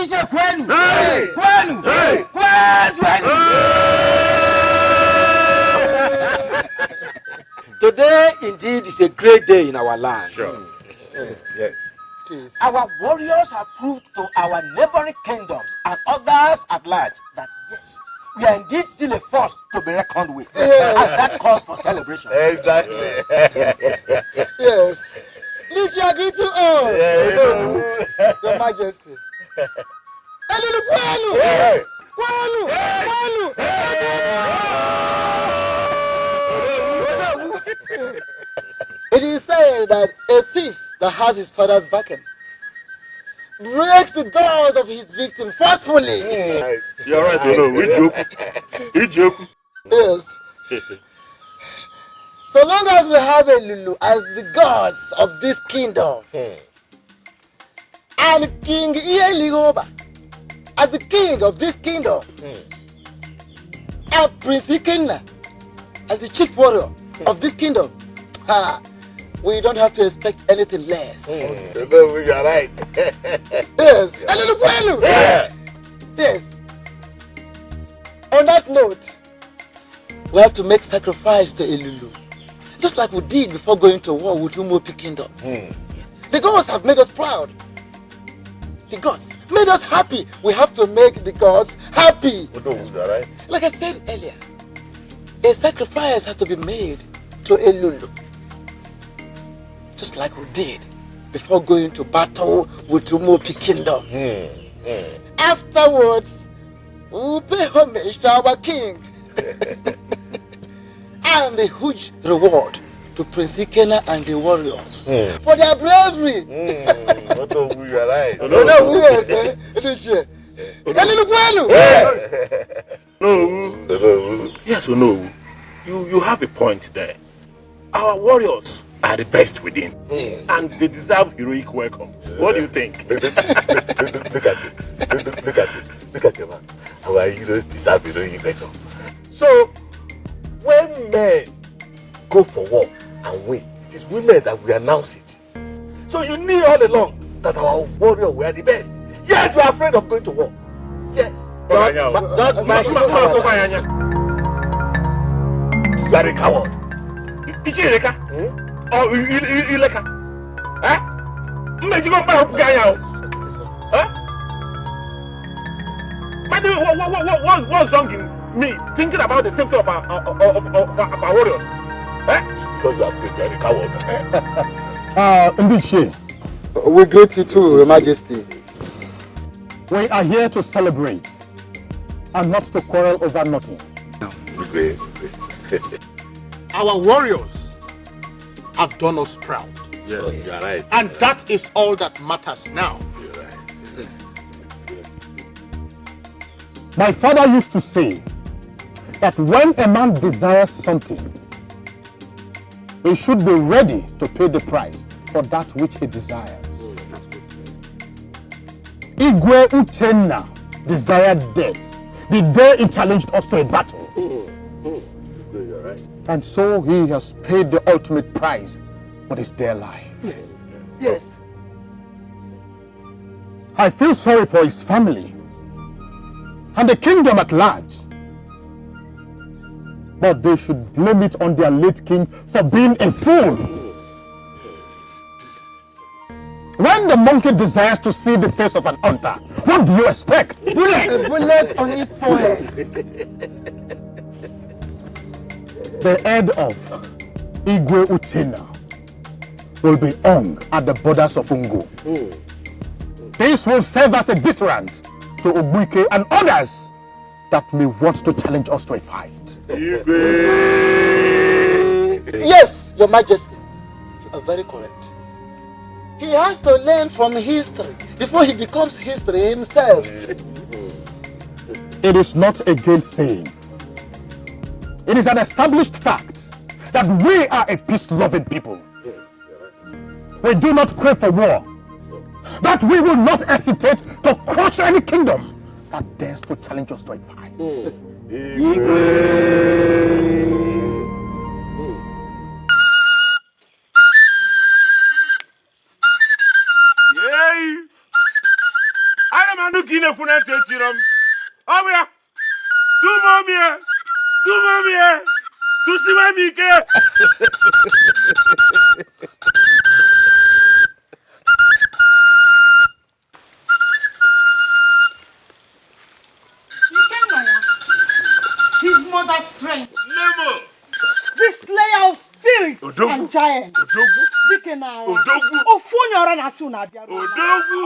say Kwenu? Hey! Kwenu! Hey! Kwenu! Today, indeed, is a great day in our land. Sure. Yes. Our warriors have proved to our neighboring kingdoms and others at large that yes, we are indeed still a force to be reckoned with. And that calls for celebration. Exactly. Yes. Please, you agree to all. Your Majesty. It is said that a thief that has his father's backing breaks the doors of his victim forcefully. You're right, we joke. Yes. So long as we have a Lulu as the gods of this kingdom, and King Ieligoba as the king of this kingdom, and Prince Ikenna as the chief warrior of this kingdom, we don't have to expect anything less. No, we are right. Yes. Yes. On that note, we have to make sacrifice to Elulu, just like we did before going to war with Umuopi Kingdom. The gods have made us proud. The gods made us happy. We have to make the gods happy. Right. Like I said earlier, a sacrifice has to be made to Elulu, just like we did before going to battle with Umuopi Kingdom. Afterwards, we will pay homage to our king. And a huge reward to Prince Ikenna and the warriors for their bravery. We are right. No. Yes or no? You have a point there. Our warriors are the best within, and they deserve heroic welcome. What do you think? Look at you, man. Our heroes deserve heroic welcome. So, when men go for war and win, it is women that will announce it. So you knew all along that our warriors were the best. Yet you are afraid of going to war. Yes. You are a coward. Is he Ileka? Or Ileka? Huh? By the way, what's wrong in me thinking about the safety of our warriors? Because you are afraid, you are a coward. Ndiche, We greet you too, Your Majesty. we are here to celebrate and not to quarrel over nothing. Our warriors have done us proud. Yes, you are right. And that is all that matters now. You're right. My father used to say that when a man desires something, he should be ready to pay the price for that which he desires. Igwe Uchenna desired death the day he challenged us to a battle. You're right. And so he has paid the ultimate price with his dear life. Yes. I feel sorry for his family and the kingdom at large. But they should blame it on their late king for being a fool. When the monkey desires to see the face of an hunter, what do you expect? A bullet on his forehead. The head of Igwe Uchenna will be hung at the borders of Ungo. This will serve as a deterrent to Obuike and others that may want to challenge us to a fight. Yes, Your Majesty. You are very correct. He has to learn from history before he becomes history himself. It is not a gainsaying. It is an established fact that we are a peace-loving people. We do not crave for war. That we will not hesitate to crush any kingdom that dares to challenge us to a fight. kine kuna techiram. Awia. Tu momie. Tu siwe mike. His mother's strength. Nemo. The slayer of spirits and giants. Odogu. Ofunyora na suna bia. Odogu.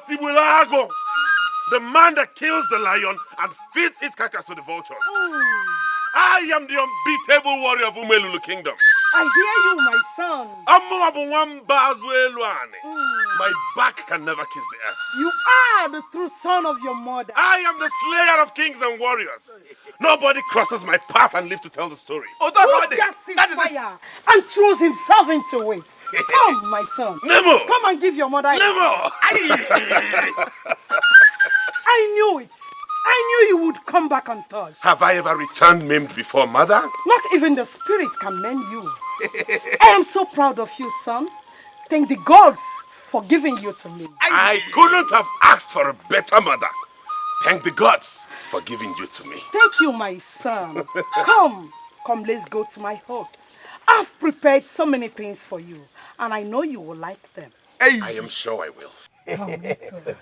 Tibulago. The man that kills the lion and feeds its carcass to the vultures. I am the unbeatable warrior of Umelulu Kingdom. I hear you, my son. My back can never kiss the earth. You are the true son of your mother. I am the slayer of kings and warriors. Nobody crosses my path and lives to tell the story. Who just sees fire and throws himself into it. Come, my son. Nemo. Come and give your mother Nemo. I knew it. I knew you would come back untouched. Have I ever returned maimed before, mother? Not even the spirit can mend you. I am so proud of you, son. Thank the gods for giving you to me. I couldn't have asked for a better mother. Thank the gods for giving you to me. Thank you, my son. Come, let's go to my hut. I've prepared so many things for you, and I know you will like them. I am sure I will. Come, let's go.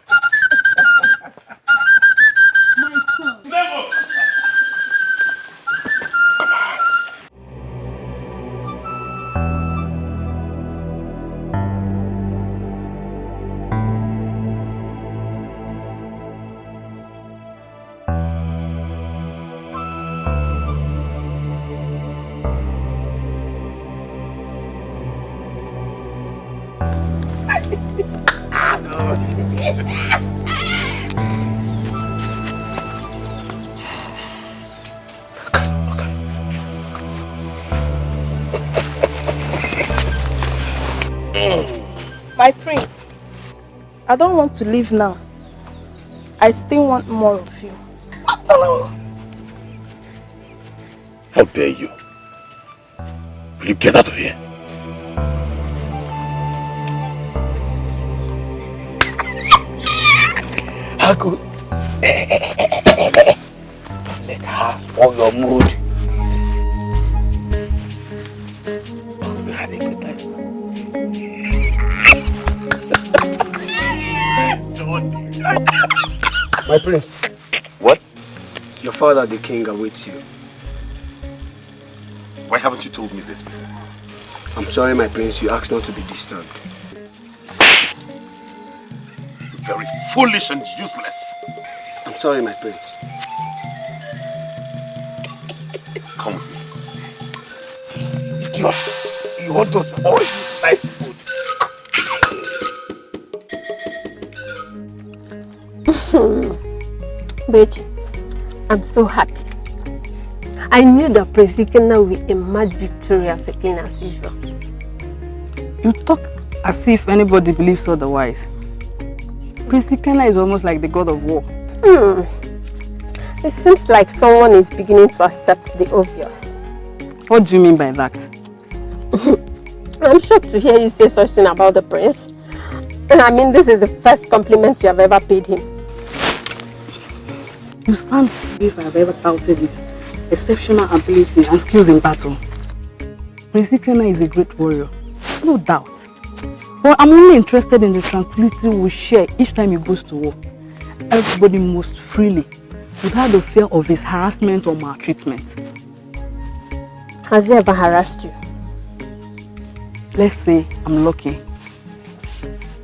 My son. Never! My prince, I don't want to leave now. I still want more of you. How dare you? Will you get out of here? How good? Don't let her spoil your mood. We had a good time. My prince. What? Your father, the king, awaits you. Why haven't you told me this before? I'm sorry, my prince. You asked not to be disturbed. Very foolish and useless. I'm sorry, my prince. Come with me. Idiot! You want to spoil my food? Bitch, I'm so happy. I knew that Prince Ikena will emerge victorious again as usual. You talk as if anybody believes otherwise. Prince Ikena is almost like the god of war. It seems like someone is beginning to accept the obvious. What do you mean by that? I'm shocked to hear you say such thing about the prince. And I mean, this is the first compliment you have ever paid him. You sound as if I have ever doubted his exceptional ability and skills in battle. Prince Ikena is a great warrior, no doubt. But I'm only interested in the tranquility we share each time he goes to war. Everybody moves freely, without the fear of his harassment or maltreatment. Has he ever harassed you? Let's say I'm lucky.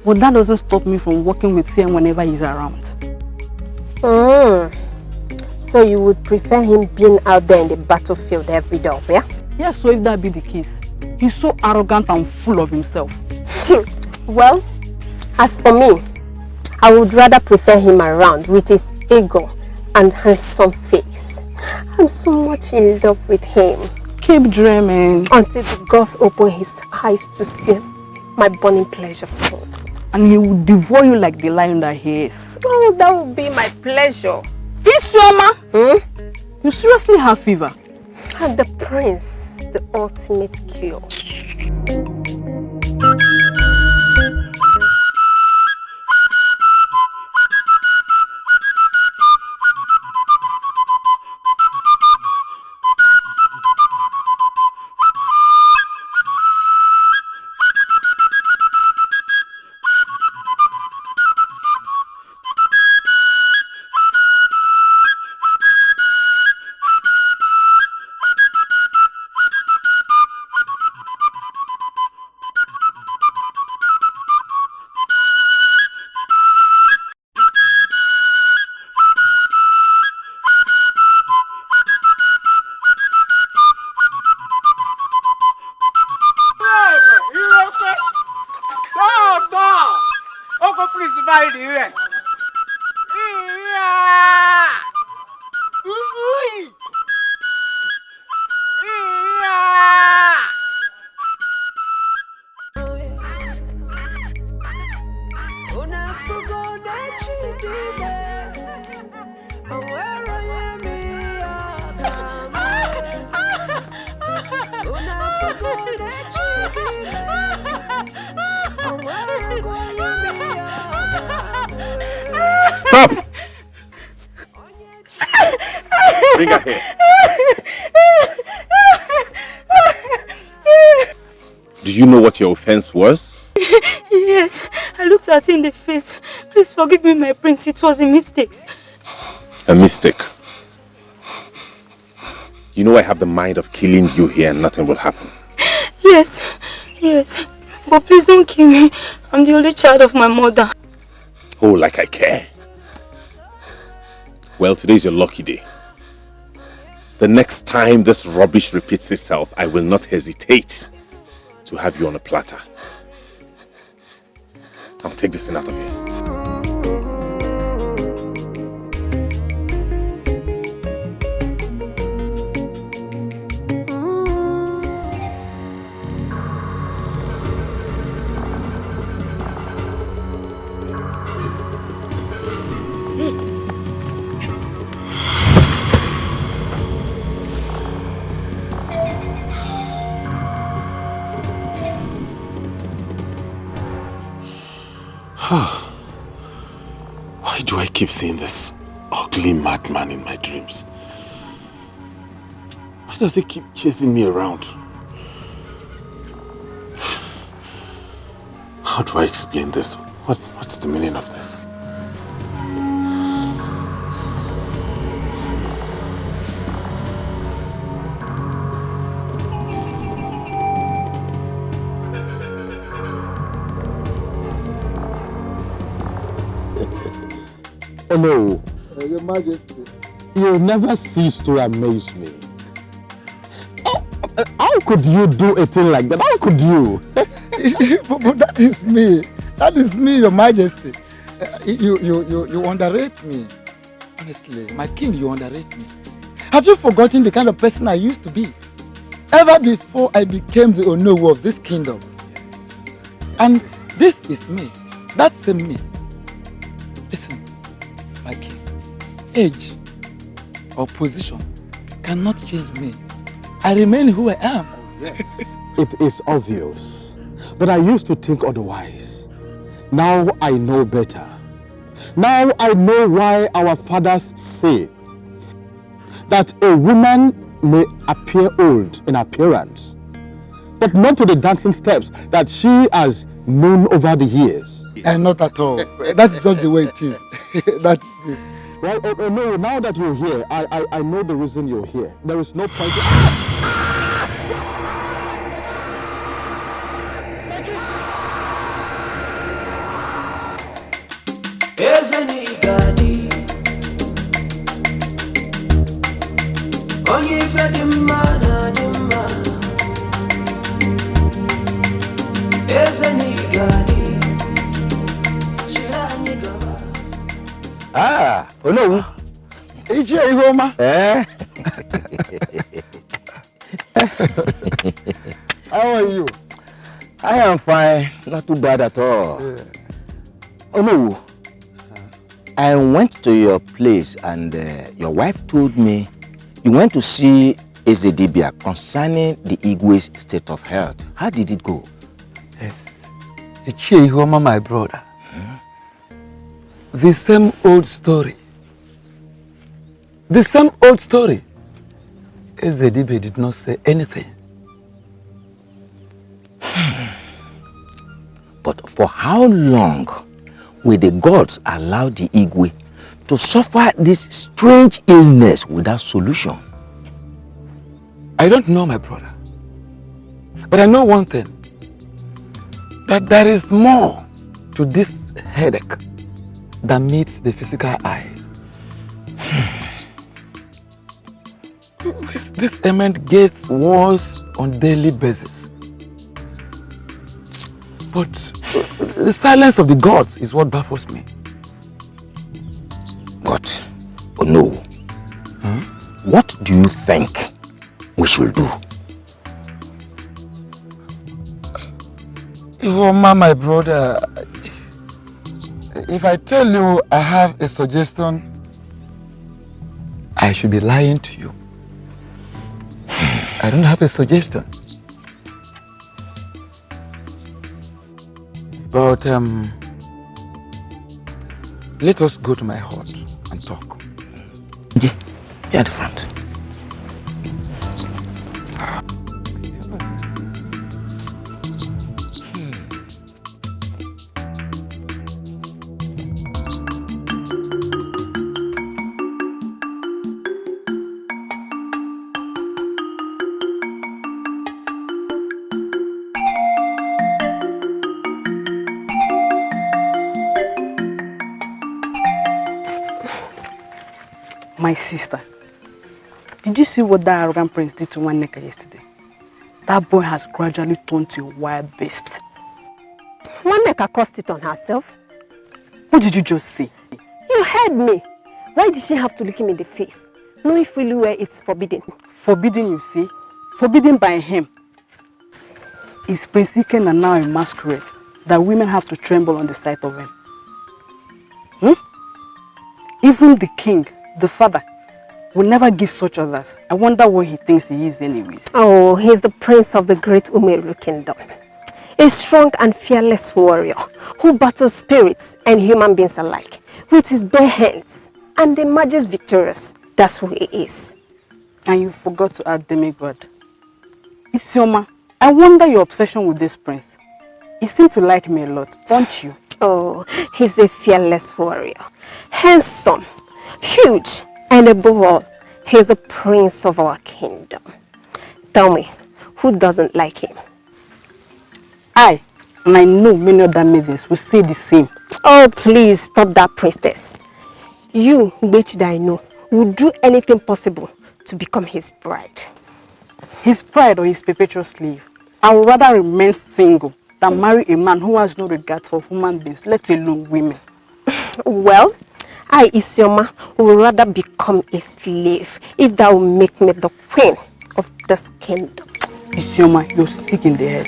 But that doesn't stop me from working with fear whenever he's around. So you would prefer him being out there in the battlefield every day, yeah? Yes, so if that be the case, he's so arrogant and full of himself. Well, as for me, I would rather prefer him around with his ego and handsome face. I'm so much in love with him. Keep dreaming. Until the gods open his eyes to see my burning pleasure for him. And he will devour you like the lion that he is. Oh, that would be my pleasure. Isioma! You seriously have fever? And the prince, the ultimate cure. by the way. Stop! Bring her here. Do you know what your offense was? Yes, I looked at you in the face. Please forgive me, my prince. It was a mistake. A mistake? You know I have the mind of killing you here and nothing will happen. Yes. But please don't kill me. I'm the only child of my mother. Oh, like I care. Well, today's your lucky day. The next time this rubbish repeats itself, I will not hesitate to have you on a platter. I'll take this thing out of here. Why do I keep seeing this ugly madman in my dreams? Why does he keep chasing me around? How do I explain this? What's the meaning of this? Oh no, Your Majesty. you never cease to amaze me. How could you do a thing like that? How could you? But that is me. That is me, Your Majesty. You underrate me. Honestly, my king, you underrate me. Have you forgotten the kind of person I used to be? Ever before I became the Onowu of this kingdom. And this is me. That's same me. Listen, my king, age or position cannot change me. I remain who I am. Yes. It is obvious that I used to think otherwise. Now I know better. Now I know why our fathers say that a woman may appear old in appearance, but not to the dancing steps that she has known over the years. And not at all. That's just the way it is. That is it. Well, no, now that you're here, I know the reason you're here. There is no point. Ah, Onowu. Ije Ihoma. How are you? I am fine, not too bad at all. Onowu, I went to your place and your wife told me you went to see Ezedibia concerning the Igwe's state of health. How did it go? Yes. Ije Ihoma, my brother. The same old story. The same old story. Ezedibe did not say anything. But for how long will the gods allow the Igwe to suffer this strange illness without solution? I don't know, my brother. But I know one thing. That there is more to this headache than meets the physical eyes. This ailment gets worse on daily basis. But The silence of the gods is what baffles me. But, oh no. What do you think we should do? Ivoma, my brother, if I tell you I have a suggestion, I should be lying to you. I don't have a suggestion. But let us go to my hut and talk. Yeah, here at the front. My sister, did you see what that arrogant prince did to Waneka yesterday? That boy has gradually turned to a wild beast. Waneka caused it on herself. What did you just say? You heard me. Why did she have to look him in the face? Knowing fully well it's forbidden. Forbidden, you see? Forbidden by him. Is Prince Iken now a masquerade that women have to tremble on the sight of him? Even the king, the father, will never give such others. I wonder what he thinks he is anyways. Oh, he is the prince of the great Umeru kingdom. A strong and fearless warrior who battles spirits and human beings alike with his bare hands and emerges victorious. That's who he is. And you forgot to add demigod. Isioma, I wonder your obsession with this prince. You seem to like me a lot, don't you? Oh, he's a fearless warrior. Handsome, huge, and above all, he's a prince of our kingdom. Tell me, who doesn't like him? And I know many other maidens will say the same. Oh, please stop that, princess. You, which that I know, will do anything possible to become his bride. His bride or his perpetual slave? I would rather remain single than marry a man who has no regard for human beings, let alone women. Well, I, Isioma, would rather become a slave if that will make me the queen of this kingdom. Isioma, you're sick in the head.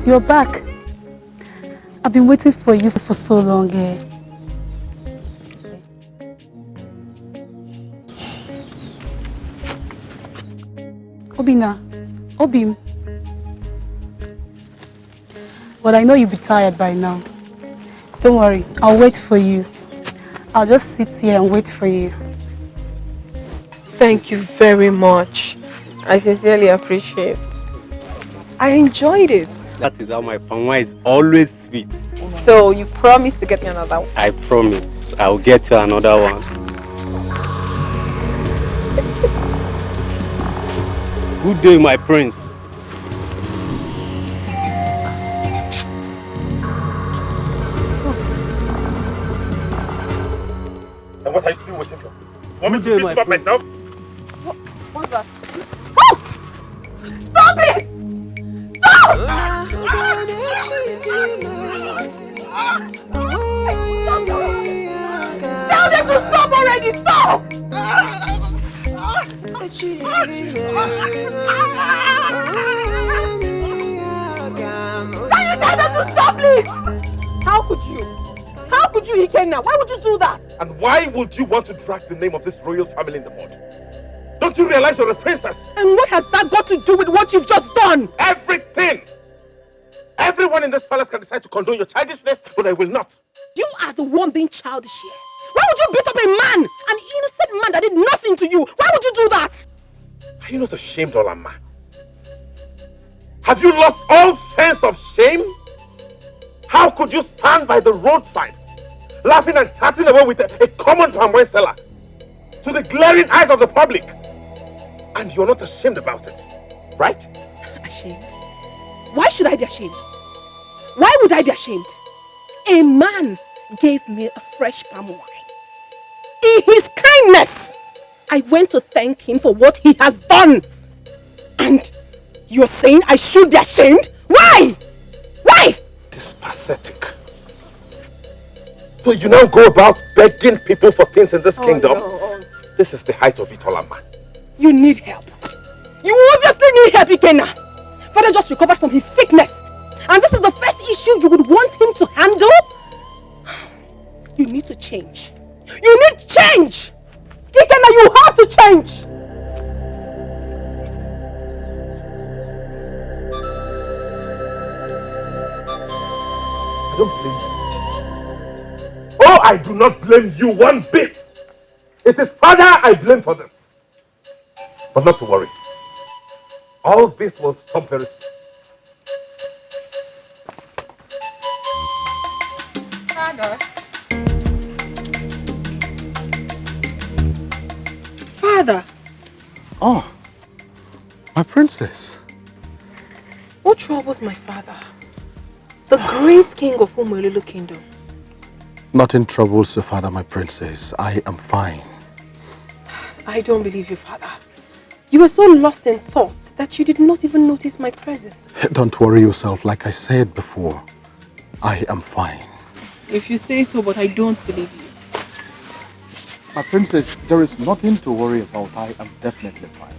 You're back. I've been waiting for you for so long. Obim. Well, I know you'll be tired by now. Don't worry, I'll wait for you. I'll just sit here and wait for you. Thank you very much. I sincerely appreciate it. I enjoyed it. That is how my palma is always sweet. So you promise to get me another one? I promise. I'll get you another one. Good day, my prince. And what are you still waiting for? Want me to beat you up myself? What's that? Oh! Stop it! Stop! Tell them to stop already! Stop! Can you tell them to stop, please? How could you? How could you, Ikenna? Why would you do that? And why would you want to drag the name of this royal family in the mud? Don't you realize you're a princess? And what has that got to do with what you've just done? Everything! Everyone in this palace can decide to condone your childishness, but I will not. You are the one being childish here. Why would you beat up a man? An innocent man that did nothing to you. Why would you do that? Are you not ashamed, Alama? Have you lost all sense of shame? How could you stand by the roadside, laughing and chatting away with a common palm wine seller to the glaring eyes of the public? And you're not ashamed about it, right? Ashamed? Why should I be ashamed? Why would I be ashamed? A man gave me a fresh palm wine. In his kindness, I went to thank him for what he has done. And you're saying I should be ashamed? Why? Why? This is pathetic. So you now go about begging people for things in this kingdom? No. This is the height of it, Alama. You need help. You obviously need help, Ikenna. Father just recovered from his sickness. And this is the first issue you would want him to handle? You need to change. You need change! Ikenna, you have to change! I don't blame you. Oh, I do not blame you one bit. It is Father I blame for this. But not to worry. All this will stop very soon. Father. Father. Oh, my princess. What troubles my father? The great king of Umolulu kingdom. Nothing troubles your father, my princess. I am fine. I don't believe you, father. You were so lost in thoughts that you did not even notice my presence. Don't worry yourself, like I said before. I am fine. If you say so, but I don't believe you. My princess, there is nothing to worry about. I am definitely fine.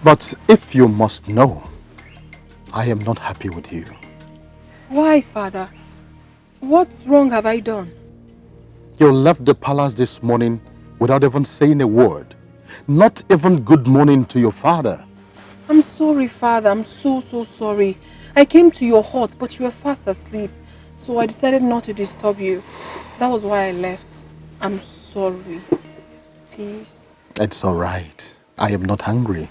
But if you must know, I am not happy with you. Why, father? What wrong have I done? You left the palace this morning without even saying a word. Not even good morning to your father. I'm sorry, father. I'm so sorry. I came to your hut, but you were fast asleep. So I decided not to disturb you. That was why I left. I'm sorry. Please. It's all right. I am not hungry.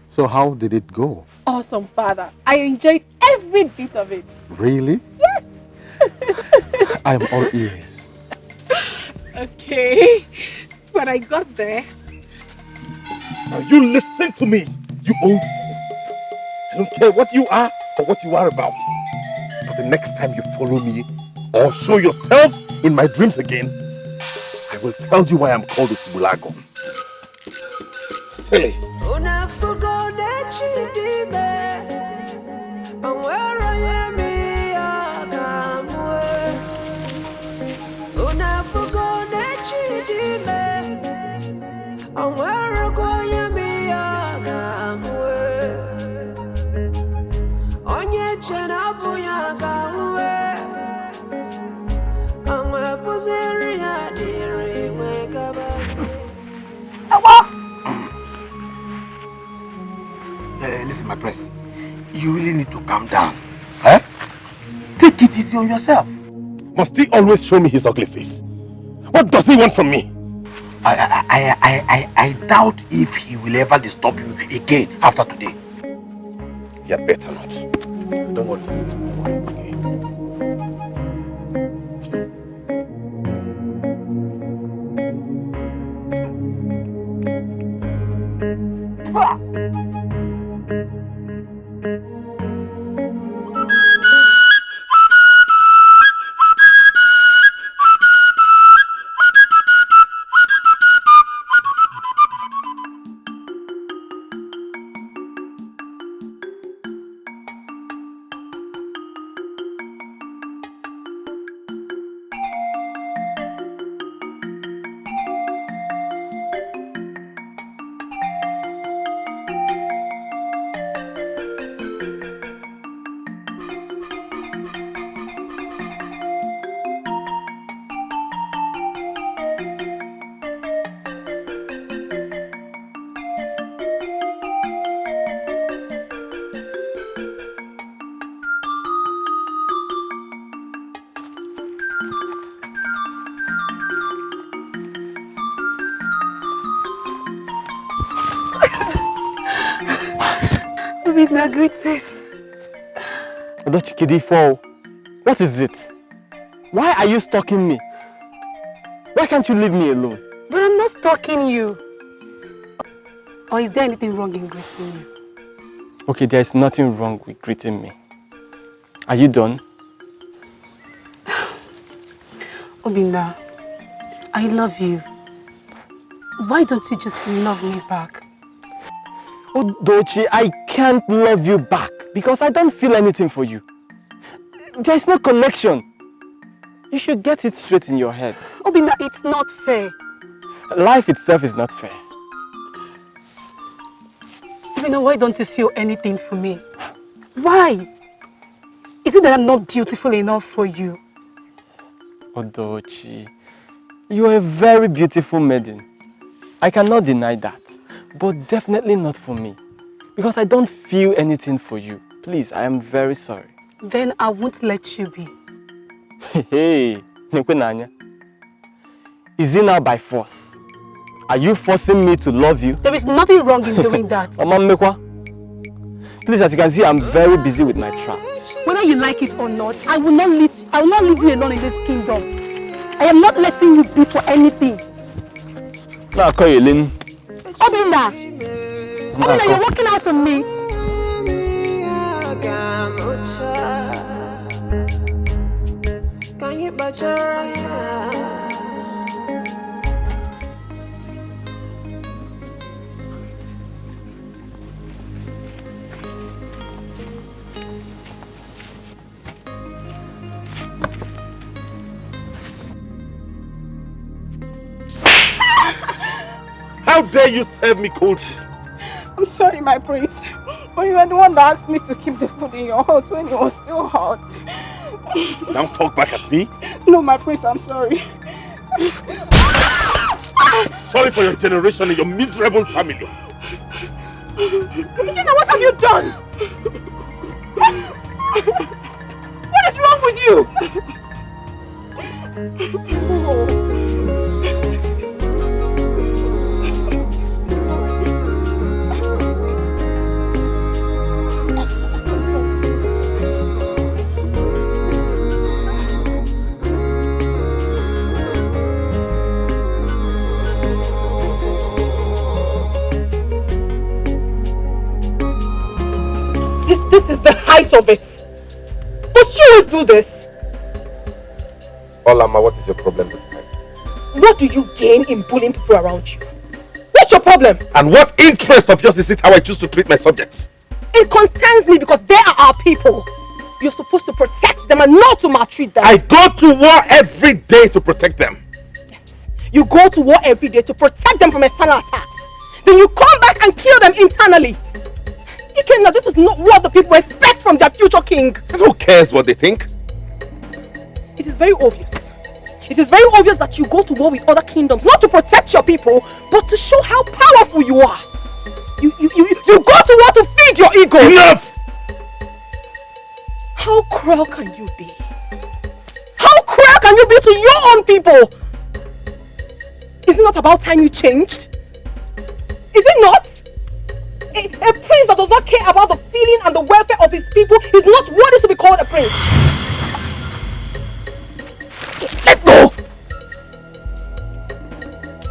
So how did it go? Awesome, father. I enjoyed every bit of it. Really? Yes. I am all ears. Okay. When I got there... Now you listen to me, you old fool. I don't care what you are or what you are about. But the next time you follow me or show yourself in my dreams again, I will tell you why I'm called Utibulago. Silly. Listen, my prince, you really need to calm down. Eh? Take it easy on yourself. Must he always show me his ugly face? What does he want from me? I doubt if he will ever disturb you again after today. You had better not. Don't worry. Okay. Obina, greetings. Odochikidifo, what is it? Why are you stalking me? Why can't you leave me alone? But I'm not stalking you. Or is there anything wrong in greeting you? Okay, there's nothing wrong with greeting me. Are you done? Obina, I love you. Why don't you just love me back? Odochi, I can't love you back because I don't feel anything for you. There's no connection. You should get it straight in your head. Obina, it's not fair. Life itself is not fair. Obina, why don't you feel anything for me? Why? Is it that I'm not beautiful enough for you? Odochi, you are a very beautiful maiden. I cannot deny that, but definitely not for me. Because I don't feel anything for you. Please, I am very sorry. Then I won't let you be. Hey, Nekwenanya. Is it now by force? Are you forcing me to love you? There is nothing wrong in doing that. Mekwa, please, as you can see, I'm very busy with my trap. Whether you like it or not, I will not leave you alone in this kingdom. I am not letting you be for anything. Now call you Lynn. Obina! Obina, you're walking out on me. Can you bet your How dare you serve me cold food? I'm sorry, my prince. But you were the one that asked me to keep the food in your hut when it was still hot. Now talk back at me? No, my prince, I'm sorry. Sorry for your generation and your miserable family. Nikita, what have you done? What is wrong with you? This is the height of it. Must you always do this? Alama, what is your problem this time? What do you gain in bullying people around you? What's your problem? And what interest of yours is it how I choose to treat my subjects? It concerns me because they are our people. You're supposed to protect them and not to maltreat them. I go to war every day to protect them. Yes. You go to war every day to protect them from external attacks. Then you come back and kill them internally. Ikenna, this is not what the people expect from their future king. Who cares what they think? It is very obvious. It is very obvious that you go to war with other kingdoms, not to protect your people, but to show how powerful you are. You go to war to feed your ego. Enough! How cruel can you be? How cruel can you be to your own people? Is it not about time you changed? Is it not? A prince that does not care about the feeling and the welfare of his people is not worthy to be called a prince. Let go!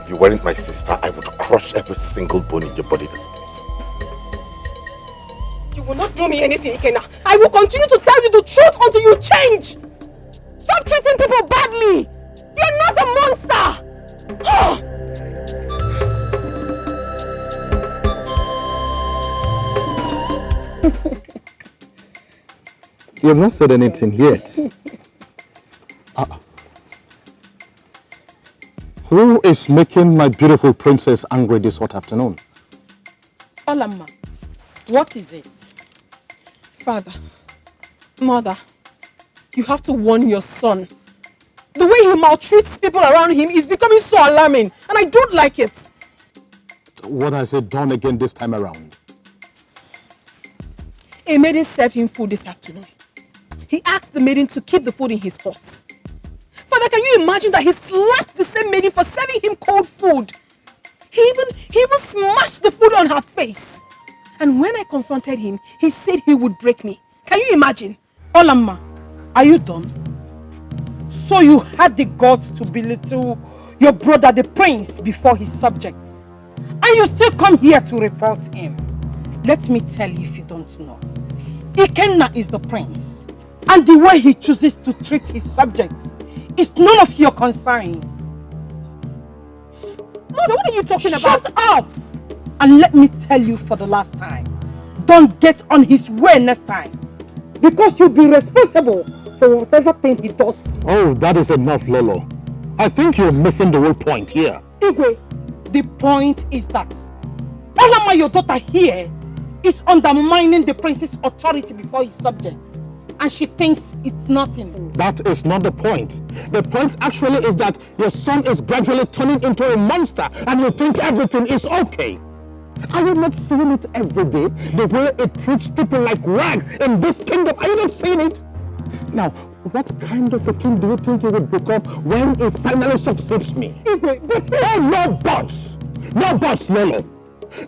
If you weren't my sister, I would crush every single bone in your body this minute. You will not do me anything, Ikenna. I will continue to tell you the truth until you change. Stop treating people badly. You're not a monster. You have not said anything yet. Who is making my beautiful princess angry this hot afternoon? Alama, what is it? Father, Mother, you have to warn your son. The way he maltreats people around him is becoming so alarming, and I don't like it. What has he done again this time around? A maiden served him food this afternoon. He asked the maiden to keep the food in his hut. Father, can you imagine that he slapped the same maiden for serving him cold food? He even smashed the food on her face. And when I confronted confronted him, he said he would break me. Can you imagine? Alama, are you done? So you had the guts to belittle your brother the prince before his subjects. And you still come here to report him. Let me tell you if you don't know. Ikenna is the prince. And the way he chooses to treat his subjects is none of your concern. Mother, what are you talking about? Shut up! And let me tell you for the last time. Don't get on his way next time. Because you'll be responsible for whatever thing he does. Oh, that is enough, Lolo. I think you're missing the whole point here. Igwe, the point is that Alama, your daughter here, is undermining the prince's authority before his subjects. And she thinks it's nothing. That is not the point. The point actually is that your son is gradually turning into a monster and you think everything is okay. Are you not seeing it every day? The way it treats people like rag in this kingdom. Are you not seeing it? Now, what kind of a king do you think you will become when he finally succeeds me? Oh, no buts! No buts, Lolo.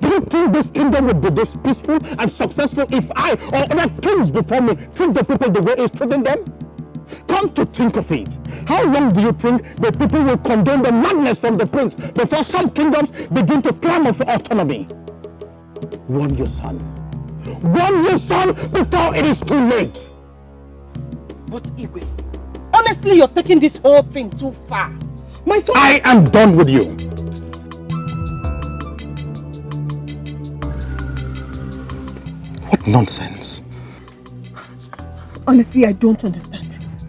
Do you think this kingdom would be this peaceful and successful if I or other kings before me treat the people the way he's treating them? Come to think of it, how long do you think the people will condone the madness from the prince before some kingdoms begin to clamor for autonomy? Warn your son. Warn your son before it is too late. But Igwe, honestly, you're taking this whole thing too far. My son... I am done with you. What nonsense. Honestly, I don't understand this.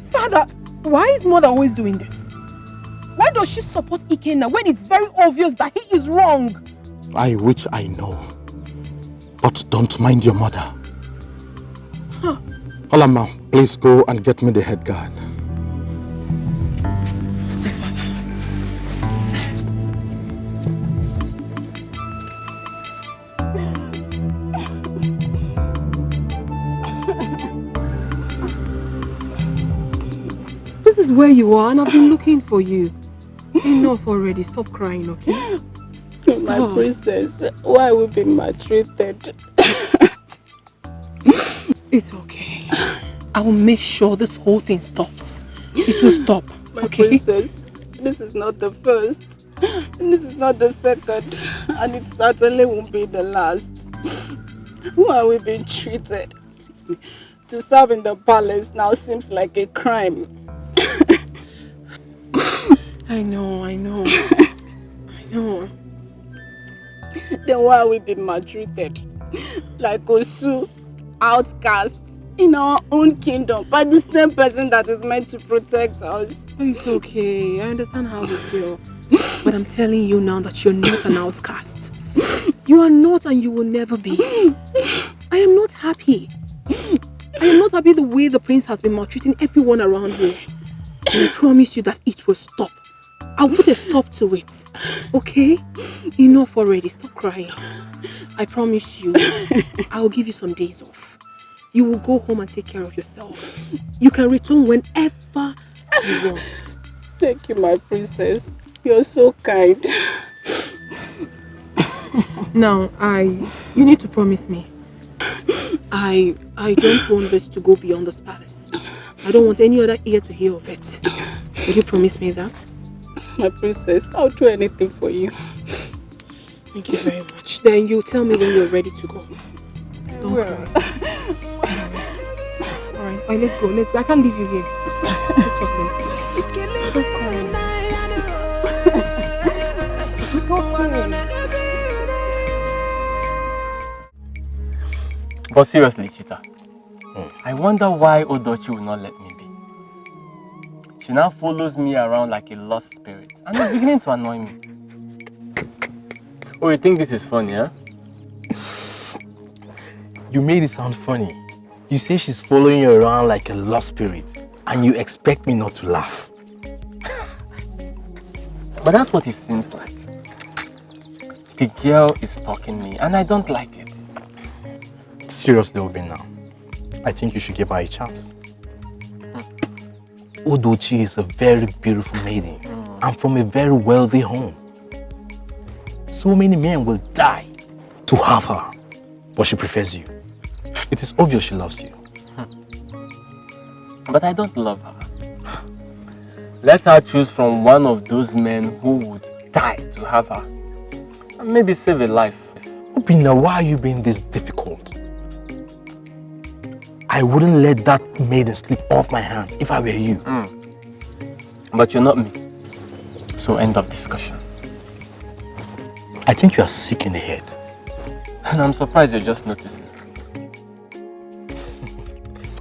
Father, why is mother always doing this? Why does she support Ikenna when it's very obvious that he is wrong? I wish I know. But don't mind your mother. Huh. Alama, please go and get me the head guard. This is where you are and I've been looking for you. Enough already. Stop crying, okay? My princess, why we been maltreated? It's okay. I will make sure this whole thing stops. It will stop, My okay? princess, this is not the first. This is not the second. And it certainly won't be the last. Why we being treated? To serve in the palace now seems like a crime. I know. I know. Then why we been maltreated? Like Osu, outcasts in our own kingdom by the same person that is meant to protect us. It's okay. I understand how you feel. But I'm telling you now that you're not an outcast. You are not and you will never be. I am not happy. I am not happy the way the prince has been maltreating everyone around here. And I promise you that it will stop. I'll put a stop to it. Okay? Enough already. Stop crying. I promise you, I'll give you some days off. You will go home and take care of yourself. You can return whenever you want. Thank you, my princess. You're so kind. Now, you need to promise me. I don't want this to go beyond this palace. I don't want any other ear to hear of it. Will you promise me that? My princess, I'll do anything for you. Thank you very much. Then you tell me when you're ready to go. Don't cry. Alright, let's go. I can't leave you here. Let's go. Don't cry. It's okay. But seriously, Chita, I wonder why Odochi will not let me be. She now follows me around like a lost spirit and it's beginning to annoy me. Oh, you think this is funny, huh? You made it sound funny. You say she's following you around like a lost spirit and you expect me not to laugh. But that's what it seems like. The girl is stalking me and I don't like it. Seriously, Obi, now. I think you should give her a chance. Odochi is a very beautiful maiden and from a very wealthy home. So many men will die to have her. but she prefers you. It is obvious she loves you. But I don't love her. Let her choose from one of those men who would die to have her. And maybe save a life. Obina, why are you being this difficult? I wouldn't let that maiden slip off my hands if I were you. But you're not me. So end of discussion. I think you are sick in the head. And I'm surprised you're just noticing.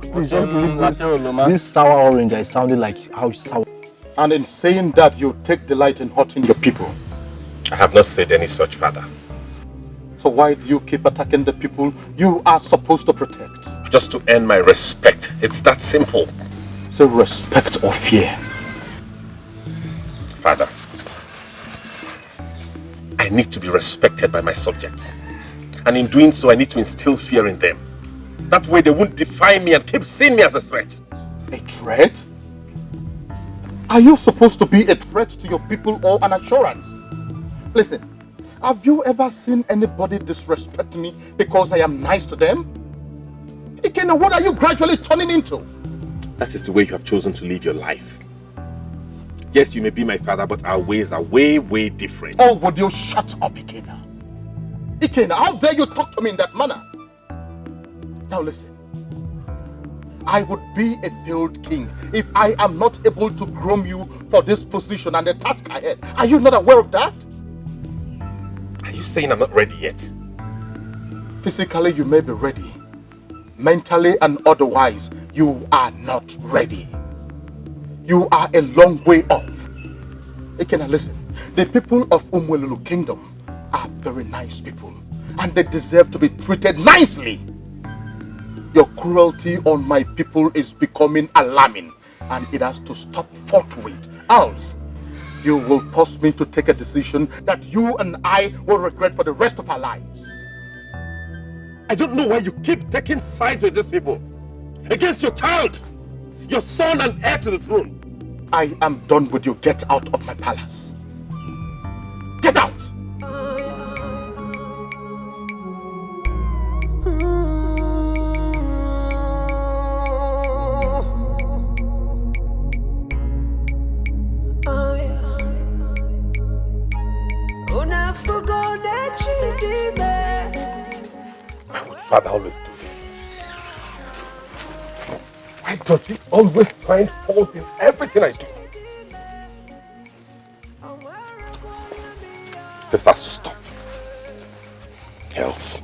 Please just leave this sour orange. I sounded like how sour. And in saying that, you take delight in hurting your people. I have not said any such, Father. So why do you keep attacking the people you are supposed to protect? Just to earn my respect. It's that simple. So respect or fear? Father, I need to be respected by my subjects. And in doing so, I need to instill fear in them. That way they won't defy me and keep seeing me as a threat. A threat? Are you supposed to be a threat to your people or an assurance? Listen, have you ever seen anybody disrespect me because I am nice to them? Ikena, what are you gradually turning into? That is the way you have chosen to live your life. Yes, you may be my father, but our ways are way, way different. Oh, would you shut up, Ikena? Ikena, how dare you talk to me in that manner? Now listen. I would be a failed king if I am not able to groom you for this position and the task ahead. Are you not aware of that? Are you saying I'm not ready yet? Physically, you may be ready. Mentally and otherwise, you are not ready. You are a long way off. Ikena, listen. The people of Umwelulu Kingdom are very nice people, and they deserve to be treated nicely. Your cruelty on my people is becoming alarming, and it has to stop forthwith. Else, you will force me to take a decision that you and I will regret for the rest of our lives. I don't know why you keep taking sides with these people. Against your child, your son and heir to the throne. I am done with you. Get out of my palace. Get out! Why would Father always do this? Why does he always find fault in everything I do? This has to stop. Else.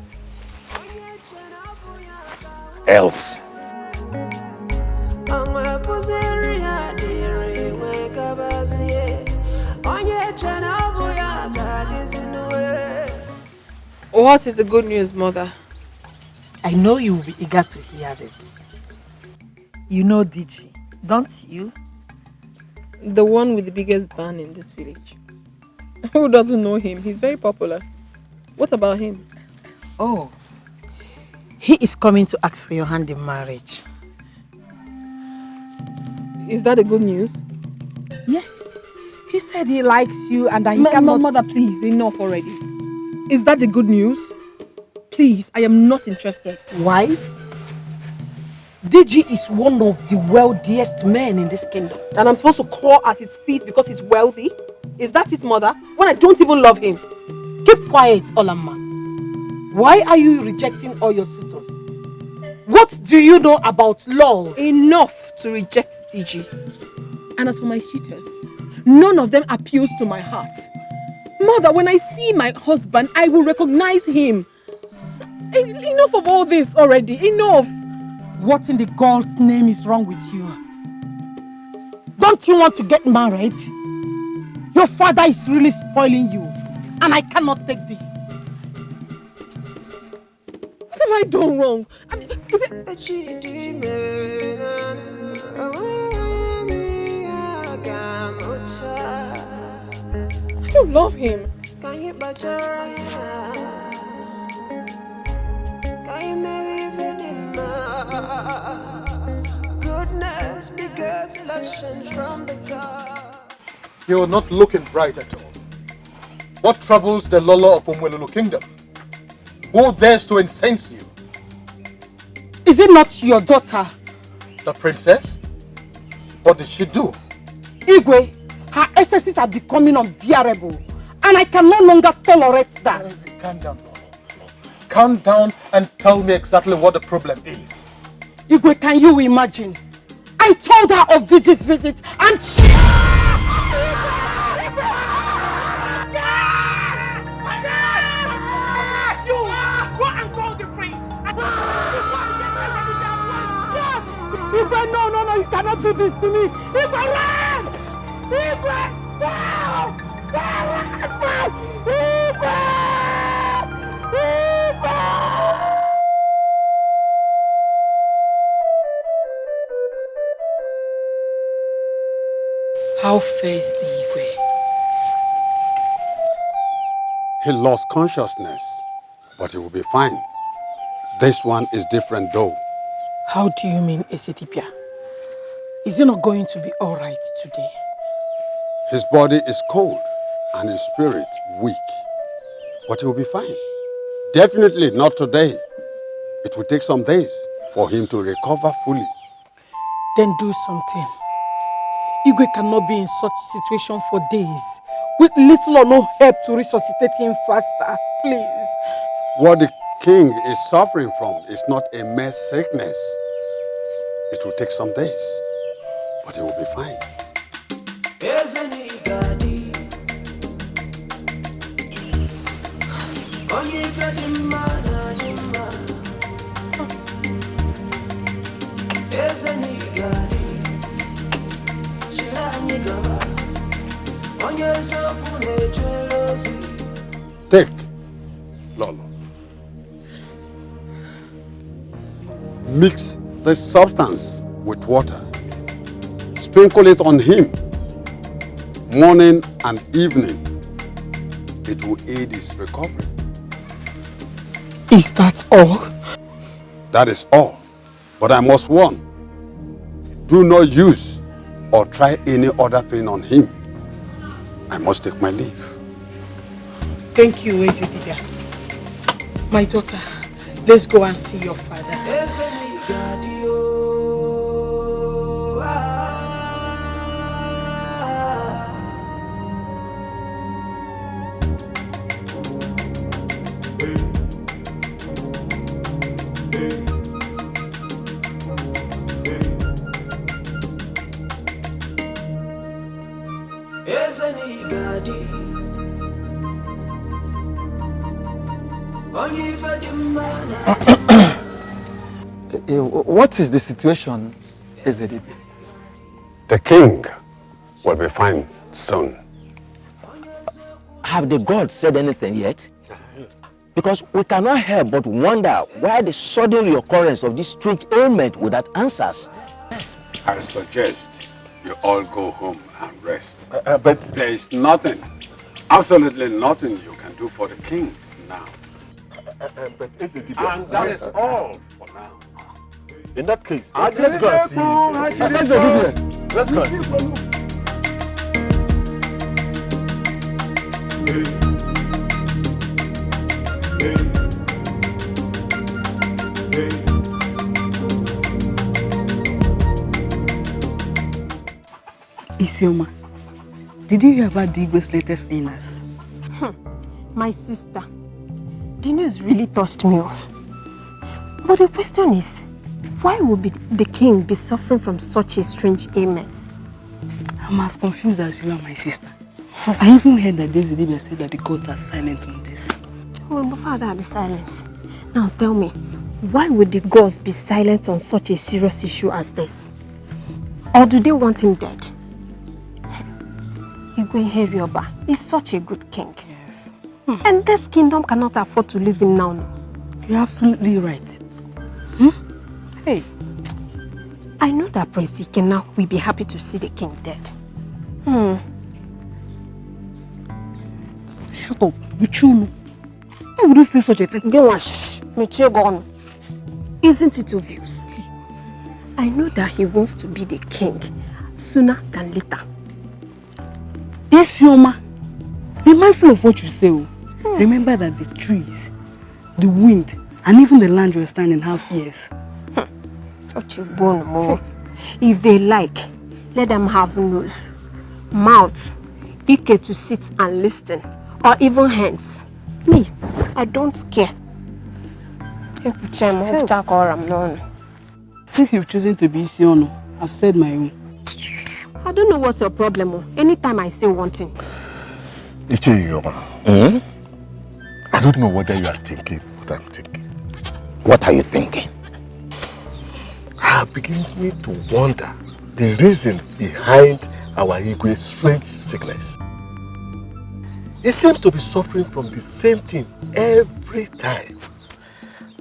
What is the good news, Mother? I know you will be eager to hear it. You know DG, don't you? The one with the biggest band in this village. Who doesn't know him? He's very popular. What about him? Oh, he is coming to ask for your hand in marriage. Is that the good news? Yes. He said he likes you and that he cannot... Mother, please, enough already. Is that the good news? Please, I am not interested. Why? DG is one of the wealthiest men in this kingdom. And I'm supposed to crawl at his feet because he's wealthy? Is that it, Mother? When I don't even love him? Keep quiet, Alama. Why are you rejecting all your suitors? What do you know about love? Enough to reject DG. And as for my suitors, none of them appeals to my heart. Mother, when I see my husband, I will recognize him. Enough of all this already. Enough. What in the God's name is wrong with you? Don't you want to get married? Your father is really spoiling you, and I cannot take this. What have I done wrong? I mean, I don't love him. Goodness begets blessing from the God. You're not looking bright at all. What troubles the Lolo of Umwelulu Kingdom? Who dares to incense you? Is it not your daughter? The princess? What did she do? Igwe, her excesses are becoming unbearable, and I can no longer tolerate that. Calm down, Lolo. Calm down and tell me exactly what the problem is. Igwe, can you imagine? I told her of Digi's visit, and she... You go and call the prince. Igwe, no, you cannot do this to me. Igwe, run! Igwe, no! Igwe! How fares the Igwe? He lost consciousness, but he will be fine. This one is different though. How do you mean, Esetipia? Is he not going to be all right today? His body is cold and his spirit weak, but he will be fine. Definitely not today. It will take some days for him to recover fully. Then do something. Igwe cannot be in such situation for days, with little or no help to resuscitate him faster. Please. What the king is suffering from is not a mere sickness. It will take some days, but he will be fine. Take, Lolo. Mix this substance with water. Sprinkle it on him morning and evening. It will aid his recovery. Is that all? That is all. But I must warn. Do not use or try any other thing on him. I must take my leave. Thank you, Ezetibia. My daughter, let's go and see your father. What is the situation, Ezedibe? The king will be fine soon. Have the gods said anything yet? Because we cannot help but wonder why the sudden reoccurrence of this strange ailment without answers. I suggest you all go home and rest. But there is nothing, absolutely nothing you can do for the king now. And that is all for now. In that case, let's go and see. Let's go and see. Isioma, did you hear about Digwe's latest illness? My sister, the news really touched me. But the question is, why would the king be suffering from such a strange ailment? I'm as confused as you are, my sister. I even heard that Ezedibe said that the gods are silent on this. Oh, my father are silent. Now tell me, why would the gods be silent on such a serious issue as this? Or do they want him dead? Igwe Herioba is such a good king. Yes. And this kingdom cannot afford to lose him now. You're absolutely right. Hey. I know that Prince Ikena will be happy to see the king dead. Shut up, Michulu. Why would you say such a thing? Isn't it obvious? I know that he wants to be the king sooner than later. Yes, Yoma. Be mindful of what you say. Remember that the trees the wind, and even the land you're standing have ears. If they like, let them have nose, mouth, ike to sit and listen, or even hands. Me, I don't care. Since you've chosen to be Isiono, I've said my own. I don't know what's your problem. Anytime I say one thing. I don't know whether you are thinking what I'm thinking. What are you thinking? I begin to wonder the reason behind our Igwe's strange sickness. He seems to be suffering from the same thing every time.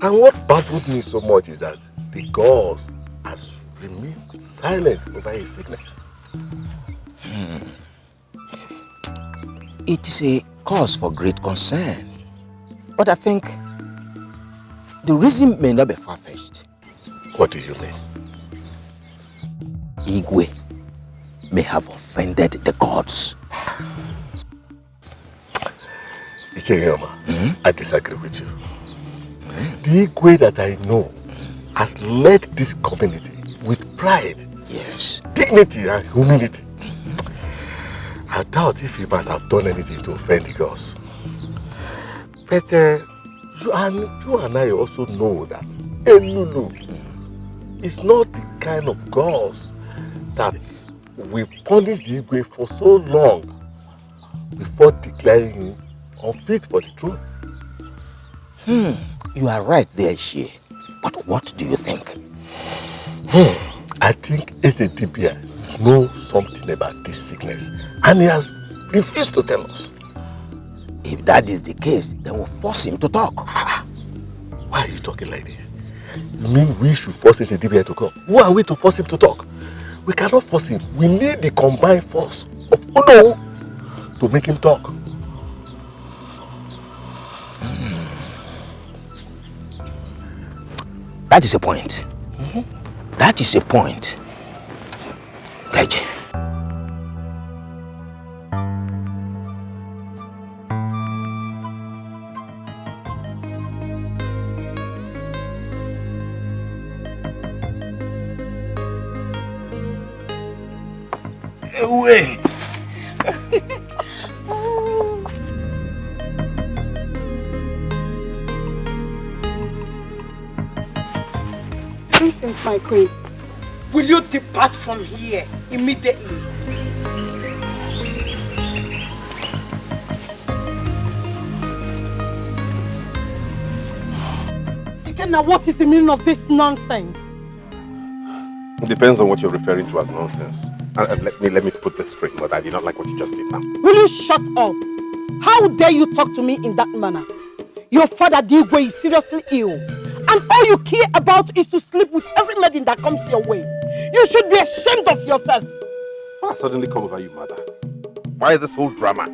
And what baffled me so much is that the gods has remained silent over his sickness. It is a cause for great concern. But I think the reason may not be far-fetched. What do you mean? Igwe may have offended the gods. I disagree with you. The Igwe that I know has led this community with pride, yes, dignity and humility. I doubt if he might have done anything to offend the gods. But you and I also know that Elulu is not the kind of gods that will punish the Igwe for so long before declaring him unfit for the throne. You are right there, Shie. But what do you think? I think Esedibia knows something about this sickness and he has refused to tell us. If that is the case, then we'll force him to talk. Why are you talking like this? You mean we should force Esedibia to come? Who are we to force him to talk? We cannot force him. We need the combined force of Odo to make him talk. That is a point. That is a point. Gaji. Away. Greetings, my queen. Will you depart from here immediately? Ikenna, what is the meaning of this nonsense? It depends on what you're referring to as nonsense. And let me put this straight, Mother. I did not like what you just did now. Will you shut up? How dare you talk to me in that manner? Your father, Digwe, is seriously ill. And all you care about is to sleep with every maiden that comes your way. You should be ashamed of yourself. What has suddenly come over you, Mother? Why this whole drama?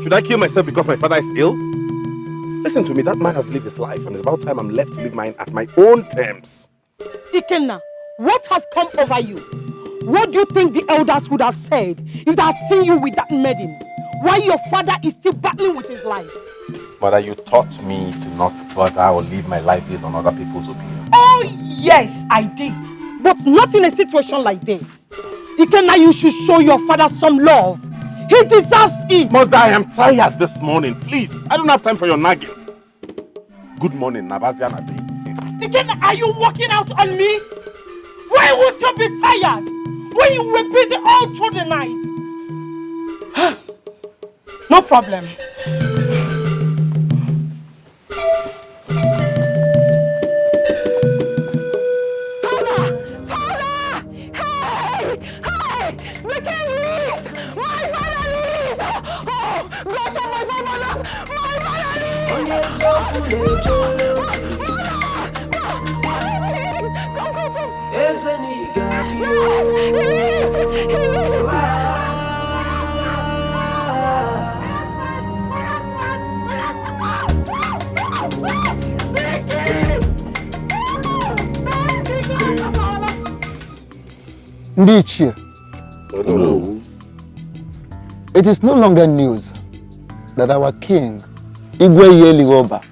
Should I kill myself because my father is ill? Listen to me, that man has lived his life and it's about time I'm left to live mine at my own terms. Ikenna, what has come over you? What do you think the elders would have said if they had seen you with that maiden? While your father is still battling with his life? Mother, you taught me to not bother or live my life based on other people's opinions. Oh yes, I did. But not in a situation like this. Ikenna, you should show your father some love. He deserves it. Mother, I am tired this morning. Please, I don't have time for your nagging. Good morning, Nabazia Nabi. Ikenna, are you walking out on me? Why would you be tired when you were busy all through the night? No problem. Ndichie, it is no longer news that our king, Igwe Yeligoba,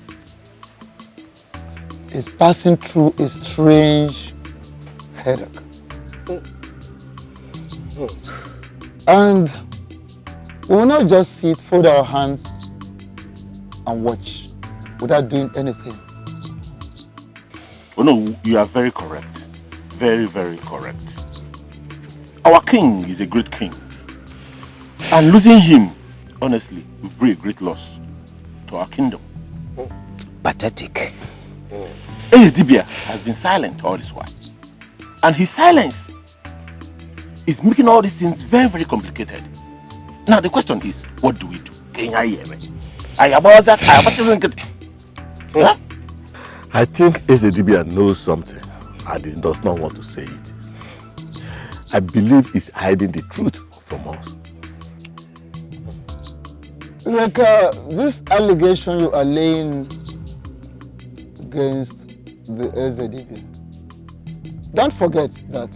is passing through a strange headache. And we will not just sit, fold our hands and watch without doing anything. Oh no, you are very correct. Very, very correct. Our king is a great king. And losing him, honestly, will bring a great loss to our kingdom. Pathetic. Dibia has been silent all this while. And his silence is making all these things very, very complicated. Now the question is, what do we do? I think Dibia knows something and he does not want to say it. I believe he's hiding the truth from us. Like this allegation you are laying against the Dibia. Don't forget that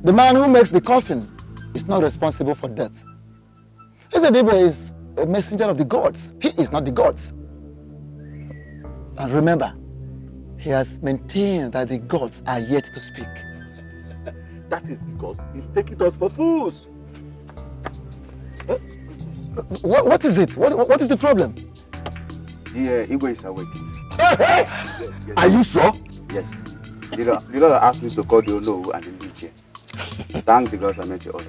the man who makes the coffin is not responsible for death. Dibia is a messenger of the gods. He is not the gods. And remember, he has maintained that the gods are yet to speak. That is because he's taking us for fools. What is it? What is the problem? The Igwe is awake. Hey! Are you sure? Yes. You gotta ask me to call the Olo and then Liche. Thank the gods I met you all.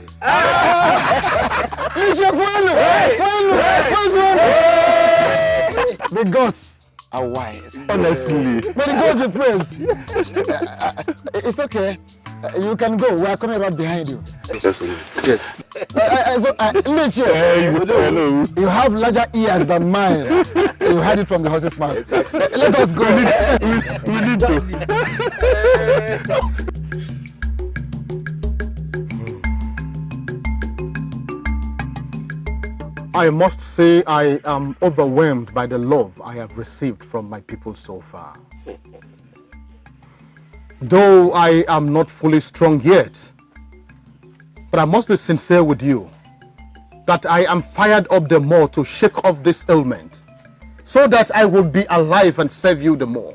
The gods are wise. Honestly. May the gods be praised. It's okay. You can go. We are coming right behind you. Yes. You have larger ears than mine. You heard it from the horse's mouth. Let us go. We need to. I must say I am overwhelmed by the love I have received from my people so far. Though I am not fully strong yet, but I must be sincere with you that I am fired up the more to shake off this ailment so that I will be alive and serve you the more.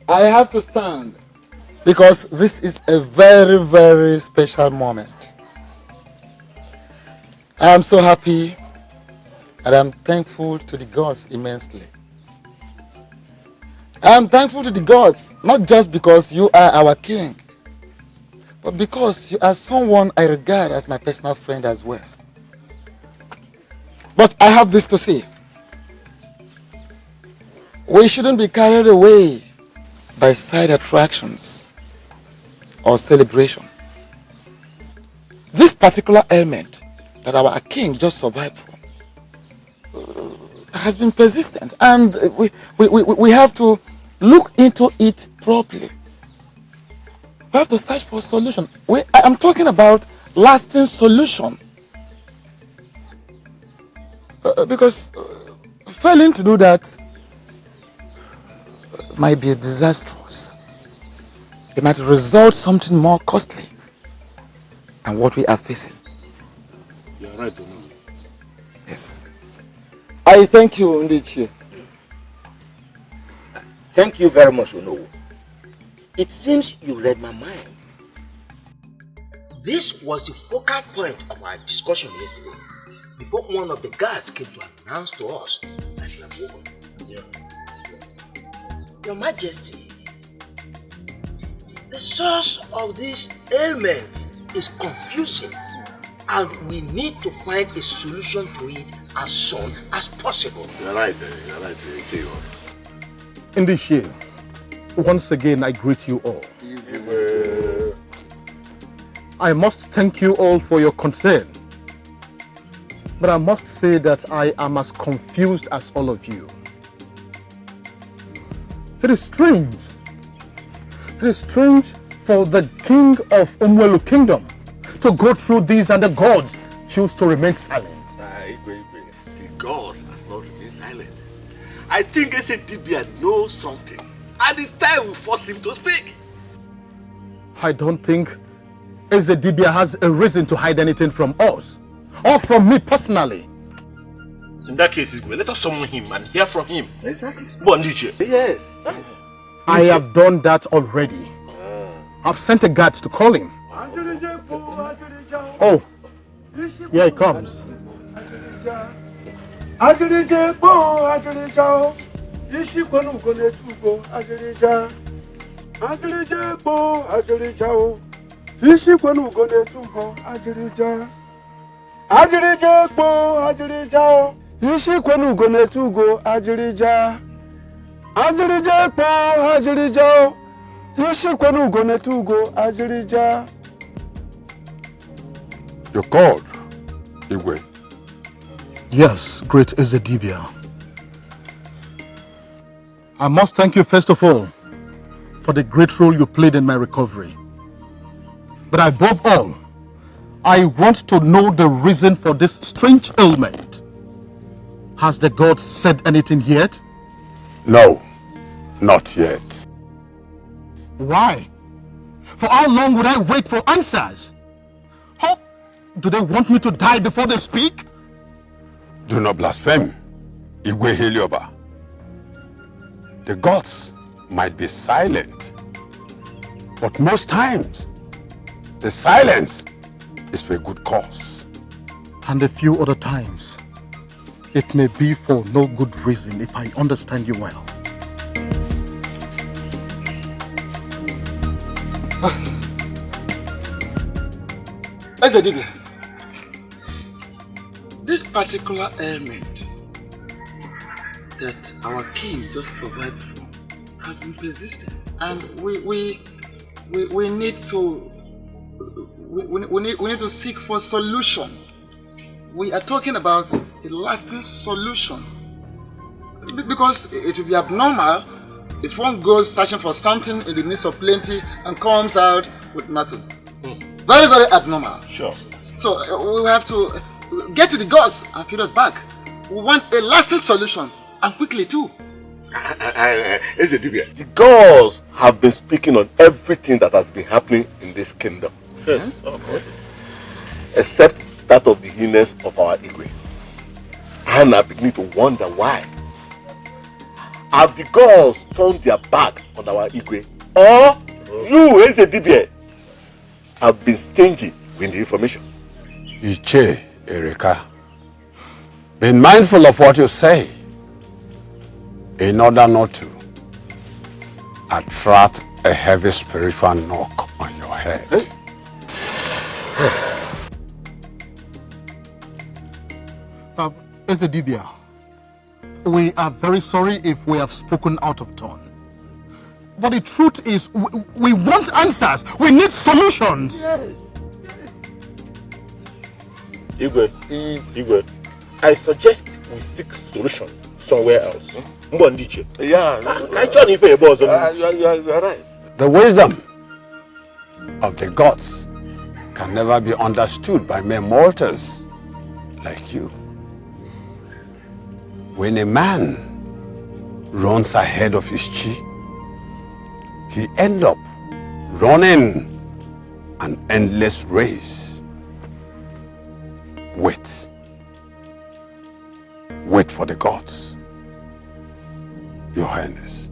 I have to stand because this is a very, very special moment. I am so happy and I'm thankful to the gods immensely. I am thankful to the gods, not just because you are our king, but because you are someone I regard as my personal friend as well. But I have this to say. We shouldn't be carried away by side attractions or celebration. This particular ailment that our king just survived from has been persistent, and we have to look into it properly. We have to search for a solution. I'm talking about lasting solution. Because failing to do that might be disastrous. It might result something more costly than what we are facing. You're right, Dono. Yes. I thank you, Ndichi. Thank you very much, Ono. It seems you read my mind. This was the focal point of our discussion yesterday, before one of the guards came to announce to us that you have woken. Your Majesty, the source of this ailment is confusing, and we need to find a solution to it as soon as possible. You're right, Chiyo. In this year, once again I greet you all. I must thank you all for your concern, but I must say that I am as confused as all of you. It is strange. It is strange for the king of Umwelu Kingdom to go through these, and the gods choose to remain silent. The gods has not remained silent. I think Dibia knows something, and it's time we force him to speak. I don't think Dibia has a reason to hide anything from us, or from me personally. In that case, let us summon him and hear from him. Exactly. Yes. I have done that already. I've sent a guard to call him. Oh, here he comes. You're called, Igwe. Yes, great Ezedibia. I must thank you first of all for the great role you played in my recovery. But above all, I want to know the reason for this strange ailment. Has the gods said anything yet? No, not yet. Why? For how long would I wait for answers? How do they want me to die before they speak? Do not blaspheme, Igwe Helioba. The gods might be silent, but most times, the silence is for a good cause. And a few other times, it may be for no good reason if I understand you well. Ezedibia, this particular ailment that our king just survived from has been persistent, and we need to we need to seek for solution. We are talking about a lasting solution, because it will be abnormal if one goes searching for something in the midst of plenty and comes out with nothing. Very, very abnormal. Sure. So we have to get to the gods and feed us back. We want a lasting solution, and quickly too. The gods have been speaking on everything that has been happening in this kingdom. Yes, of course. Except that of the illness of our Igwe. And I begin to wonder why. Have the gods turned their back on our Igwe? Or you, Ezedibia, have been stingy with the information? Iche, Erika, be mindful of what you say in order not to attract a heavy spiritual knock on your head. Ezedibia, we are very sorry if we have spoken out of turn. But the truth is, we want answers. We need solutions. Yes. Igwe, I suggest we seek solution somewhere else. Yeah. You are right. The wisdom of the gods can never be understood by mere mortals like you. When a man runs ahead of his chi, he ends up running an endless race. Wait. Wait for the gods, Your Highness.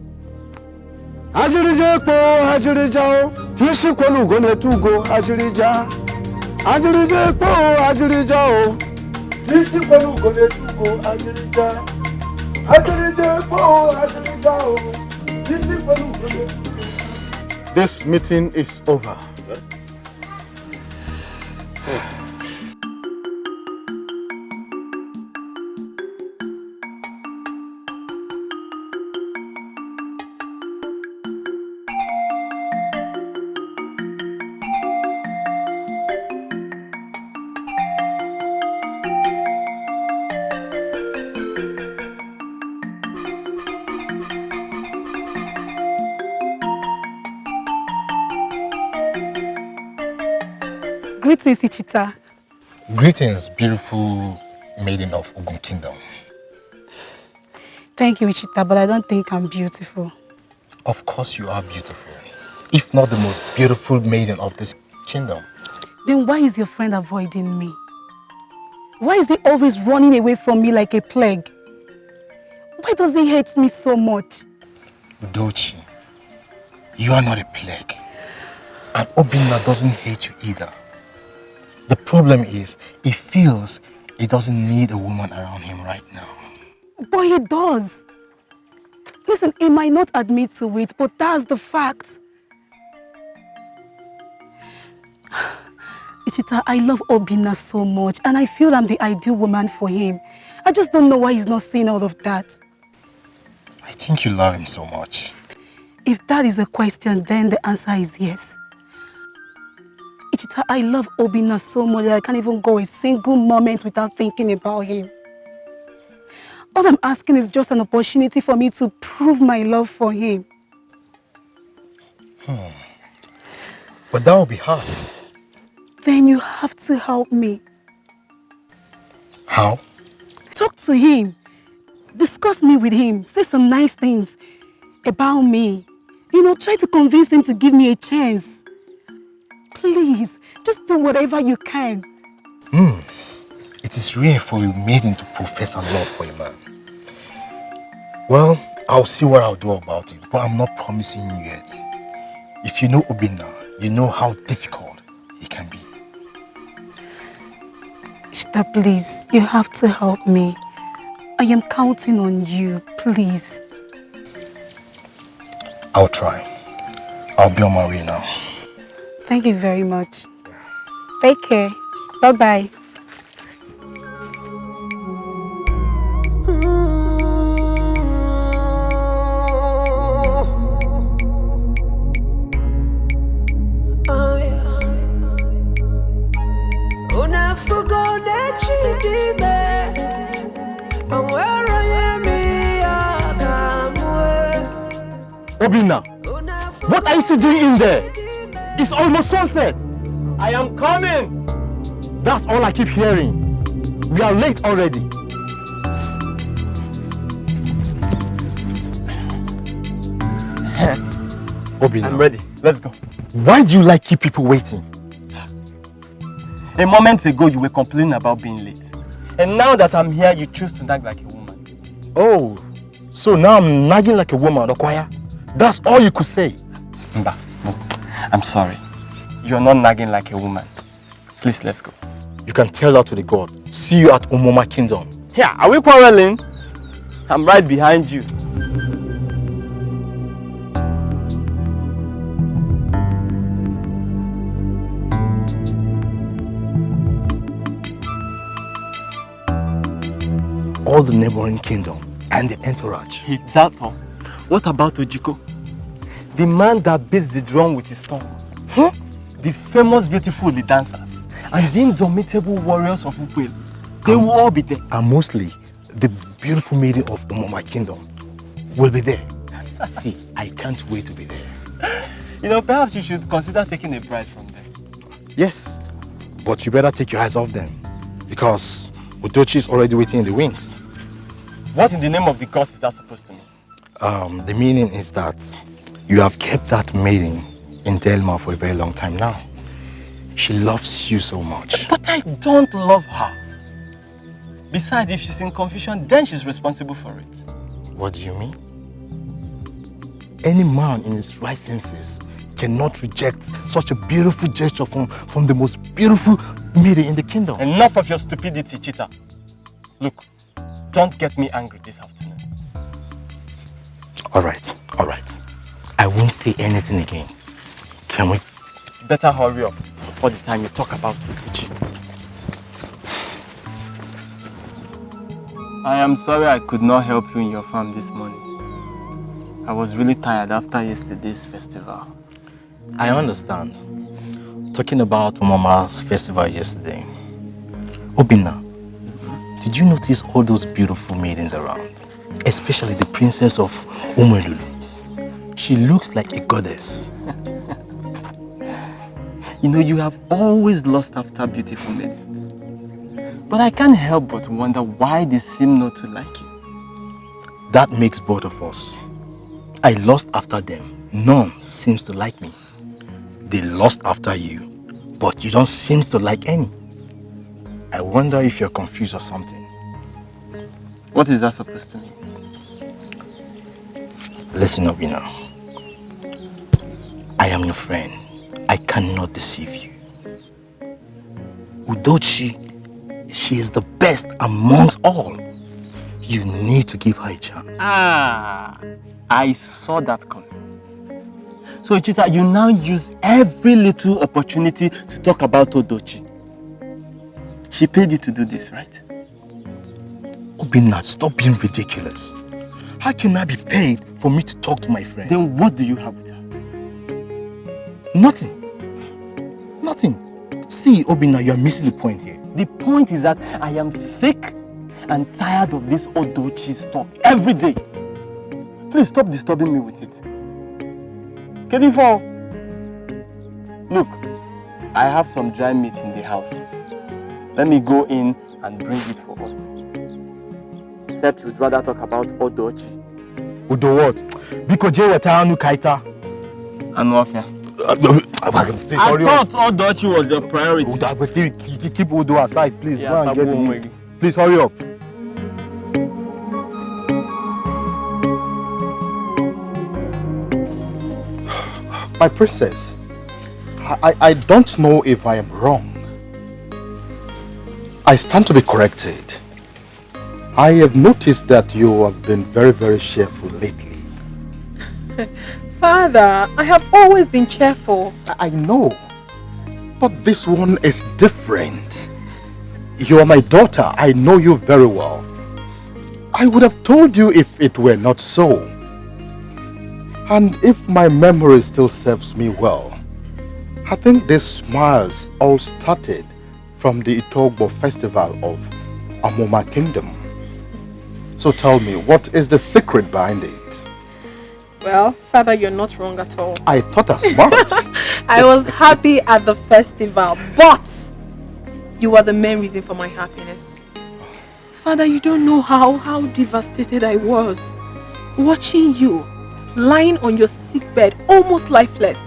This meeting is over. Greetings, Ichita. Greetings, beautiful maiden of Ogun Kingdom. Thank you, Ichita, but I don't think I'm beautiful. Of course you are beautiful. If not the most beautiful maiden of this kingdom. Then why is your friend avoiding me? Why is he always running away from me like a plague? Why does he hate me so much? Udochi, you are not a plague. And Obinna doesn't hate you either. The problem is, he feels he doesn't need a woman around him right now. But he does. Listen, he might not admit to it, but that's the fact. Ichita, I love Obinna so much, and I feel I'm the ideal woman for him. I just don't know why he's not seeing all of that. I think you love him so much. If that is a question, then the answer is yes. Ichita, I love Obinna so much that I can't even go a single moment without thinking about him. All I'm asking is just an opportunity for me to prove my love for him. But that will be hard. Then you have to help me. How? Talk to him. Discuss me with him. Say some nice things about me. You know, try to convince him to give me a chance. Please, just do whatever you can. It is rare for a maiden to profess her love for a man. Well, I'll see what I'll do about it, but I'm not promising you yet. If you know Obinna, you know how difficult he can be. Ishta, please, you have to help me. I am counting on you, please. I'll try. I'll be on my way now. Thank you very much. Take care. Bye-bye. Obinna, what are you still doing in there? It's almost sunset. I am coming. That's all I keep hearing. We are late already. Obinna, I'm ready. Let's go. Why do you like keep people waiting? A moment ago, you were complaining about being late. And now that I'm here, you choose to nag like a woman. Oh, so now I'm nagging like a woman, Okwaya? That's all you could say? Mba, no, I'm sorry. You're not nagging like a woman. Please, let's go. You can tell that to the god. See you at Umoma Kingdom. Yeah, are we quarreling? I'm right behind you. All the neighboring kingdom and the entourage. It's that all. What about Ojiko? The man that beats the drum with his tongue. The famous beautiful dancers. And the indomitable warriors of Upel. They will all be there. And mostly, the beautiful maiden of Umoma Kingdom will be there. See, I can't wait to be there. You know, perhaps you should consider taking a bride from them. Yes, but you better take your eyes off them. Because Udochi is already waiting in the wings. What in the name of the gods is that supposed to mean? The meaning is that you have kept that maiden in Delma for a very long time now. She loves you so much. But I don't love her. Besides, if she's in confusion, then she's responsible for it. What do you mean? Any man in his right senses cannot reject such a beautiful gesture from the most beautiful maiden in the kingdom. Enough of your stupidity, Cheetah. Look, don't get me angry this afternoon. All right. I won't say anything again. Can we? You better hurry up before the time you talk about Udochi. I am sorry I could not help you in your farm this morning. I was really tired after yesterday's festival. I understand. Talking about Umama's festival yesterday. Obinna, did you notice all those beautiful maidens around? Especially the princess of Umelulu. She looks like a goddess. You know, you have always lost after beautiful maidens. But I can't help but wonder why they seem not to like you. That makes both of us. I lost after them. None seems to like me. They lost after you, but you don't seem to like any. I wonder if you're confused or something. What is that supposed to mean? Listen, Obina. I am your friend. I cannot deceive you. Udochi, she is the best amongst all. You need to give her a chance. Ah, I saw that coming. So, Ichita, you now use every little opportunity to talk about Udochi. She paid you to do this, right? Obina, stop being ridiculous. How can I be paid for me to talk to my friend? Then what do you have with her? Nothing. Nothing. See, Obina, you are missing the point here. The point is that I am sick and tired of this Udochi's talk every day. Please stop disturbing me with it. Kedifo, look, I have some dry meat in the house. Let me go in and bring it for us to eat. Except you'd rather talk about Udochi. Udo what? Biko je wetanu kaita. Anwafia. I thought Udochi was your priority. Keep Udo aside, please. Go and get the meat. Please hurry up. My princess, I don't know if I am wrong. I stand to be corrected. I have noticed that you have been very, very cheerful lately. Father, I have always been cheerful. I know, but this one is different. You are my daughter. I know you very well. I would have told you if it were not so. And if my memory still serves me well, I think these smiles all started from the Itogbo festival of Amoma Kingdom. So tell me, what is the secret behind it? Well, Father, you're not wrong at all. I thought as much. I was happy at the festival, but you are the main reason for my happiness. Father, you don't know how devastated I was watching you lying on your sickbed, almost lifeless.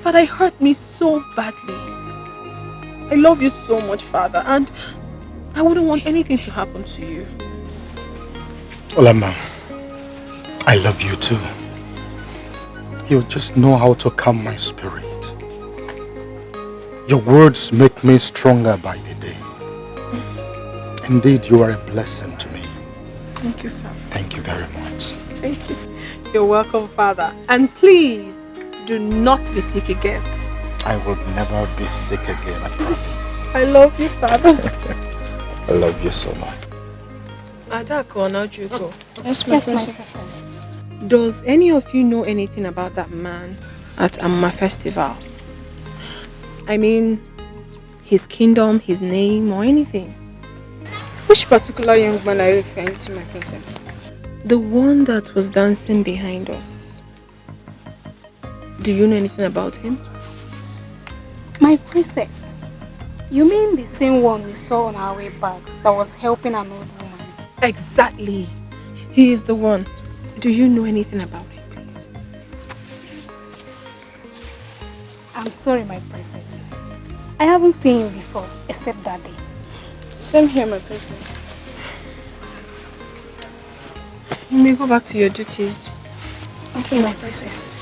Father, it hurt me so badly. I love you so much, Father, and I wouldn't want anything to happen to you. Alama, I love you too. You just know how to calm my spirit. Your words make me stronger by the day. Indeed, you are a blessing to me. Thank you, Father. Thank you very much. Thank you. You're welcome, Father. And please, do not be sick again. I will never be sick again, I promise. I love you, Father. I love you so much. Adako, now you go. Yes, my princess. Does any of you know anything about that man at Amma Festival? I mean, his kingdom, his name, or anything? Which particular young man are you referring to, my princess? The one that was dancing behind us. Do you know anything about him? My princess, you mean the same one we saw on our way back that was helping an old woman? Exactly. He is the one. Do you know anything about him, please? I'm sorry, my princess. I haven't seen him before, except that day. Same here, my princess. You may go back to your duties. Okay, my princess.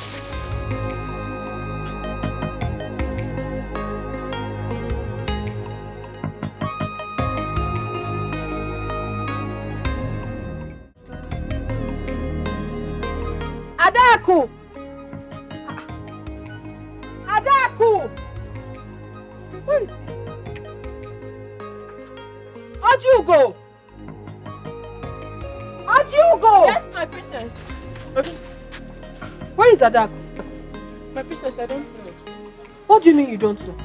Adaku! Adaku! Where is this? Ojugo! Ojugo! Yes, my princess. Where is Adaku? My princess, I don't know. What do you mean you don't know?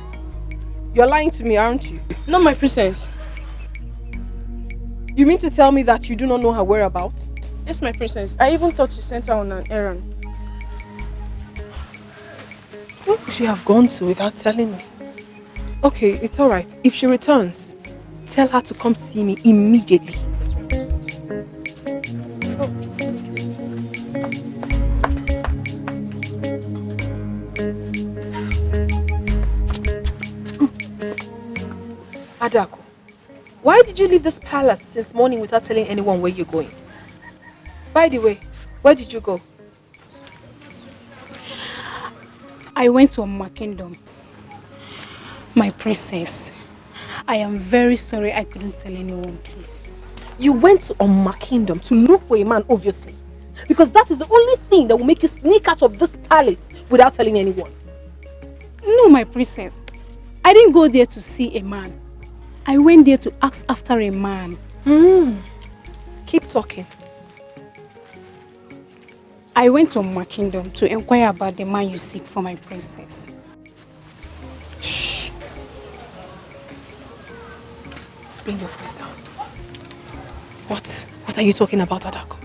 You're lying to me, aren't you? No, my princess. You mean to tell me that you do not know her whereabouts? Yes, my princess. I even thought you sent her on an errand. Where could she have gone to without telling me? Okay, it's alright. If she returns, tell her to come see me immediately. Yes, my princess. Adako, Why did you leave this palace since morning without telling anyone where you're going? By the way, where did you go? I went to my kingdom. My princess, I am very sorry I couldn't tell anyone, please. You went to Oma Kingdom to look for a man, obviously. Because that is the only thing that will make you sneak out of this palace without telling anyone. No, my princess. I didn't go there to see a man. I went there to ask after a man. Keep talking. I went to my kingdom to inquire about the man you seek for my princess. Shh. Bring your voice down. What are you talking about, Adako?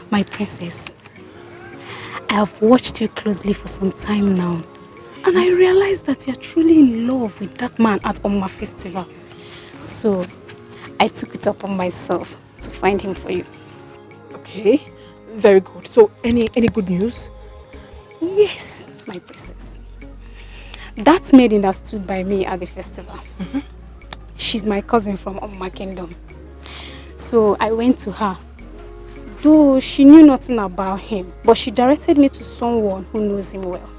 My princess, I have watched you closely for some time now. And I realized that you are truly in love with that man at Oma Festival. So, I took it upon myself to find him for you. Okay, very good. So, any good news? Yes, my princess. That maiden that stood by me at the festival, she's my cousin from Oma Kingdom. So, I went to her. Though she knew nothing about him, but she directed me to someone who knows him well.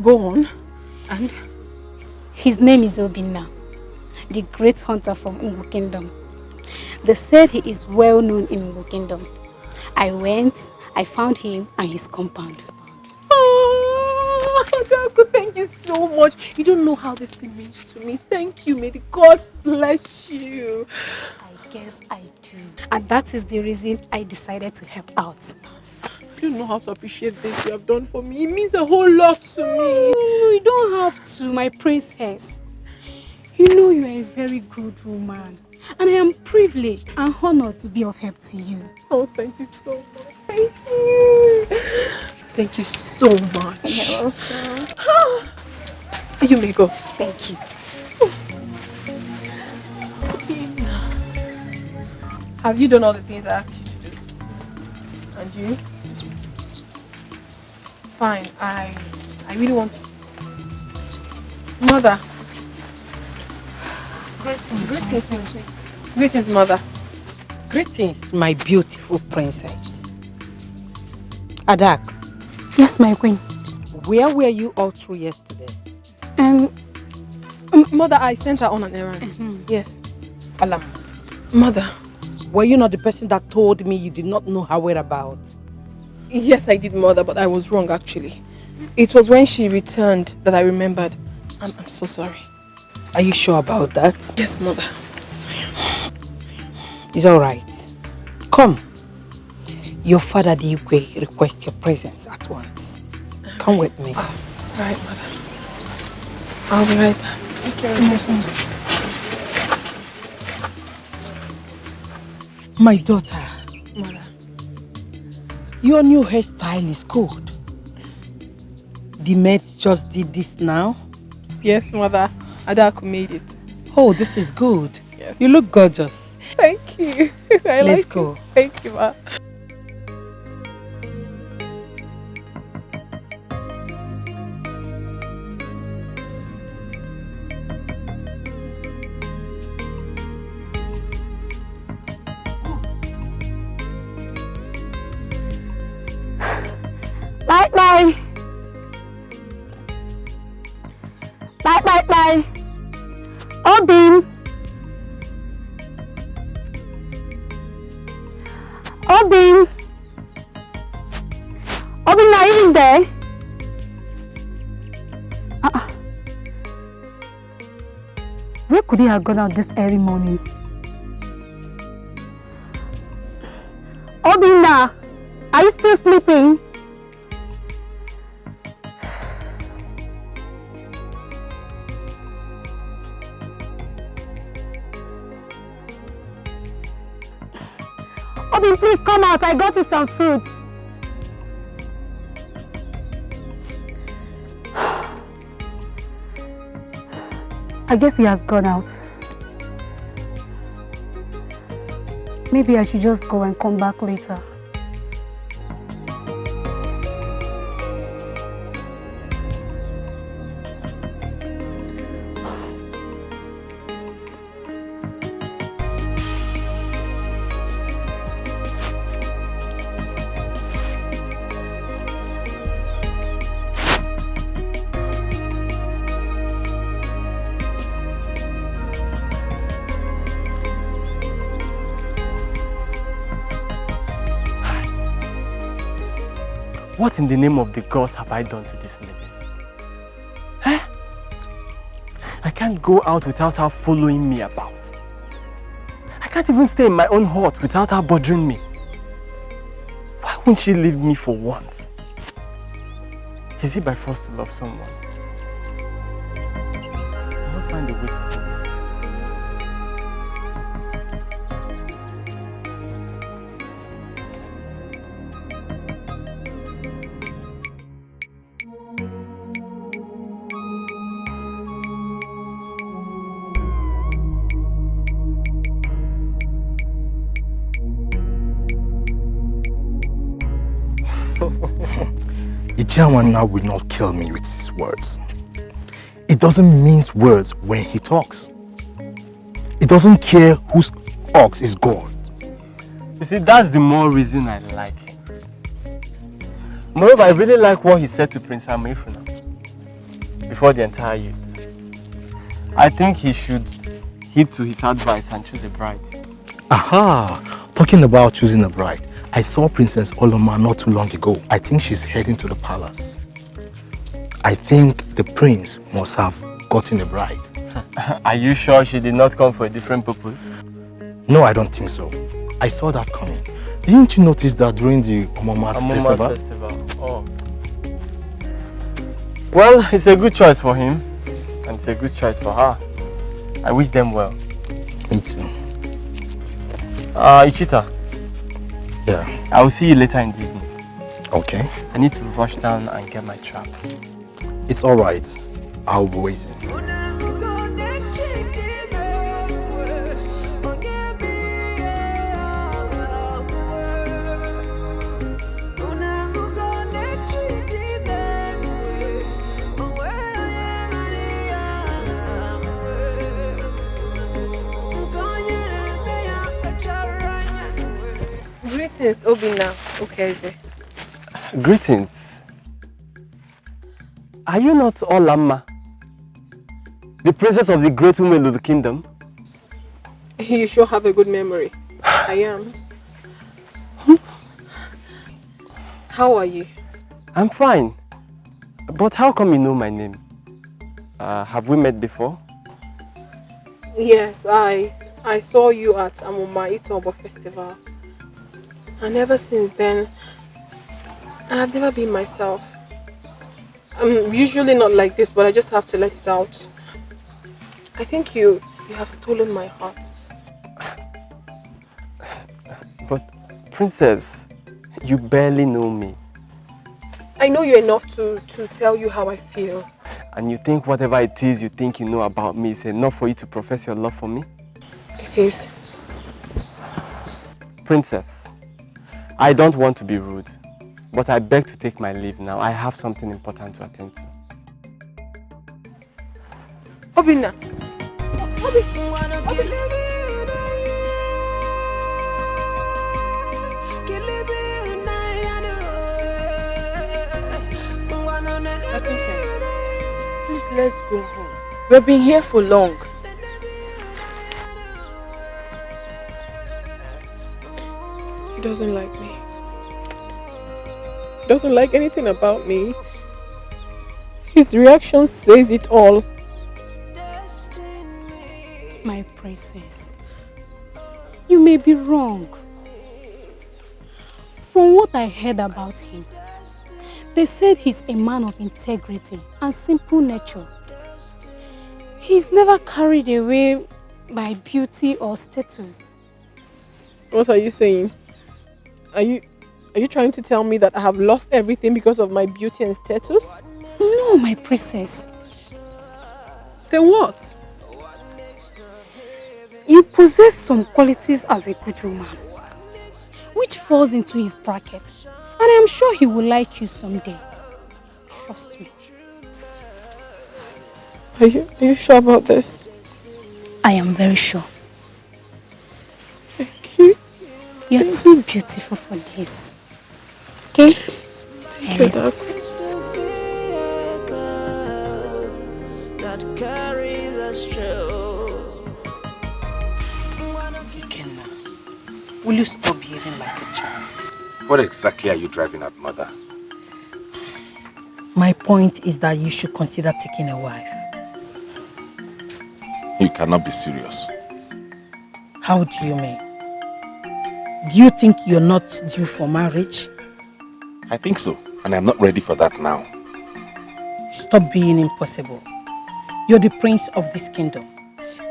Go on. And? His name is Obinna, the great hunter from Ungu Kingdom. They said he is well known in Ungu Kingdom. I went, I found him and his compound. Oh, Adako, thank you so much. You don't know how this thing means to me. Thank you. May the God bless you. I guess I do. And that is the reason I decided to help out. I don't know how to appreciate this you have done for me. It means a whole lot to me. You don't have to, my princess. You know you are a very good woman. And I am privileged and honored to be of help to you. Oh, thank you so much. Thank you. Thank you so much. You're welcome. You may go. Thank you. Have you done all the things I asked you to do? And you? Fine. I really want to. Mother. Greetings, my sweet. Greetings, mother. Greetings, my beautiful princess. Adak. Yes, my queen. Where were you all through yesterday? Mother, I sent her on an errand. Yes. Alama. Mother. Were you not the person that told me you did not know her whereabouts? Yes, I did, mother, but I was wrong, actually. It was when she returned that I remembered. I'm so sorry. Are you sure about that? Yes, mother. It's all right. Come. Your father, the Igwe, requests your presence at once. Come with me. Right, mother. I'll be right back. Thank you. My daughter. Mother. Your new hairstyle is good. The maids just did this now? Yes, mother. Adako made it. Oh, this is good. Yes. You look gorgeous. Thank you. Let's go. Thank you, ma. Bye bye. Bye bye bye. Obin. Obin. Obin, are you in there? Where could he have gone out this early morning? Obinna, are you still sleeping? Obin, please come out. I got you some fruit. I guess he has gone out. Maybe I should just go and come back later. What in the name of the gods have I done to this lady? Eh? I can't go out without her following me about. I can't even stay in my own hut without her bothering me. Why won't she leave me for once? Is it by force to love someone? I must find a way to do this. Ichiawana will not kill me with his words. It doesn't mince words when he talks. It doesn't care whose ox is God. You see, that's the more reason I like him. Moreover, I really like what he said to Prince Amifuna before the entire youth. I think he should heed to his advice and choose a bride. Aha! Talking about choosing a bride, I saw Princess Alama not too long ago. I think she's heading to the palace. I think the prince must have gotten a bride. Are you sure she did not come for a different purpose? No, I don't think so. I saw that coming. Didn't you notice that during the Amama's festival? Oh. Well, it's a good choice for him, and it's a good choice for her. I wish them well. Me too. Ichita. Yeah. I will see you later in the evening. Okay. I need to rush down and get my trap. It's alright. I'll be waiting. Greetings, Obina. Okay, Greetings. Are you not Alama, the princess of the great women of the kingdom? You sure have a good memory. I am. How are you? I'm fine. But how come you know my name? Have we met before? Yes, I saw you at Amuma Itobo Festival. And ever since then, I have never been myself. I'm usually not like this, but I just have to let it out. I think you have stolen my heart. But, Princess, you barely know me. I know you enough to tell you how I feel. And you think whatever it is you think you know about me is enough for you to profess your love for me? It is. Princess, I don't want to be rude, but I beg to take my leave now. I have something important to attend to. Obina. Please, let's go home. We've been here for long. He doesn't like me. He doesn't like anything about me. His reaction says it all. My princess, you may be wrong. From what I heard about him, they said he's a man of integrity and simple nature. He's never carried away by beauty or status. What are you saying? Are you trying to tell me that I have lost everything because of my beauty and status? No, my princess. Then what? You possess some qualities as a good woman, which falls into his bracket. And I'm sure he will like you someday. Trust me. Are you sure about this? I am very sure. Thank you. You're too beautiful for this. Okay? Thank you, Doc. Will you stop behaving like a child? What exactly are you driving at, Mother? point is that you should consider taking a wife. You cannot be serious. How do you mean? Do you think you're not due for marriage? I think so, and I'm not ready for that now. Stop being impossible. You're the prince of this kingdom,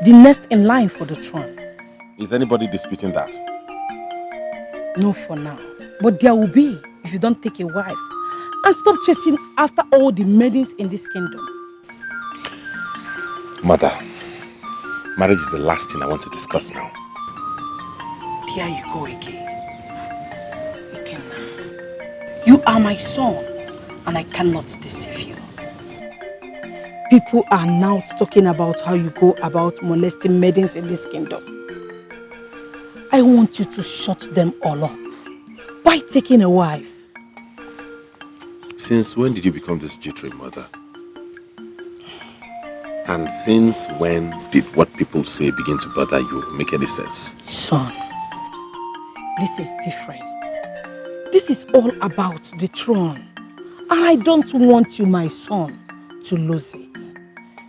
the next in line for the throne. Is anybody disputing that? No, for now. But there will be if you don't take a wife. And stop chasing after all the maidens in this kingdom. Mother, marriage is the last thing I want to discuss now. There you go again. You are my son, and I cannot deceive you. People are now talking about how you go about molesting maidens in this kingdom. I want you to shut them all up by taking a wife. Since when did you become this jittery, Mother? And since when did what people say begin to bother you make any sense? Son, this is different. This is all about the throne. And I don't want you, my son, to lose it.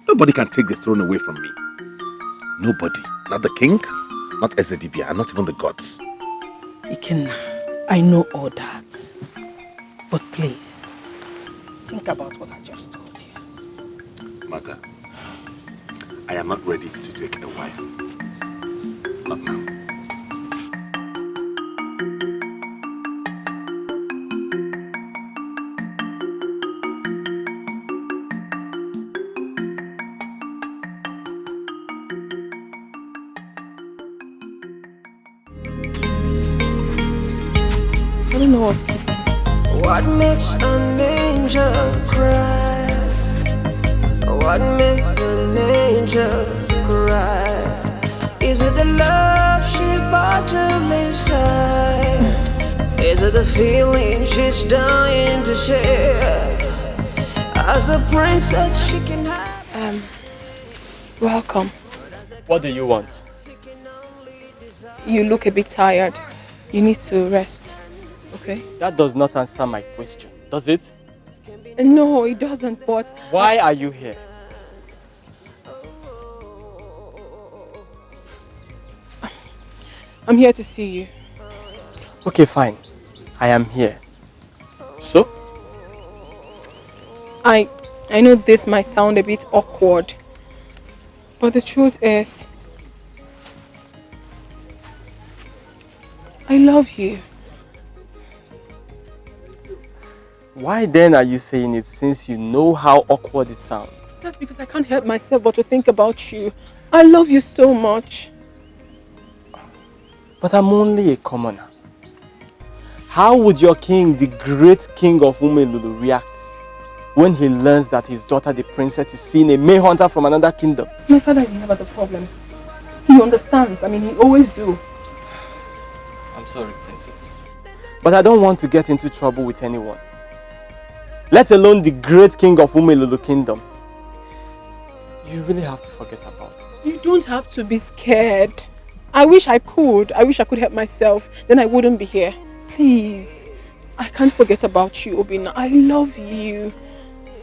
Nobody can take the throne away from me. Nobody. Not the king, not Ezedibia, and not even the gods. Ikenna, I know all that. But please, think about what I just told you. Mother, I am not ready to take a wife. Not now. I don't know what's happening. What makes an angel cry? What makes an angel cry? Is it the love she bottled inside? Is it the feeling she's dying to share? As the princess she can have. Welcome. What do you want? You look a bit tired. You need to rest. Okay? That does not answer my question, does it? No, it doesn't, but... Why are you here? I'm here to see you. Okay, fine. I am here. So? I know this might sound a bit awkward, but the truth is, I love you. Why then are you saying it since you know how awkward it sounds? That's because I can't help myself but to think about you. I love you so much. But I'm only a commoner. How would your king, the great king of Umelulu, react when he learns that his daughter, the princess, is seeing a May hunter from another kingdom? My father is never the problem. He understands. I mean, he always do. I'm sorry, princess. But I don't want to get into trouble with anyone. Let alone the great king of Umelulu kingdom. You really have to forget about me. You don't have to be scared. I wish I could. I wish I could help myself. Then I wouldn't be here. Please. I can't forget about you, Obina. I love you.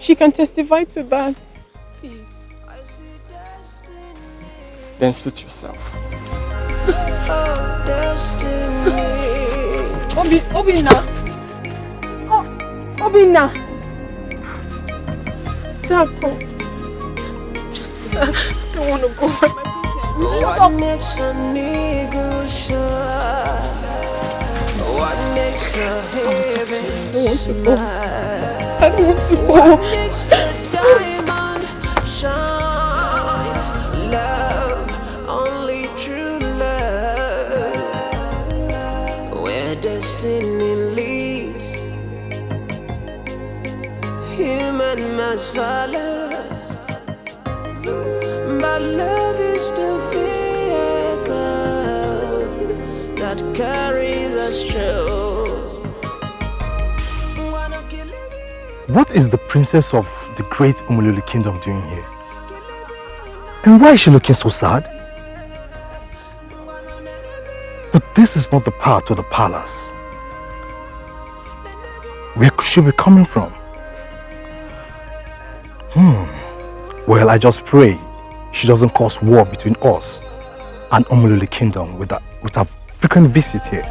She can testify to that. Please. Then suit yourself. Obina. Obina. Dako. Just I don't want to go. My princess. What makes a nigga shine? What makes the heaven smile? I don't want to go. What makes the diamond shine? Love, only true love. Where destiny leads, human must follow. But love is the vehicle that carries us through. What is the princess of the great Umelulu kingdom doing here? And why is she looking so sad? But this is not the path to the palace. Where could she be coming from? Well, I just pray she doesn't cause war between us and Omolole Kingdom with her frequent visits here.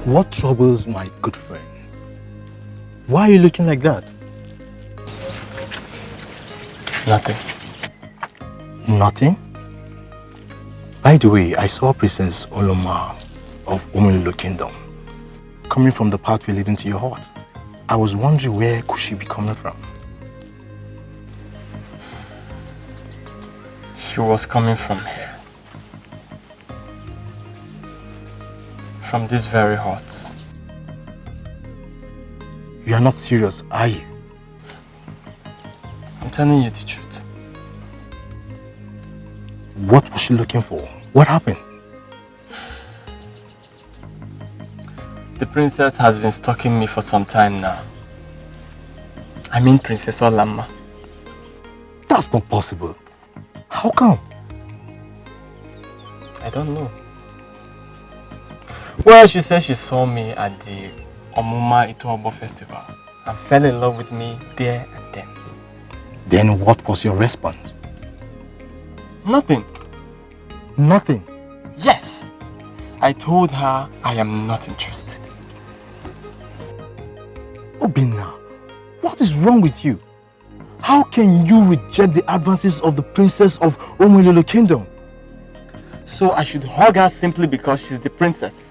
What troubles my good friend? Why are you looking like that? Nothing. Nothing? By the way, I saw Princess Alama of Omolole Kingdom coming from the pathway leading to your heart. I was wondering where could she be coming from? She was coming from here. From this very heart. You are not serious, are you? I'm telling you the truth. What was she looking for? What happened? The princess has been stalking me for some time now. I mean Princess Alama. That's not possible. How come? I don't know. Well, she said she saw me at the Omuma Itobo festival and fell in love with me there and then. Then what was your response? Nothing. Nothing? Yes. I told her I am not interested. Obinna, what is wrong with you? How can you reject the advances of the princess of Omolole Kingdom? So I should hug her simply because she's the princess?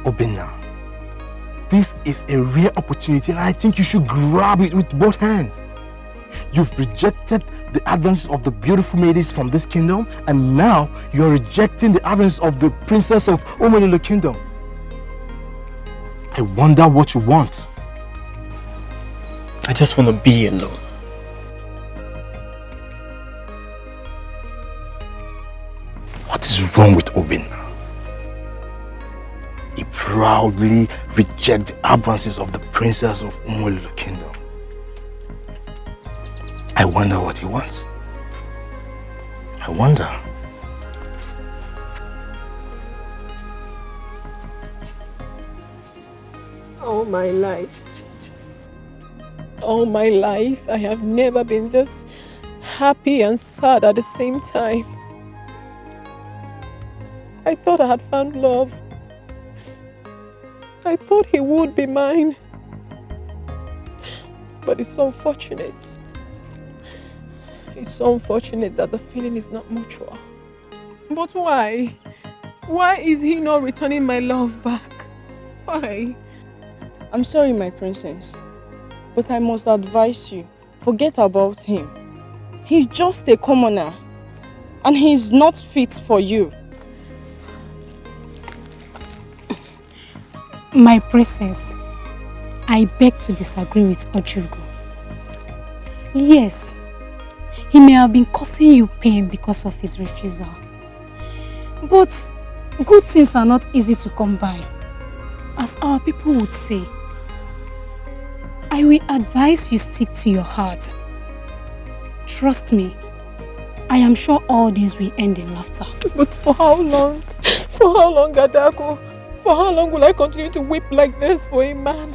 Obinna, this is a rare opportunity and I think you should grab it with both hands. You've rejected the advances of the beautiful maidens from this kingdom and now you're rejecting the advances of the princess of Omolole Kingdom. I wonder what you want. I just want to be alone. What is wrong with Obinna? He proudly rejects the advances of the princess of Omolole Kingdom. I wonder what he wants. I wonder. All my life, I have never been this happy and sad at the same time. I thought I had found love. I thought he would be mine. But it's unfortunate. It's unfortunate that the feeling is not mutual. But why? Why is he not returning my love back? Why? I'm sorry, my princess, but I must advise you, forget about him. He's just a commoner, and he's not fit for you. My princess, I beg to disagree with Ojugo. Yes, he may have been causing you pain because of his refusal. But good things are not easy to come by, as our people would say. I will advise you stick to your heart. Trust me, I am sure all this will end in laughter. But for how long? For how long, Adako? For how long will I continue to weep like this for a man?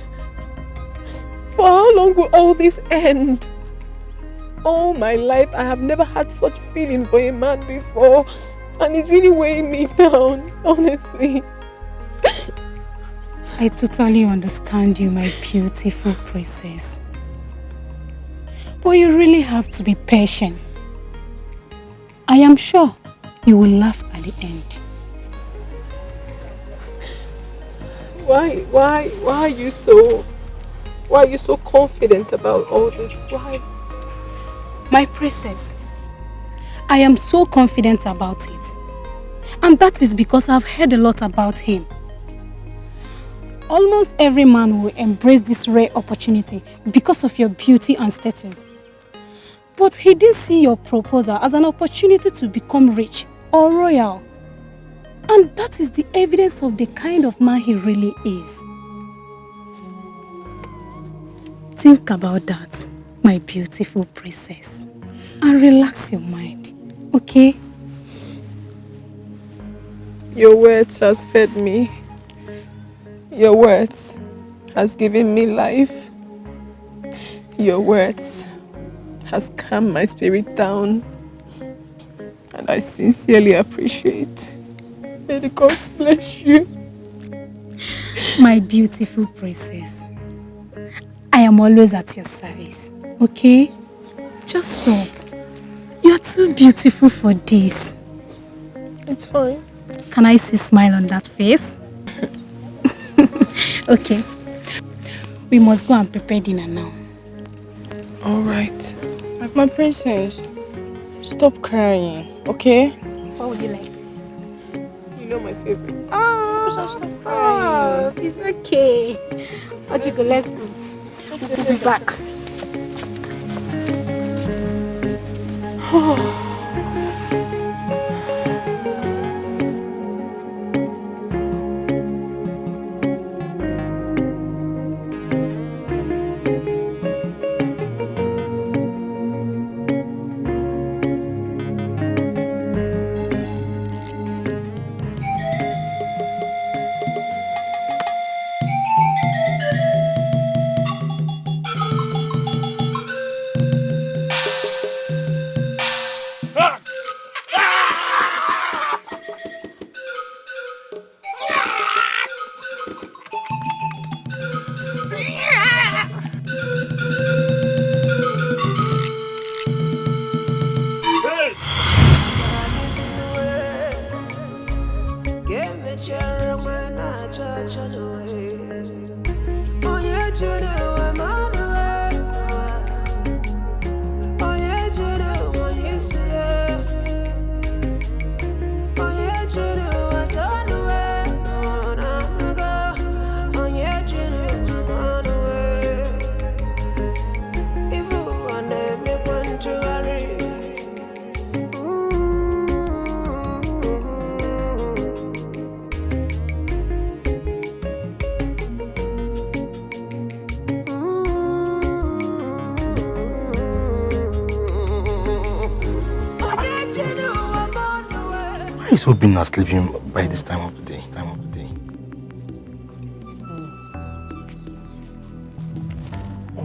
For how long will all this end? All my life, I have never had such feeling for a man before. And it's really weighing me down, honestly. I totally understand you, my beautiful princess. But you really have to be patient. I am sure you will laugh at the end. Why are you so confident about all this? Why? My princess, I am so confident about it. And that is because I've heard a lot about him. Almost every man will embrace this rare opportunity because of your beauty and status. But he didn't see your proposal as an opportunity to become rich or royal. And that is the evidence of the kind of man he really is. Think about that, my beautiful princess, and relax your mind, okay? Your words has fed me. Your words has given me life. Your words has calmed my spirit down. And I sincerely appreciate. May the gods bless you. My beautiful princess, I am always at your service, okay? Just stop. You are too beautiful for this. It's fine. Can I see a smile on that face? Okay. We must go and prepare dinner now. Alright. My princess, stop crying, okay? What would you like? You know my favorite. Oh, stop. It's okay. Ojigo, let's go. We'll be back. Why is Obinna sleeping by this time of the day?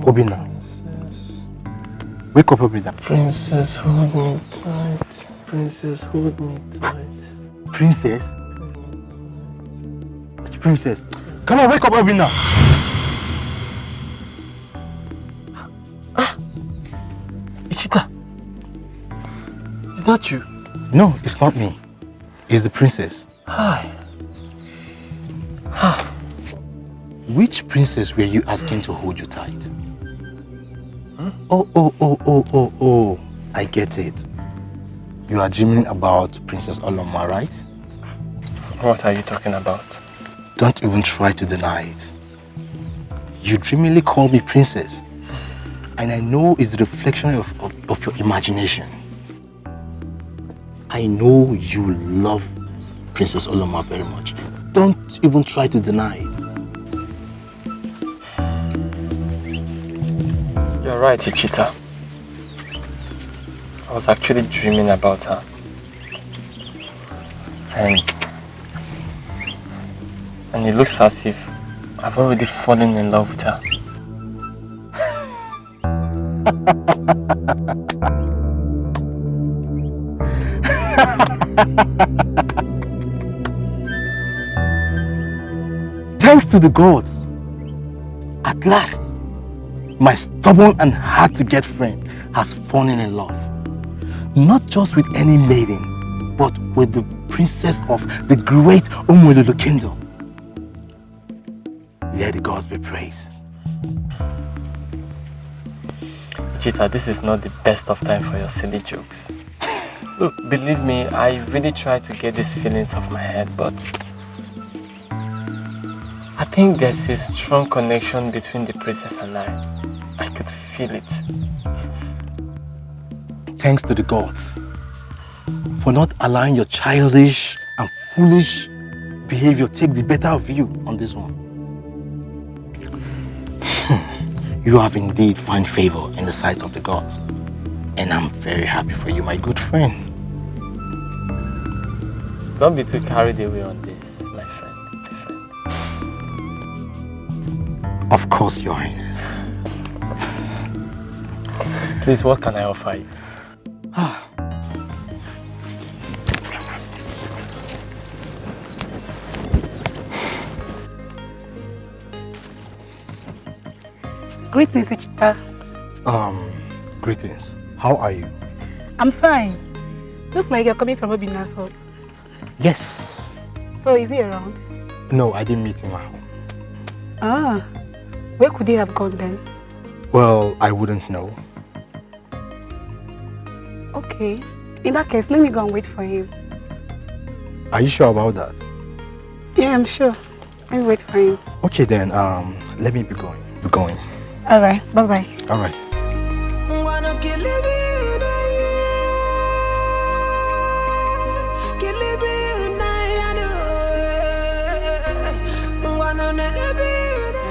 Obinna. Wake up, Obinna. Princess, hold me tight. Princess, hold me tight. Princess? Princess. Come on, wake up, Obinna. Ichita. Is that you? No, it's not me. It's the princess. Hi. Which princess were you asking to hold you tight? Huh? Oh, I get it. You are dreaming about Princess Alama, right? What are you talking about? Don't even try to deny it. You dreamily call me princess. And I know it's the reflection of your imagination. I know you love Princess Alama very much. Don't even try to deny it. You're right, Ichita. I was actually dreaming about her. And it looks as if I've already fallen in love with her. Thanks to the gods, at last, my stubborn and hard-to-get friend has fallen in love. Not just with any maiden, but with the princess of the great Umwelulu kingdom. Let the gods be praised. Chita, this is not the best of time for your silly jokes. Look, believe me, I really try to get these feelings off my head, but I think there's a strong connection between the princess and I. I could feel it. Thanks to the gods for not allowing your childish and foolish behavior take the better of you on this one. You have indeed found favor in the sight of the gods. And I'm very happy for you, my good friend. Don't be too carried away on this, my friend. Of course, Your Highness. Please, what can I offer you? Greetings, Ichita. Greetings. How are you? I'm fine. Looks like you're coming from Obina's house. Yes. So is he around? No, I didn't meet him at home. Ah, where could he have gone then? Well, I wouldn't know. Okay. In that case, let me go and wait for him. Are you sure about that? Yeah, I'm sure. Let me wait for him. Okay then, let me be going. Alright, bye-bye. Alright.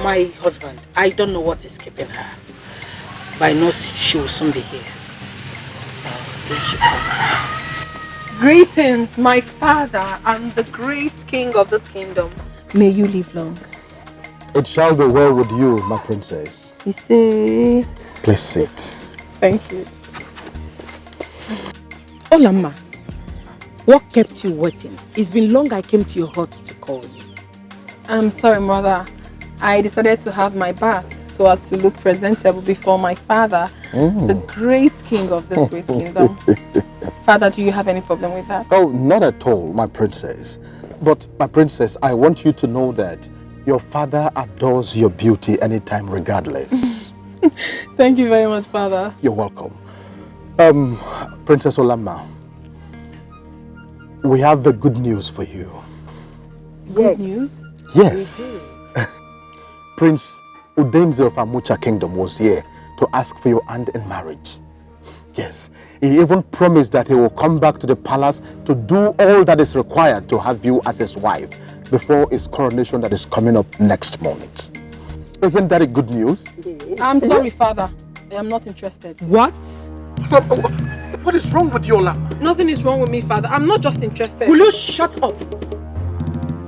My husband, I don't know what is keeping her. But I know she will soon be here. When she comes. Greetings, my father and the great king of this kingdom. May you live long. It shall be well with you, my princess. You see? Please sit. Thank you. Alama, what kept you waiting? It's been long I came to your hut to call you. I'm sorry, mother. I decided to have my bath so as to look presentable before my father, the great king of this great kingdom. Father, do you have any problem with that? Oh, not at all, my princess. But, my princess, I want you to know that your father adores your beauty anytime, regardless. Thank you very much, father. You're welcome. Princess Olama, we have the good news for you. Good news? Yes. Prince Udenze of Amucha Kingdom was here to ask for your hand in marriage. Yes, he even promised that he will come back to the palace to do all that is required to have you as his wife before his coronation that is coming up next month. Isn't that a good news? I'm sorry, father. I am not interested. What? What is wrong with you, Alama? Nothing is wrong with me, father. I'm not just interested. Will you shut up?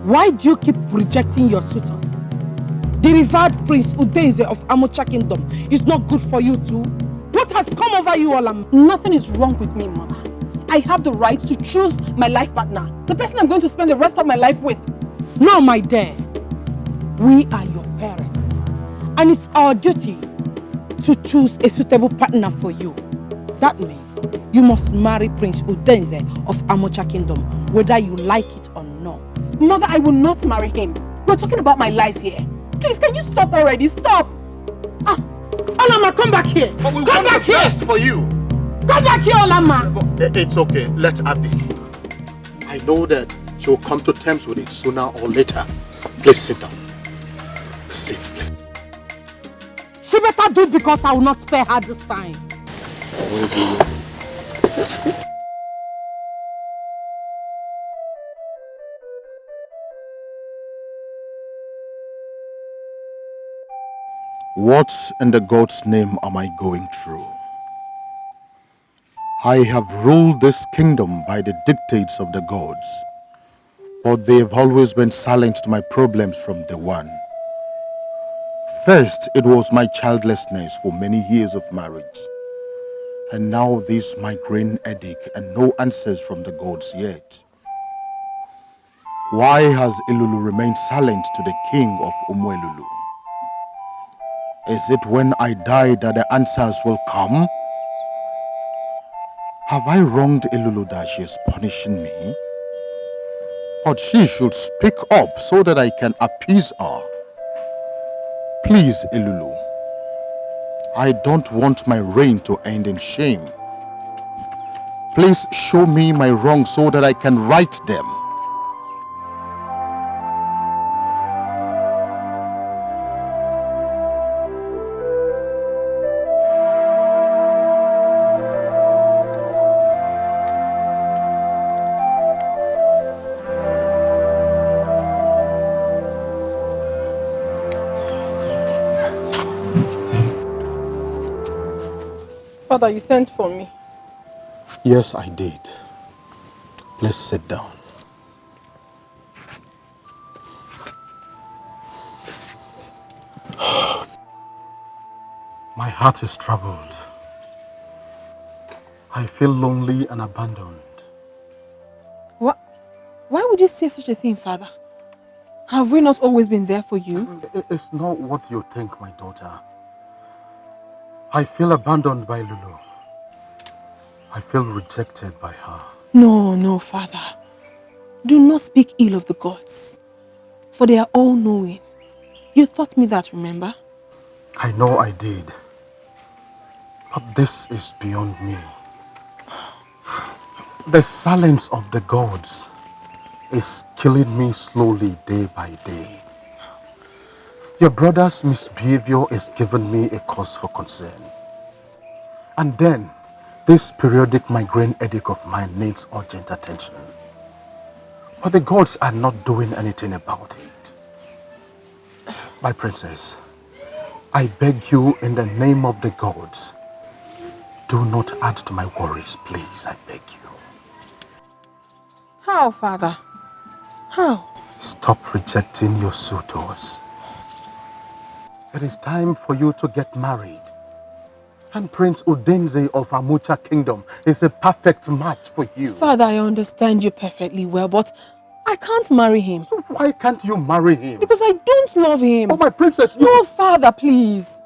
Why do you keep rejecting your suitors? The revered Prince Udenze of Amucha Kingdom is not good for you too. What has come over you, Alama? Nothing is wrong with me, mother. I have the right to choose my life partner, the person I'm going to spend the rest of my life with. No, my dear. We are your parents, and it's our duty to choose a suitable partner for you. That means you must marry Prince Udenze of Amucha Kingdom, whether you like it or not. Mother, I will not marry him. We're talking about my life here. Please, can you stop already? Stop! Alama, come back here! But we Come want back the here! best for you! Come back here, Alama! It's okay, let her be. I know that she will come to terms with it sooner or later. Please sit down. Sit, please. She better do because I will not spare her this time. What in the God's name am I going through? I have ruled this kingdom by the dictates of the gods, but they have always been silent to my problems from day one. First, it was my childlessness for many years of marriage, and now this migraine headache and no answers from the gods yet. Why has Ilulu remained silent to the king of Umuelulu? Is it when I die that the answers will come? Have I wronged Ilulu that she is punishing me? But she should speak up so that I can appease her. Please, Ilulu, I don't want my reign to end in shame. Please show me my wrongs so that I can right them. Father, you sent for me. Yes, I did. Please sit down. My heart is troubled. I feel lonely and abandoned. What? Why would you say such a thing, Father? Have we not always been there for you? It's not what you think, my daughter. I feel abandoned by Lulu. I feel rejected by her. No, Father. Do not speak ill of the gods, for they are all-knowing. You taught me that, remember? I know I did. But this is beyond me. The silence of the gods is killing me slowly day by day. Your brother's misbehavior is giving me a cause for concern. And then, this periodic migraine headache of mine needs urgent attention. But the gods are not doing anything about it. My princess, I beg you in the name of the gods, do not add to my worries, please, I beg you. How, Father? How? Stop rejecting your suitors. It is time for you to get married. And Prince Udenze of Amucha Kingdom is a perfect match for you. Father, I understand you perfectly well, but I can't marry him. So why can't you marry him? Because I don't love him. Oh, my princess, No, Father, please.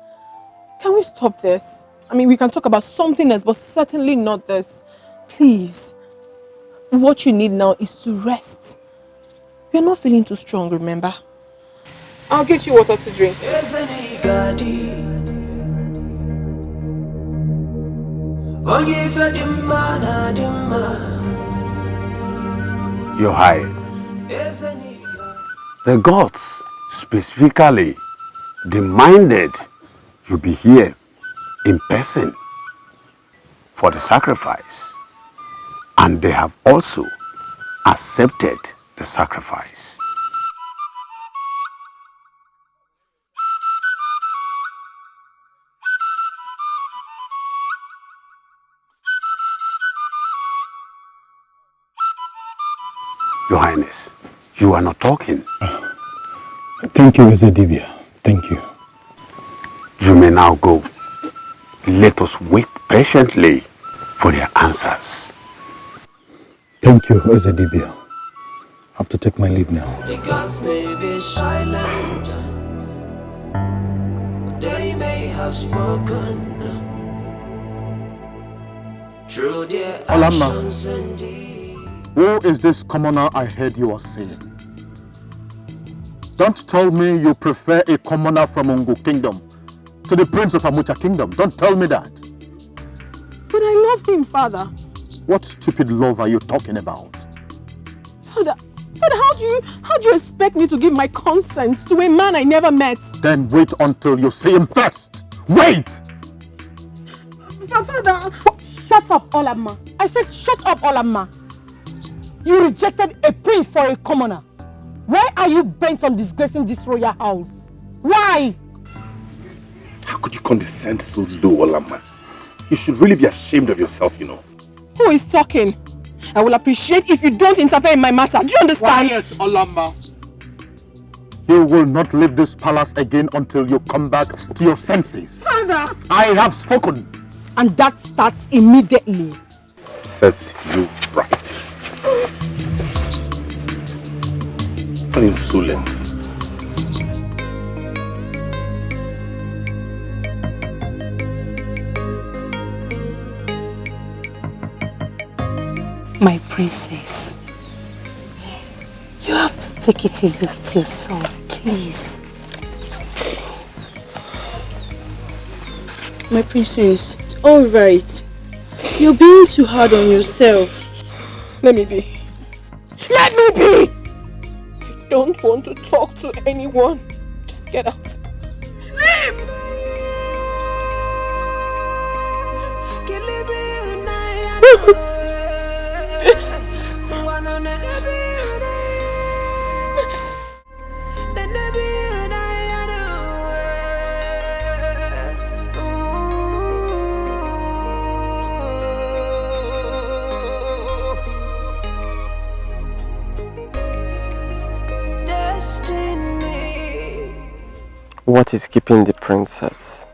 Can we stop this? I mean, we can talk about something else, but certainly not this. Please. What you need now is to rest. You're not feeling too strong, remember? I'll get you water to drink. Your Highness, the gods specifically demanded you be here in person for the sacrifice, and they have also accepted the sacrifice. Your Highness, you are not talking. Thank you, Ezedibia. Thank you. You may now go. Let us wait patiently for their answers. Thank you, Ezedibia. I have to take my leave now. The gods may be silent, they may have spoken through their Alama, actions and deeds. who is this commoner I heard you were saying? Don't tell me you prefer a commoner from Ungu Kingdom to the Prince of Amucha Kingdom. Don't tell me that. But I love him, Father. What stupid love are you talking about? Father, how do you expect me to give my consent to a man I never met? Then wait until you see him first. Wait! Father, shut up, Alama. I said shut up, Alama. You rejected a prince for a commoner. Why are you bent on disgracing this royal house? Why? How could you condescend so low, Alama? You should really be ashamed of yourself, you know. Who is talking? I will appreciate if you don't interfere in my matter. Do you understand? Quiet, Alama. You will not leave this palace again until you come back to your senses. Father! I have spoken. And that starts immediately. Set you right. An insolence. My princess, you have to take it easy with yourself, please. My princess, it's alright. You're being too hard on yourself. Let me be. Let me be! I don't want to talk to anyone. Just get out. Leave! What is keeping the princess?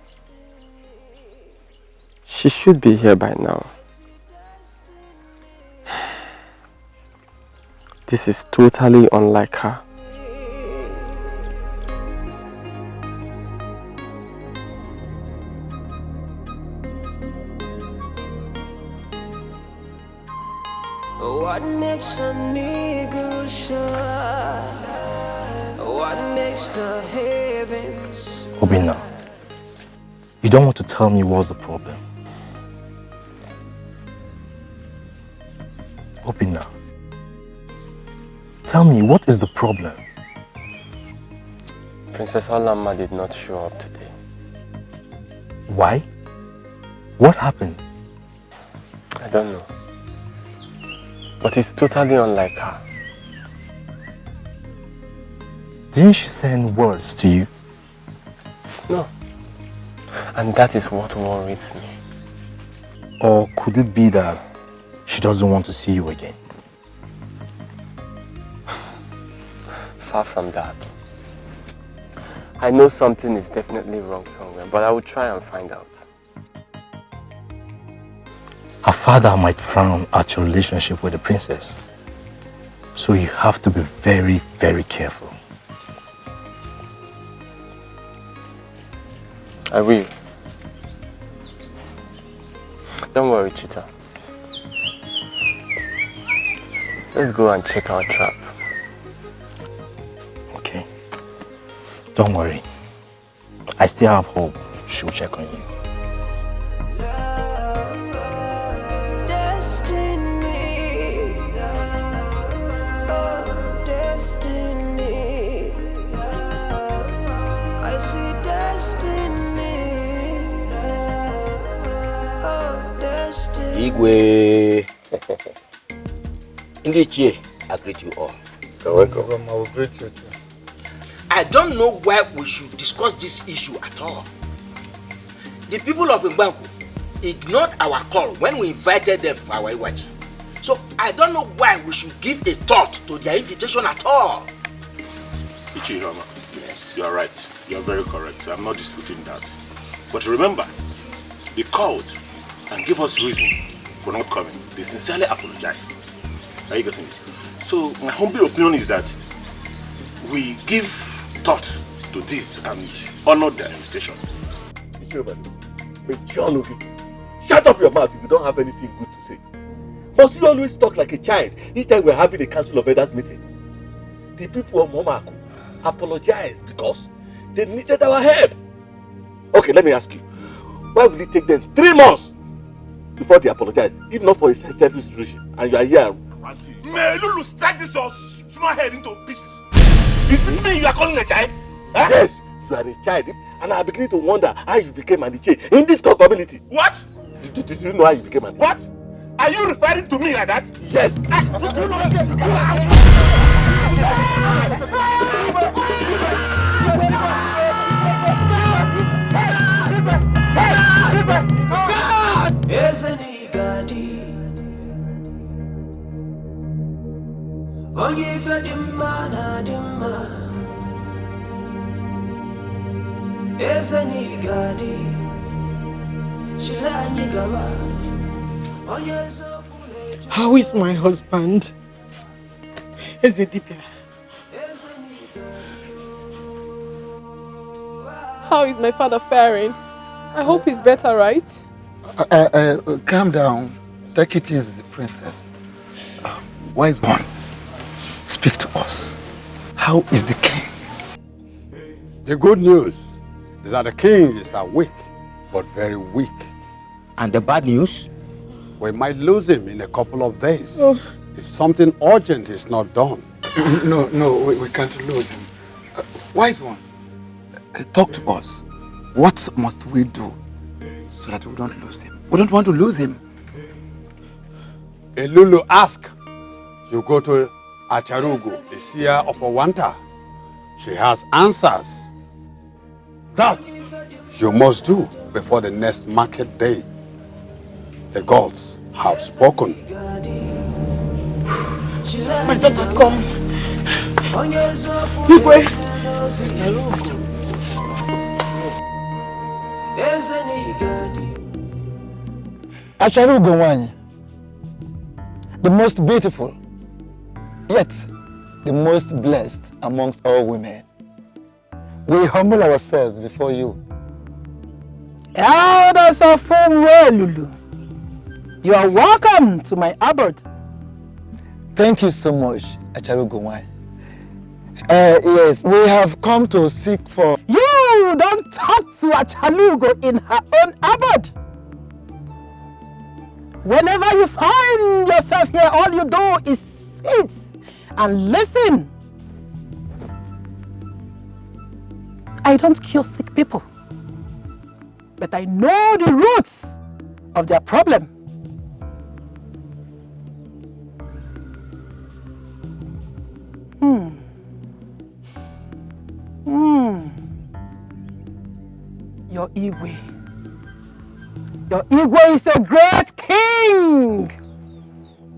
She should be here by now. This is totally unlike her. What makes a nigga shine? What makes the heavens? Obina, you don't want to tell me what's the problem. Obina, tell me, what is the problem? Princess Alama did not show up today. Why? What happened? I don't know. But it's totally unlike her. Didn't she send words to you? No. And that is what worries me. Or could it be that she doesn't want to see you again? Far from that. I know something is definitely wrong somewhere, but I will try and find out. Her father might frown at your relationship with the princess. So you have to be very, very careful. I will. Don't worry, Cheetah. Let's go and check our trap. Okay. Don't worry. I still have hope she'll check on you. Igwe. Indiche, I greet you all. You're welcome. I will greet you too. I don't know why we should discuss this issue at all. The people of Mbanku ignored our call when we invited them for our Iwaji. So I don't know why we should give a thought to their invitation at all. Ichirama, yes, you are right. You are very correct. I'm not disputing that. But remember, they called and gave us reason for not coming. They sincerely apologized. Are you getting it? So my humble opinion is that we give thought to this and honor their invitation. Shut up your mouth if you don't have anything good to say. Must you always talk like a child each time we're having a council of elders meeting? The people of Momaku apologized because they needed our help. Okay, let me ask you. Why will it take them 3 months before they apologize, if not for a selfish reason? And you are here ranting. May Lulu strike this your small head into pieces. Is it me you are calling a child? Huh? Yes, you are a child. And I'm beginning to wonder how you became an Iche in this community. What? Did you know how you became an Iche? What? Are you referring to me like that? Yes. Do you know How is my husband? Ezedipia. How is my father faring? I hope he's better, right? Calm down. Take it easy, princess. Wise one, speak to us. How is the king? The good news is that the king is awake but very weak. And the bad news? We might lose him in a couple of days if something urgent is not done. No, we can't lose him. Wise one, talk to us. What must we do so that we don't lose him? We don't want to lose him. Elulu, ask. You go to Acharugo, the seer of Owanta. She has answers. That you must do before the next market day. The gods have spoken. My daughter, come. Igwe. Acharugo one, the most beautiful, yet the most blessed amongst all women. We humble ourselves before you. Elders of Lulu, you are welcome to my abode. Thank you so much, Acharugo one. Yes, we have come to seek for... You don't talk to Achalugo in her own abode. Whenever you find yourself here, all you do is sit and listen. I don't cure sick people, but I know the roots of their problem. Your Igwe. Your Igwe is a great king,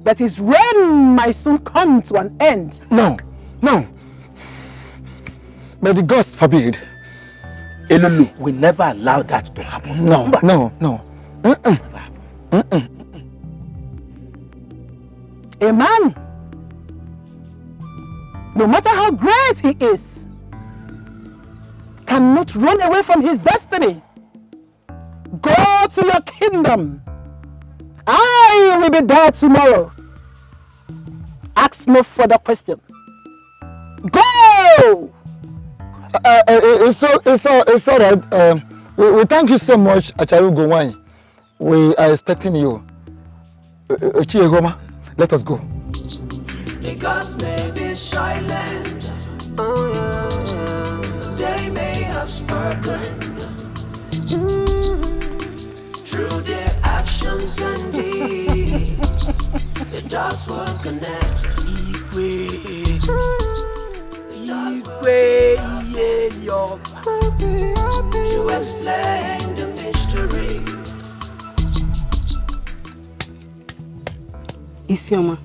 but his reign might soon come to an end. No. May the gods forbid. Elulu, we never allow that to happen. No. A man, no matter how great he is, cannot run away from his destiny. Go to your kingdom. I will be there tomorrow. Ask no further question. Go! It's all right. We thank you so much, Acharugo one. We are expecting you. Chiegoma, let us go. The gods may be silent. Oh yeah. They may have spoken. Through their actions and deeds, the dots will connect. To explain the mystery. Isioma,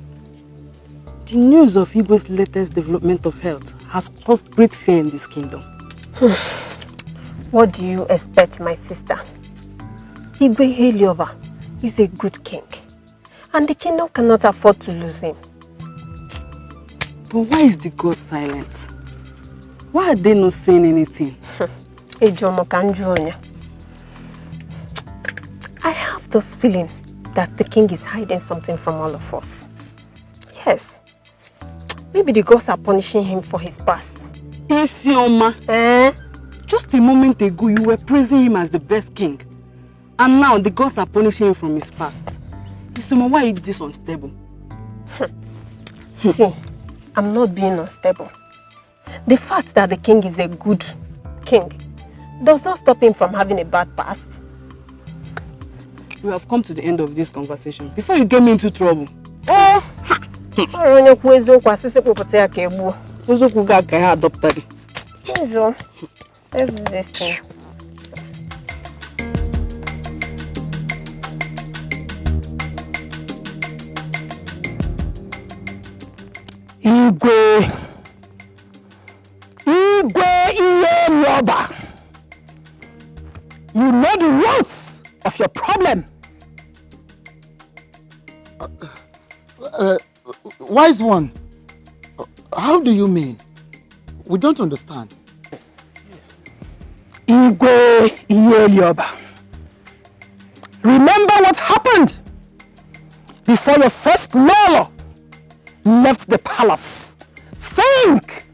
the news of Igwe's latest development of health has caused great fear in this kingdom. What do you expect, my sister? Igwe Heliova is a good king, and the kingdom cannot afford to lose him. But why is the god silent? Why are they not saying anything? I have this feeling that the king is hiding something from all of us. Yes. Maybe the gods are punishing him for his past. Isioma, just a moment ago you were praising him as the best king. And now the gods are punishing him from his past. Isioma, why are you this unstable? See, I'm not being unstable. The fact that the king is a good king does not stop him from having a bad past. We have come to the end of this conversation before you get me into trouble. Adopted. Let's do this thing. Igwe Iyeloba, you know the roots of your problem. Wise one, how do you mean? We don't understand. Igwe Iyeloba, remember what happened before your first Lolo left the palace. Think!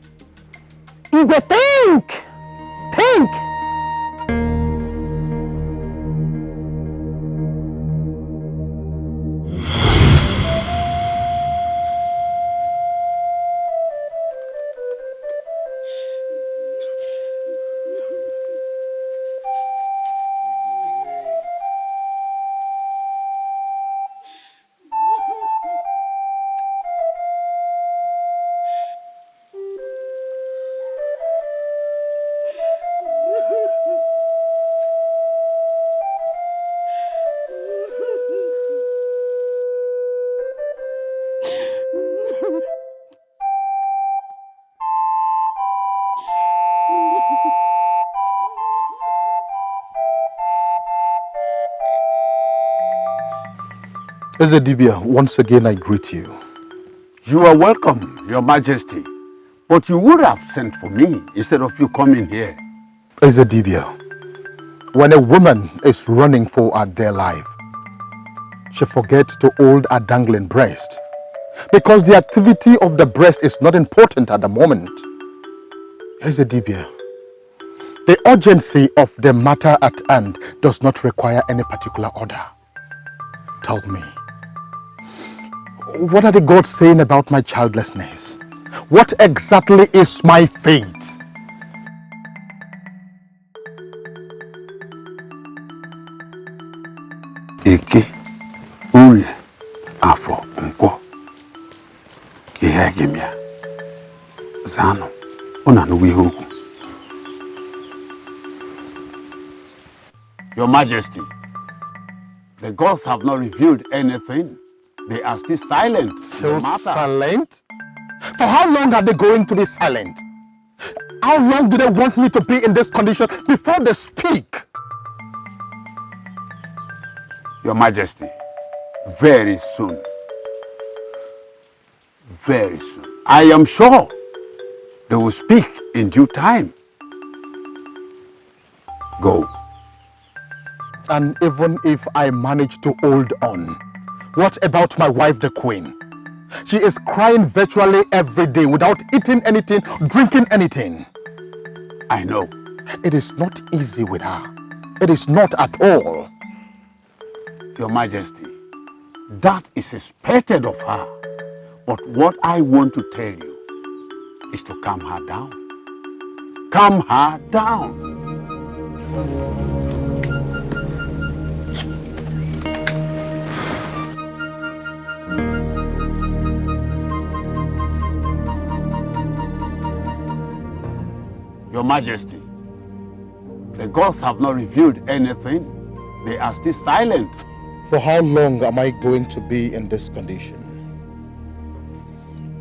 Igwe, think! Ezedibia, once again I greet you. You are welcome, Your Majesty. But you would have sent for me instead of you coming here. Ezedibia, when a woman is running for her dear life, she forgets to hold her dangling breast. Because the activity of the breast is not important at the moment. Ezedibia, the urgency of the matter at hand does not require any particular order. Tell me, what are the gods saying about my childlessness? What exactly is my fate? Eke, Uri, Afo, Nko, Kihegimia, Zano, Unanuwihuku. Your Majesty, the gods have not revealed anything. They are still silent. Still silent? For how long are they going to be silent? How long do they want me to be in this condition before they speak? Your Majesty, very soon. Very soon. I am sure they will speak in due time. Go. And even if I manage to hold on, what about my wife, the Queen? She is crying virtually every day without eating anything, drinking anything. I know. It is not easy with her. It is not at all. Your Majesty, that is expected of her. But what I want to tell you is to calm her down. Calm her down. Your Majesty, the gods have not revealed anything. They are still silent. For how long am I going to be in this condition?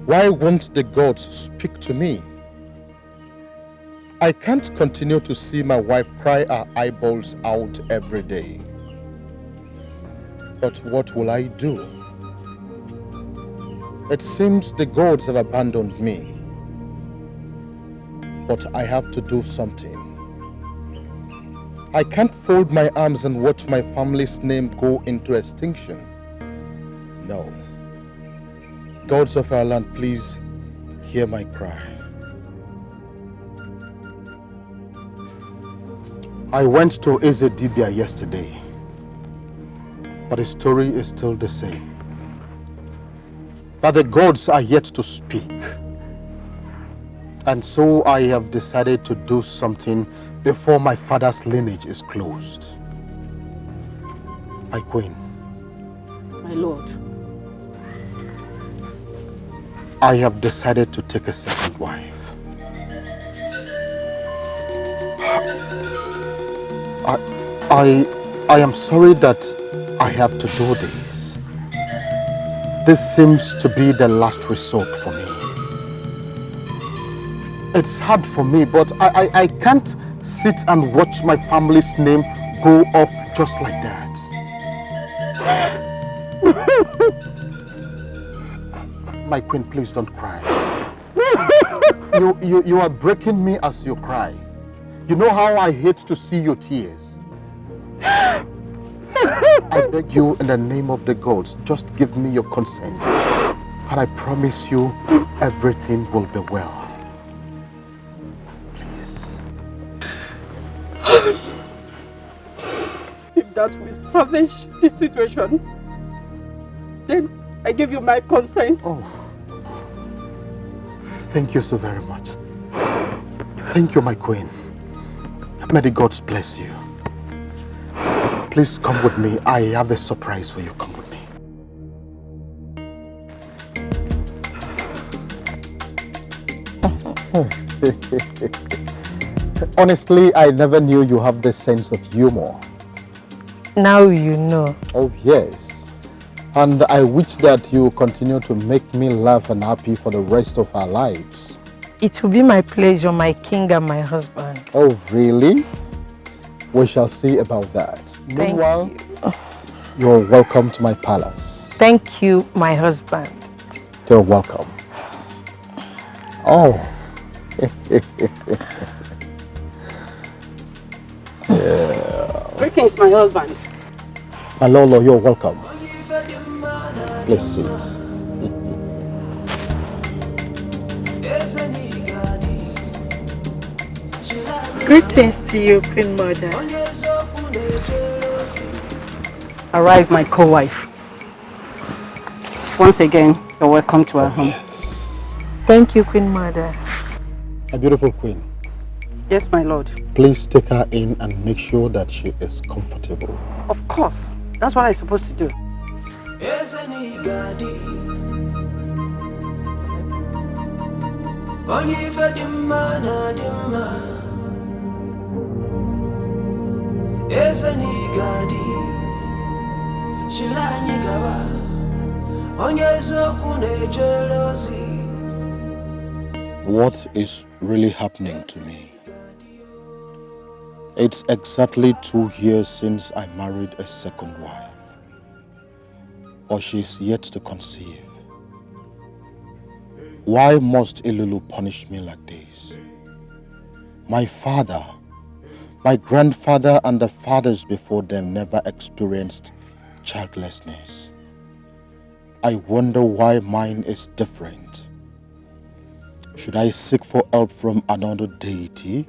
Why won't the gods speak to me? I can't continue to see my wife cry her eyeballs out every day. But what will I do? It seems the gods have abandoned me. But I have to do something. I can't fold my arms and watch my family's name go into extinction. No. Gods of our land, please hear my cry. I went to Ezedibia yesterday, but the story is still the same. That the gods are yet to speak. And so I have decided to do something before my father's lineage is closed. My queen. My lord. I have decided to take a second wife. I am sorry that I have to do this. This seems to be the last resort for me. It's hard for me, but I can't sit and watch my family's name go off just like that. My queen, please don't cry. You are breaking me as you cry. You know how I hate to see your tears. I beg you in the name of the gods, just give me your consent. And I promise you everything will be well. If that will salvage the situation, then I give you my consent. Oh. Thank you so very much. Thank you, my queen. May the gods bless you. Please come with me. I have a surprise for you. Come with me. Honestly, I never knew you have this sense of humor. Now you know. Oh, yes. And I wish that you continue to make me laugh and happy for the rest of our lives. It will be my pleasure, my king and my husband. Oh, really? We shall see about that. Thank Meanwhile, you're welcome to my palace. Thank you, my husband. You're welcome. Oh. Yeah. Greetings, my husband. My Lolo, you're welcome. Please sit. Greetings to you, Queen Mother. Arise, my co-wife. Once again, you're welcome to our home. Thank you, Queen Mother. A beautiful queen. Yes, my lord. Please take her in and make sure that she is comfortable. Of course. That's what I'm supposed to do. What is really happening to me? It's exactly 2 years since I married a second wife. But she's yet to conceive. Why must Ilulu punish me like this? My father, my grandfather and the fathers before them never experienced childlessness. I wonder why mine is different. Should I seek for help from another deity,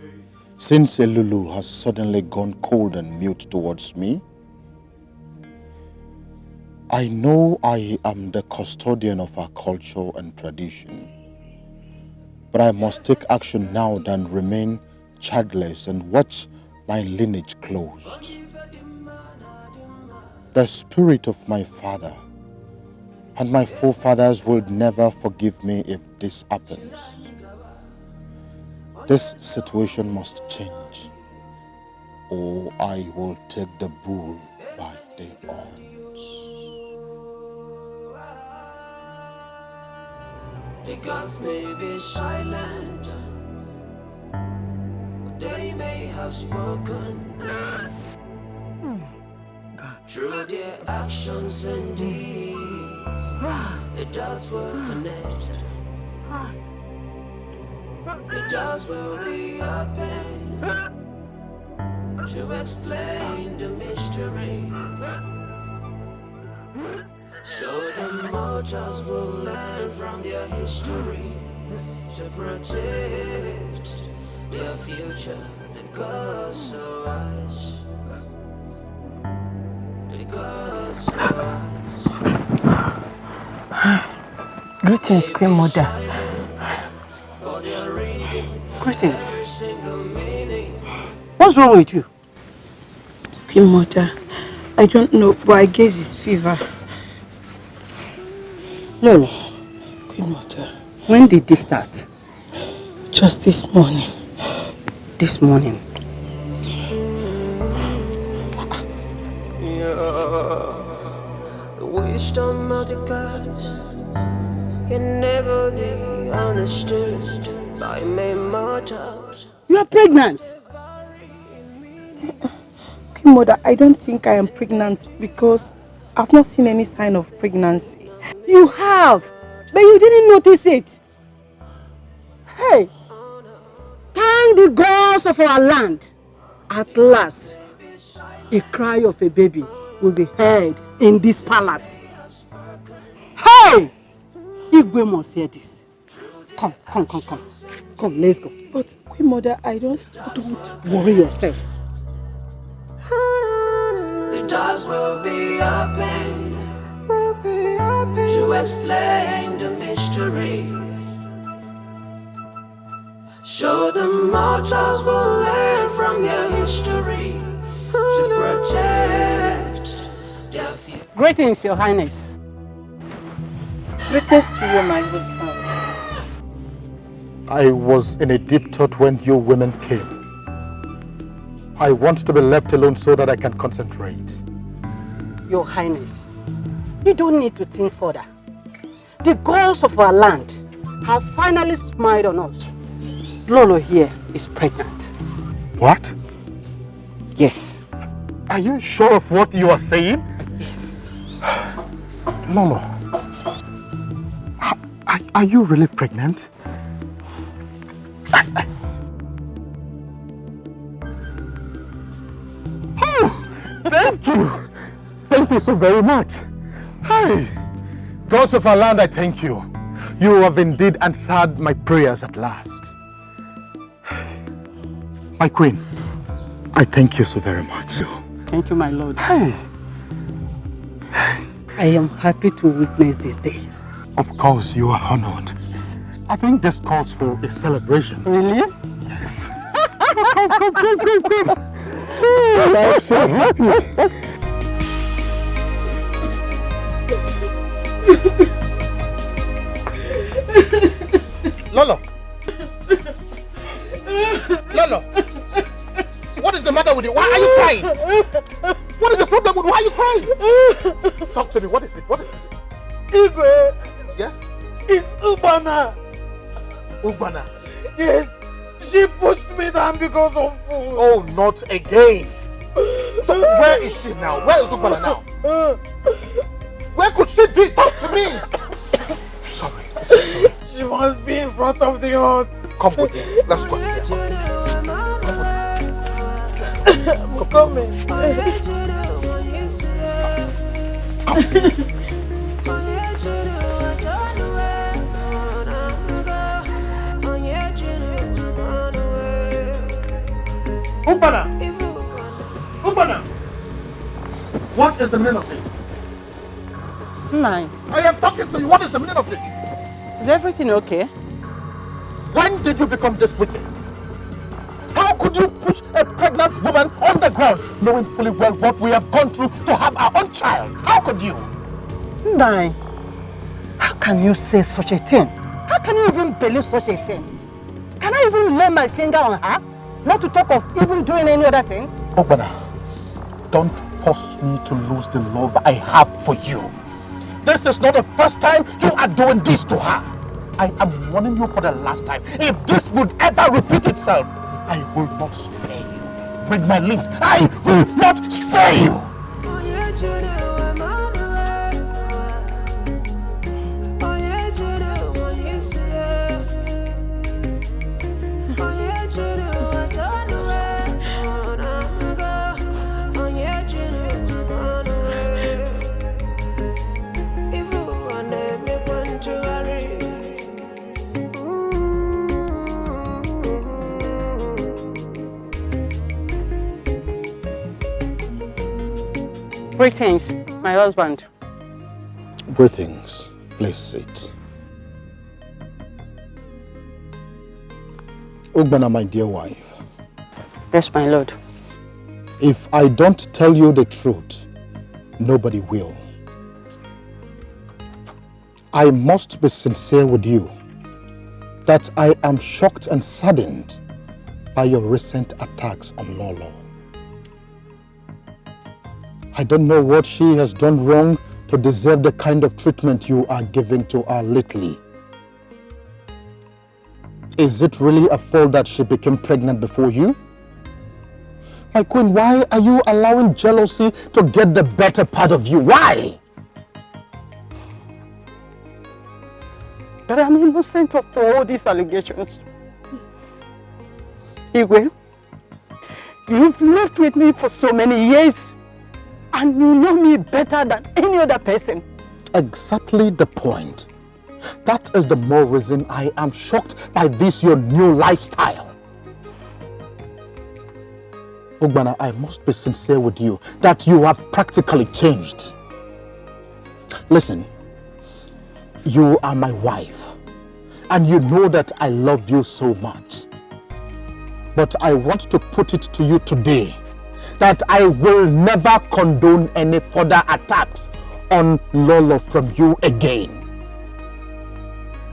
since Elulu has suddenly gone cold and mute towards me? I know I am the custodian of our culture and tradition, but I must take action now than remain childless and watch my lineage closed. The spirit of my father and my forefathers will never forgive me if this happens. This situation must change, or I will take the bull by the horns. The gods may be silent, but they may have spoken. Through their actions and deeds, the dots will connect. The doors will be open to explain the mystery. So the mortals will learn from their history to protect their future. The gods so wise. The gods so wise. Greetings, Queen Mother. Greetings. What's wrong with you? Queen Mother, I don't know, but I guess it's fever. No. Queen Mother. When did this start? Just this morning. This morning? The wisdom of the gods can never be understood by mere mortals. You are pregnant. Queen Mother, I don't think I am pregnant because I've not seen any sign of pregnancy. You have, but you didn't notice it. Hey, thank the gods of our land. At last, a cry of a baby will be heard in this palace. Hey! Igwe must hear this. Come. Come, let's go. But Queen Mother, don't worry yourself. The doors will be open to explain the mystery. So the mortals will learn from their history to protect their future. Greetings, Your Highness. Greetings to you, my husband. I was in a deep thought when you women came. I want to be left alone so that I can concentrate. Your Highness, you don't need to think further. The gods of our land have finally smiled on us. Lolo here is pregnant. What? Yes. Are you sure of what you are saying? Yes. Lolo, are you really pregnant? Oh, thank you. Thank you so very much. Hey, gods of our land, I thank you. You have indeed answered my prayers at last. My queen, I thank you so very much. Thank you, my lord. Hey. I am happy to witness this day. Of course, you are honored. I think this calls for a celebration. Really? Yes. Come. I'm so happy. Lolo! Lolo! What is the matter with you? Why are you crying? What is the problem with why are you crying? Talk to me. What is it? What is it? Igwe. Yes? It's Ubana. Ubana? Yes. She pushed me down because of food. Oh, not again. So where is she now? Where is Ubana now? Where could she be? Talk to me. Sorry. She must be in front of the hut. Come with me. Let's go. I'm coming. Ubana! What is the meaning of this? Nine. I am talking to you. What is the meaning of this? Is everything okay? When did you become this wicked? How could you push a pregnant woman on the ground, knowing fully well what we have gone through to have our own child? How could you? Nine. How can you say such a thing? How can you even believe such a thing? Can I even lay my finger on her? Not to talk of even doing any other thing? Obana, don't force me to lose the love I have for you. This is not the first time you are doing this to her. I am warning you for the last time. If this would ever repeat itself, I will not spare you. With my lips, I will not spare you. Greetings, my husband. Greetings. Please sit. Ugbana, my dear wife. Yes, my lord. If I don't tell you the truth, nobody will. I must be sincere with you that I am shocked and saddened by your recent attacks on Lolo. I don't know what she has done wrong to deserve the kind of treatment you are giving to her lately. Is it really a fault that she became pregnant before you? My queen, why are you allowing jealousy to get the better part of you? Why? But I'm innocent of all these allegations. Igwe, you've lived with me for so many years. And you know me better than any other person. Exactly the point. That is the more reason I am shocked by this your new lifestyle. Ugbana, I must be sincere with you that you have practically changed. Listen, you are my wife and you know that I love you so much. But I want to put it to you today that I will never condone any further attacks on Lolo from you again.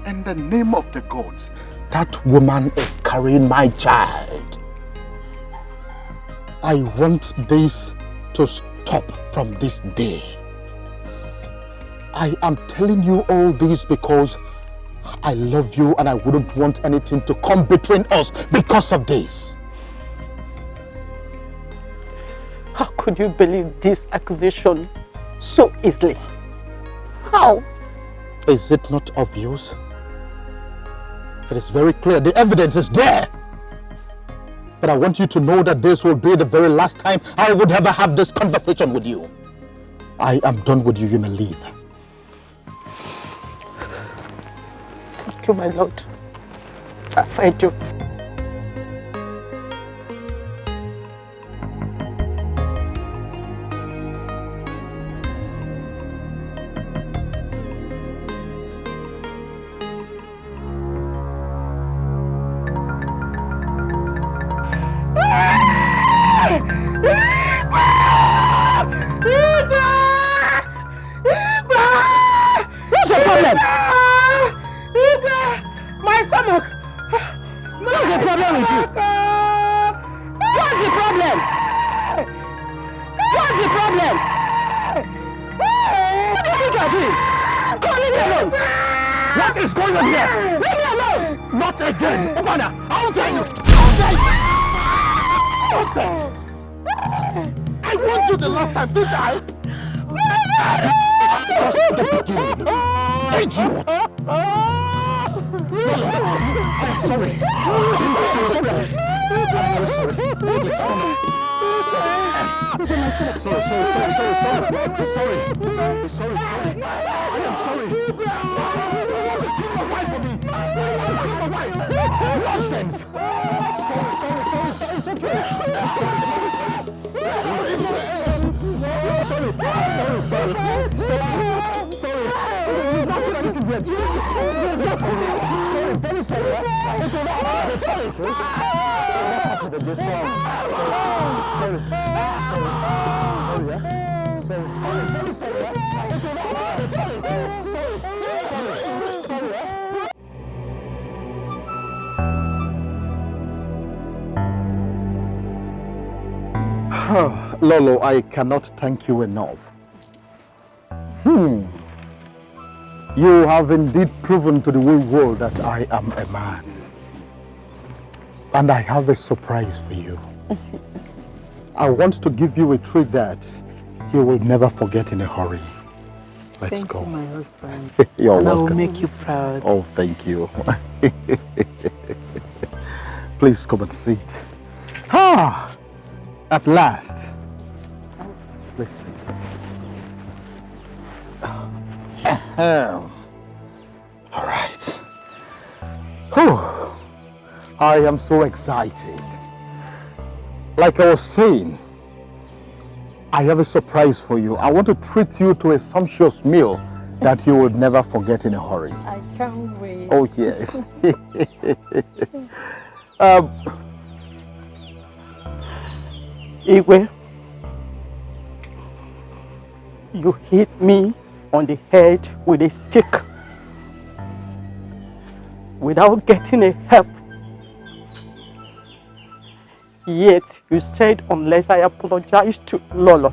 In the name of the gods, that woman is carrying my child. I want this to stop from this day. I am telling you all this because I love you and I wouldn't want anything to come between us because of this. How could you believe this accusation so easily? How? Is it not obvious? It is very clear. The evidence is there. But I want you to know that this will be the very last time I would ever have this conversation with you. I am done with you. You may leave. Thank you, my lord. I do. What's your problem? My stomach! What's the problem with you? What's the problem? What's the problem? What do you think you're doing? Come on, leave me alone! What is going on here? Leave me alone! Not again! Obana, how dare you? How dare you? Nonsense! I warned you the last time, didn't I? Just the beginning. Idiot! I'm sorry. I'm sorry. Please come on. Sorry. I am sorry. Why for me? Nonsense. Sorry. It's okay. Sorry. You've not said anything yet. Sorry, very sorry. Lolo, I cannot thank you enough. You have indeed proven to the whole world that I am a man. And I have a surprise for you. I want to give you a treat that you will never forget in a hurry. Let's go. Thank you, my husband. You're and welcome. I will make you proud. Oh, thank you. Please come and sit. At last. Please sit. All right. I am so excited. Like I was saying, I have a surprise for you. I want to treat you to a sumptuous meal that you will never forget in a hurry. I can't wait. Oh, yes. Igwe, you hit me on the head with a stick without getting a help. Yet you said unless I apologize to Lolo.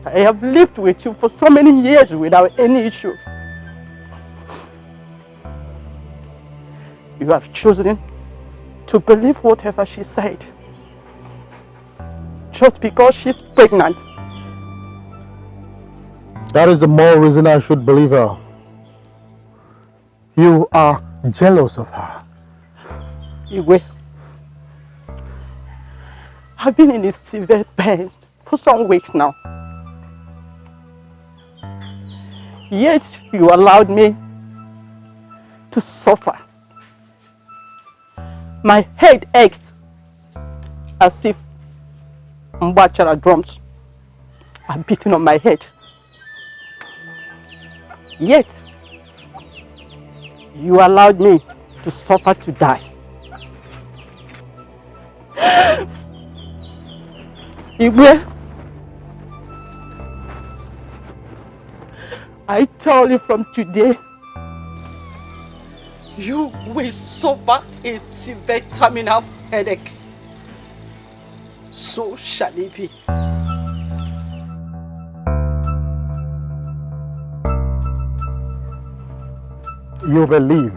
I have lived with you for so many years without any issue. You have chosen to believe whatever she said just because she's pregnant. That is the more reason I should believe her. You are jealous of her. Igwe, I've been in a severe pain for some weeks now. Yet you allowed me to suffer. My head aches as if Mbachara drums are beating on my head. Yet you allowed me to suffer to die. Igwe, I tell you from today, you will suffer a severe terminal headache. So shall it be. You believe.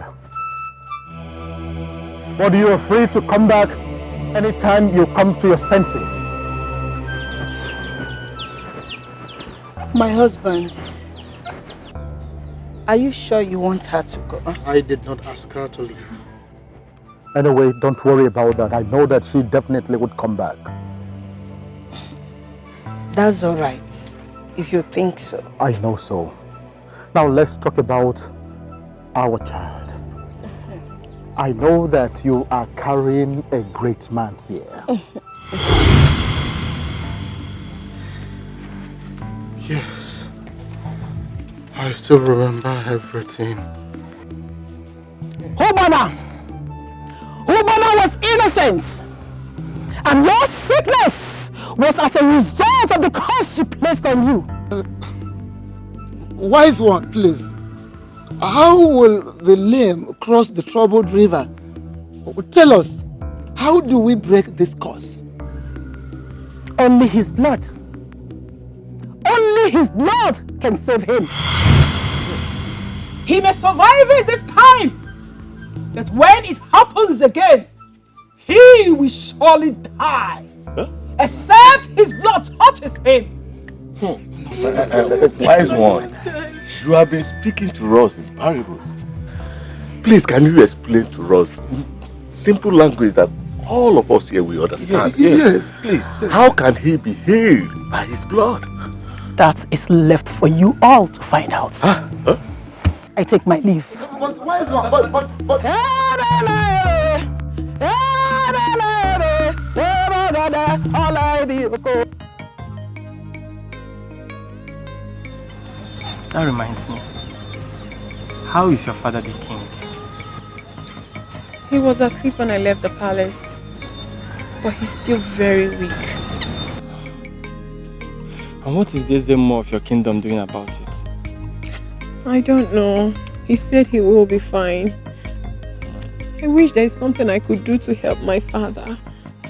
But you are free to come back anytime you come to your senses. My husband, are you sure you want her to go? I did not ask her to leave. Anyway, don't worry about that. I know that she definitely would come back. That's all right, if you think so. I know so. Now let's talk about our child. I know that you are carrying a great man here. Yes. I still remember everything. Ubana was innocent. And your sickness was as a result of the curse she placed on you. Wise one, please. How will the lame cross the troubled river? Tell us, how do we break this curse? Only his blood. Only his blood can save him. He may survive it this time, but when it happens again, he will surely die. Huh? Except his blood touches him. Wise one, you have been speaking to us in parables. Please, can you explain to us in simple language that all of us here will understand? Yes. Please. How can he be healed by his blood? That is left for you all to find out. Huh? I take my leave. But wise one, but... That reminds me. How is your father the king? He was asleep when I left the palace, but he's still very weak. And what is this more of your kingdom doing about it? I don't know. He said he will be fine. I wish there is something I could do to help my father.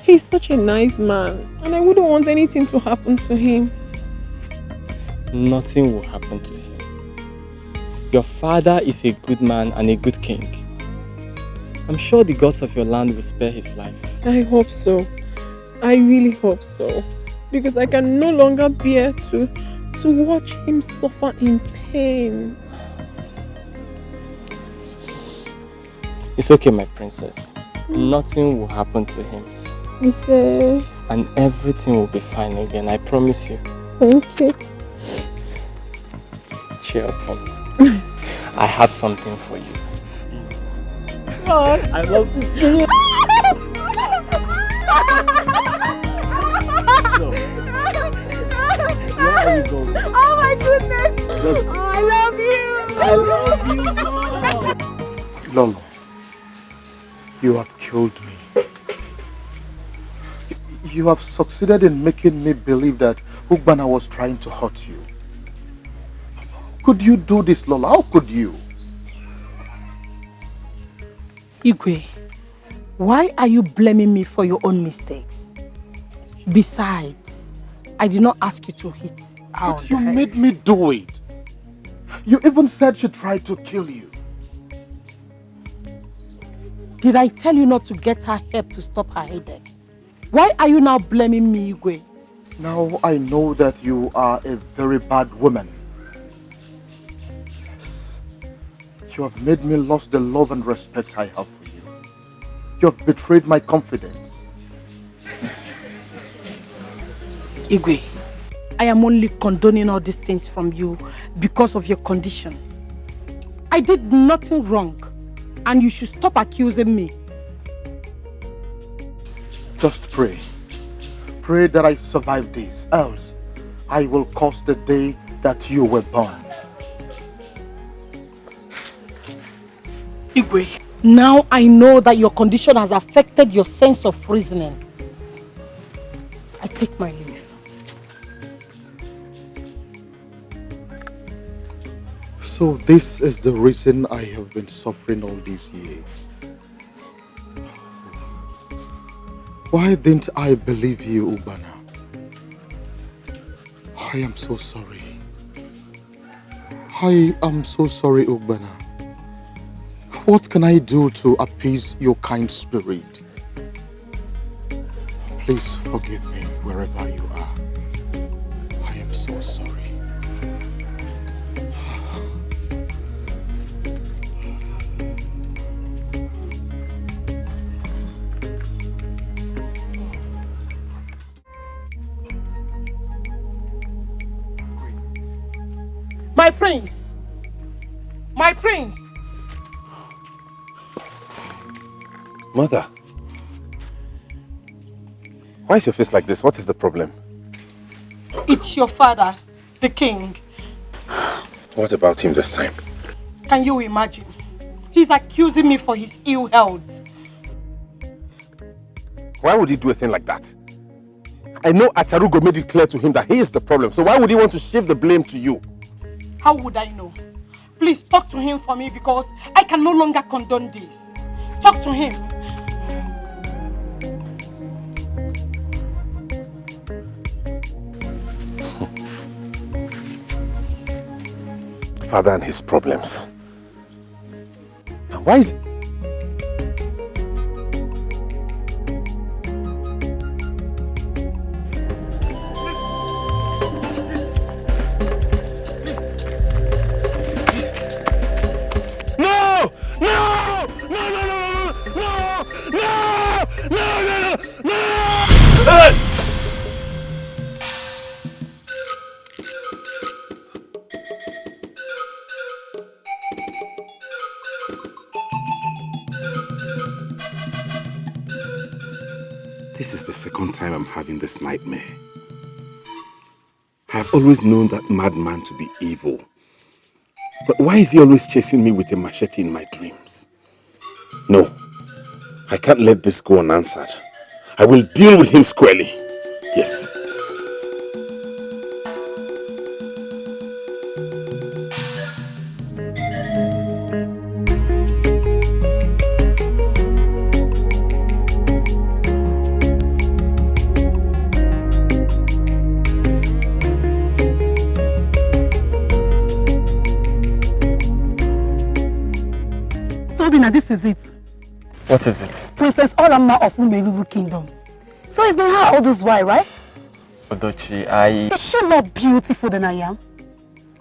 He's such a nice man, and I wouldn't want anything to happen to him. Nothing will happen to him. Your father is a good man and a good king. I'm sure the gods of your land will spare his life. I hope so. I really hope so. Because I can no longer bear to watch him suffer in pain. It's okay, my princess. Nothing will happen to him. You say? And everything will be fine again, I promise you. Thank you. Cheer up for me. I have something for you. God. I love you. Where are you going? Oh my goodness. Oh, I love you. I love you. Lolo, you have killed me. You have succeeded in making me believe that Ugbana was trying to hurt you. Could you do this, Lola? How could you? Igwe, why are you blaming me for your own mistakes? Besides, I did not ask you to hit her. But you made me do it. You even said she tried to kill you. Did I tell you not to get her help to stop her headache? Why are you now blaming me, Igwe? Now I know that you are a very bad woman. You have made me lose the love and respect I have for you. You have betrayed my confidence. Igwe, I am only condoning all these things from you because of your condition. I did nothing wrong, and you should stop accusing me. Just pray. Pray that I survive this, else I will curse the day that you were born. Igwe, now I know that your condition has affected your sense of reasoning. I take my leave. So this is the reason I have been suffering all these years. Why didn't I believe you, Ubana? I am so sorry. I am so sorry, Ubana. What can I do to appease your kind spirit? Please forgive me wherever you are. I am so sorry. My prince. My prince. Mother. Why is your face like this? What is the problem? It's your father, the king. What about him this time? Can you imagine? He's accusing me for his ill health. Why would he do a thing like that? I know Acharugo made it clear to him that he is the problem, so why would he want to shift the blame to you? How would I know? Please talk to him for me because I can no longer condone this. Talk to him. Father and his problems. Why is... This is the second time I'm having this nightmare. I've always known that madman to be evil. But why is he always chasing me with a machete in my dreams? No, I can't let this go unanswered. I will deal with him squarely. Yes. This is it. What is it? Princess Alama of Umelulu Kingdom. So it's been her all this while, right? Odochi, Is she more beautiful than I am?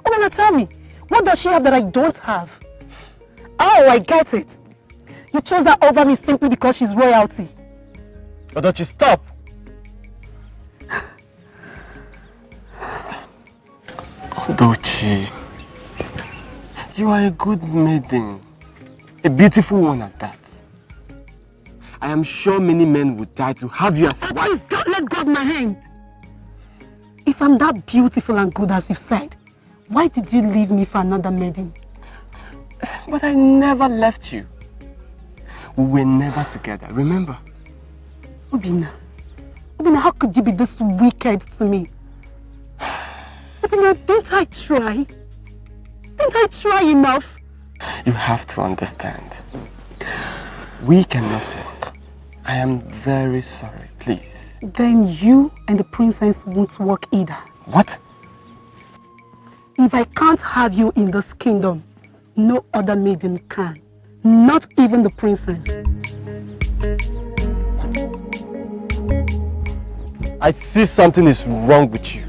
Oh, now tell me, what does she have that I don't have? Oh, I get it. You chose her over me simply because she's royalty. Odochi, stop! Odochi, you are a good maiden. A beautiful one at that. I am sure many men would die to have you as a wife. Please, don't let go of my hand. If I'm that beautiful and good as you've said, why did you leave me for another maiden? But I never left you. We were never together, remember? Obina, how could you be this wicked to me? Obina, don't I try? Don't I try enough? You have to understand. We cannot work. I am very sorry, please. Then you and the princess won't work either. What? If I can't have you in this kingdom, no other maiden can. Not even the princess. I see something is wrong with you.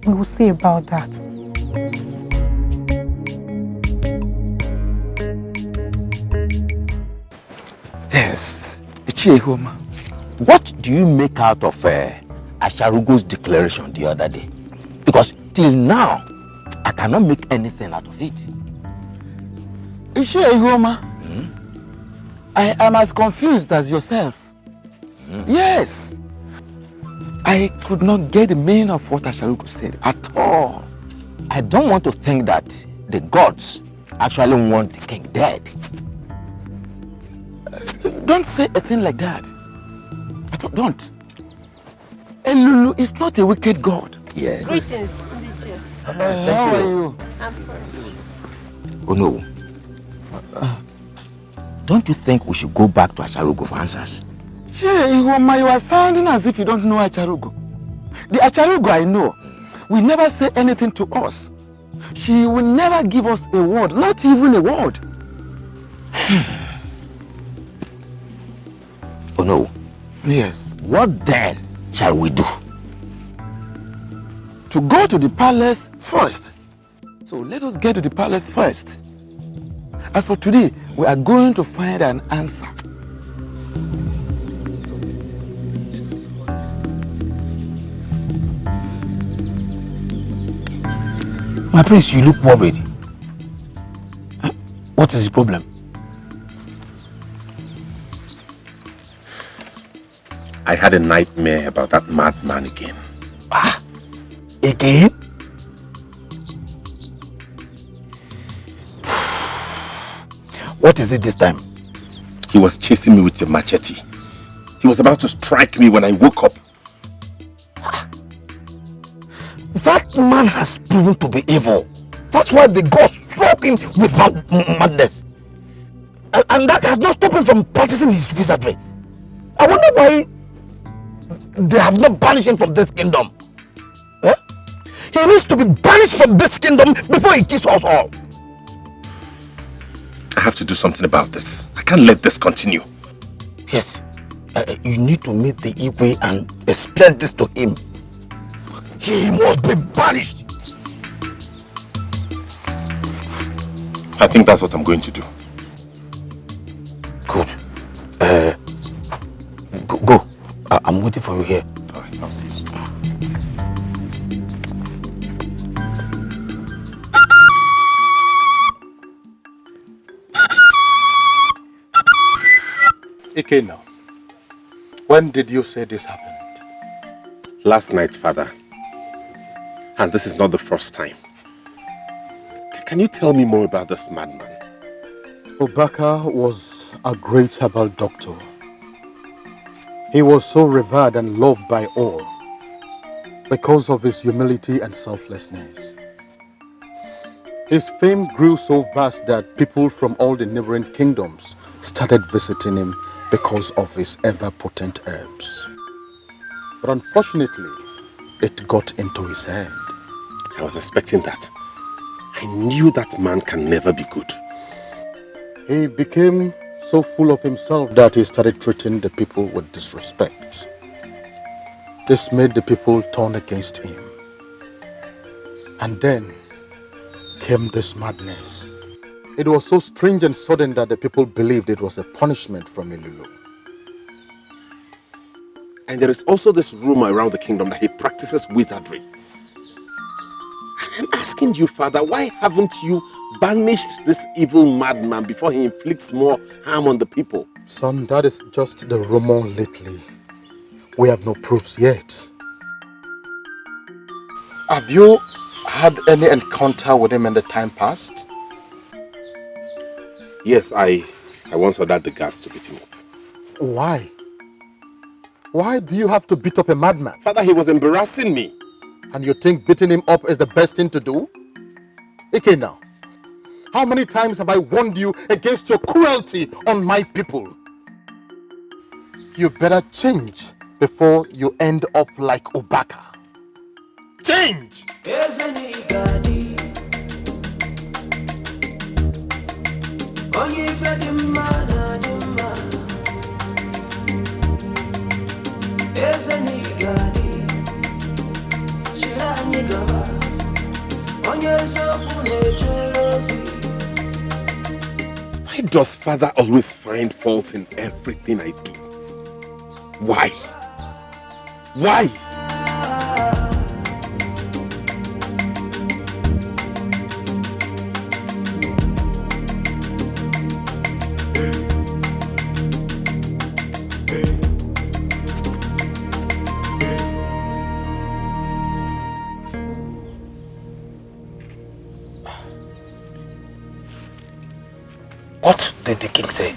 We will see about that. Yes, Ichiehoma. What do you make out of Asharugo's declaration the other day? Because till now, I cannot make anything out of it. Ichiehoma, I am as confused as yourself. Yes. I could not get the meaning of what Asharugo said at all. I don't want to think that the gods actually want the king dead. Don't say a thing like that. Don't. Elulu is not a wicked god. Yes. Greetings, Ndiche. How are you? I'm fine. Oh no. Don't you think we should go back to Asharugo for answers? Ihoma, you are sounding as if you don't know Acharugo. The Acharugo I know will never say anything to us. She will never give us a word, not even a word. Oh no. Yes. What then shall we do? To go to the palace first. So let us get to the palace first. As for today, we are going to find an answer. My prince, you look worried. What is the problem? I had a nightmare about that madman again. Ah, again? What is it this time? He was chasing me with a machete. He was about to strike me when I woke up. That man has proven to be evil. That's why the gods struck him with madness. And that has not stopped him from practicing his wizardry. I wonder why they have not banished him from this kingdom. Eh? He needs to be banished from this kingdom before he kills us all. I have to do something about this. I can't let this continue. Yes. You need to meet the Igwe and explain this to him. He must be banished. I think that's what I'm going to do. Good. Go. I'm waiting for you here. Alright, I'll see you. Ikena, when did you say this happened? Last night, father. And this is not the first time. Can you tell me more about this madman? Obaka was a great herbal doctor. He was so revered and loved by all because of his humility and selflessness. His fame grew so vast that people from all the neighboring kingdoms started visiting him because of his ever-potent herbs. But unfortunately, it got into his head. I was expecting that. I knew that man can never be good. He became so full of himself that he started treating the people with disrespect. This made the people turn against him. And then came this madness. It was so strange and sudden that the people believed it was a punishment from Ilulu. And there is also this rumor around the kingdom that he practices wizardry. And I'm asking you, father, why haven't you banished this evil madman before he inflicts more harm on the people? Son, that is just the rumor lately. We have no proofs yet. Have you had any encounter with him in the time past? Yes, I once ordered the guards to beat him up. Why? Why do you have to beat up a madman? Father, he was embarrassing me. And you think beating him up is the best thing to do? Ike now, how many times have I warned you against your cruelty on my people? You better change before you end up like Obaka. Change! Why does father always find faults in everything I do? Why? Why? What did the king say?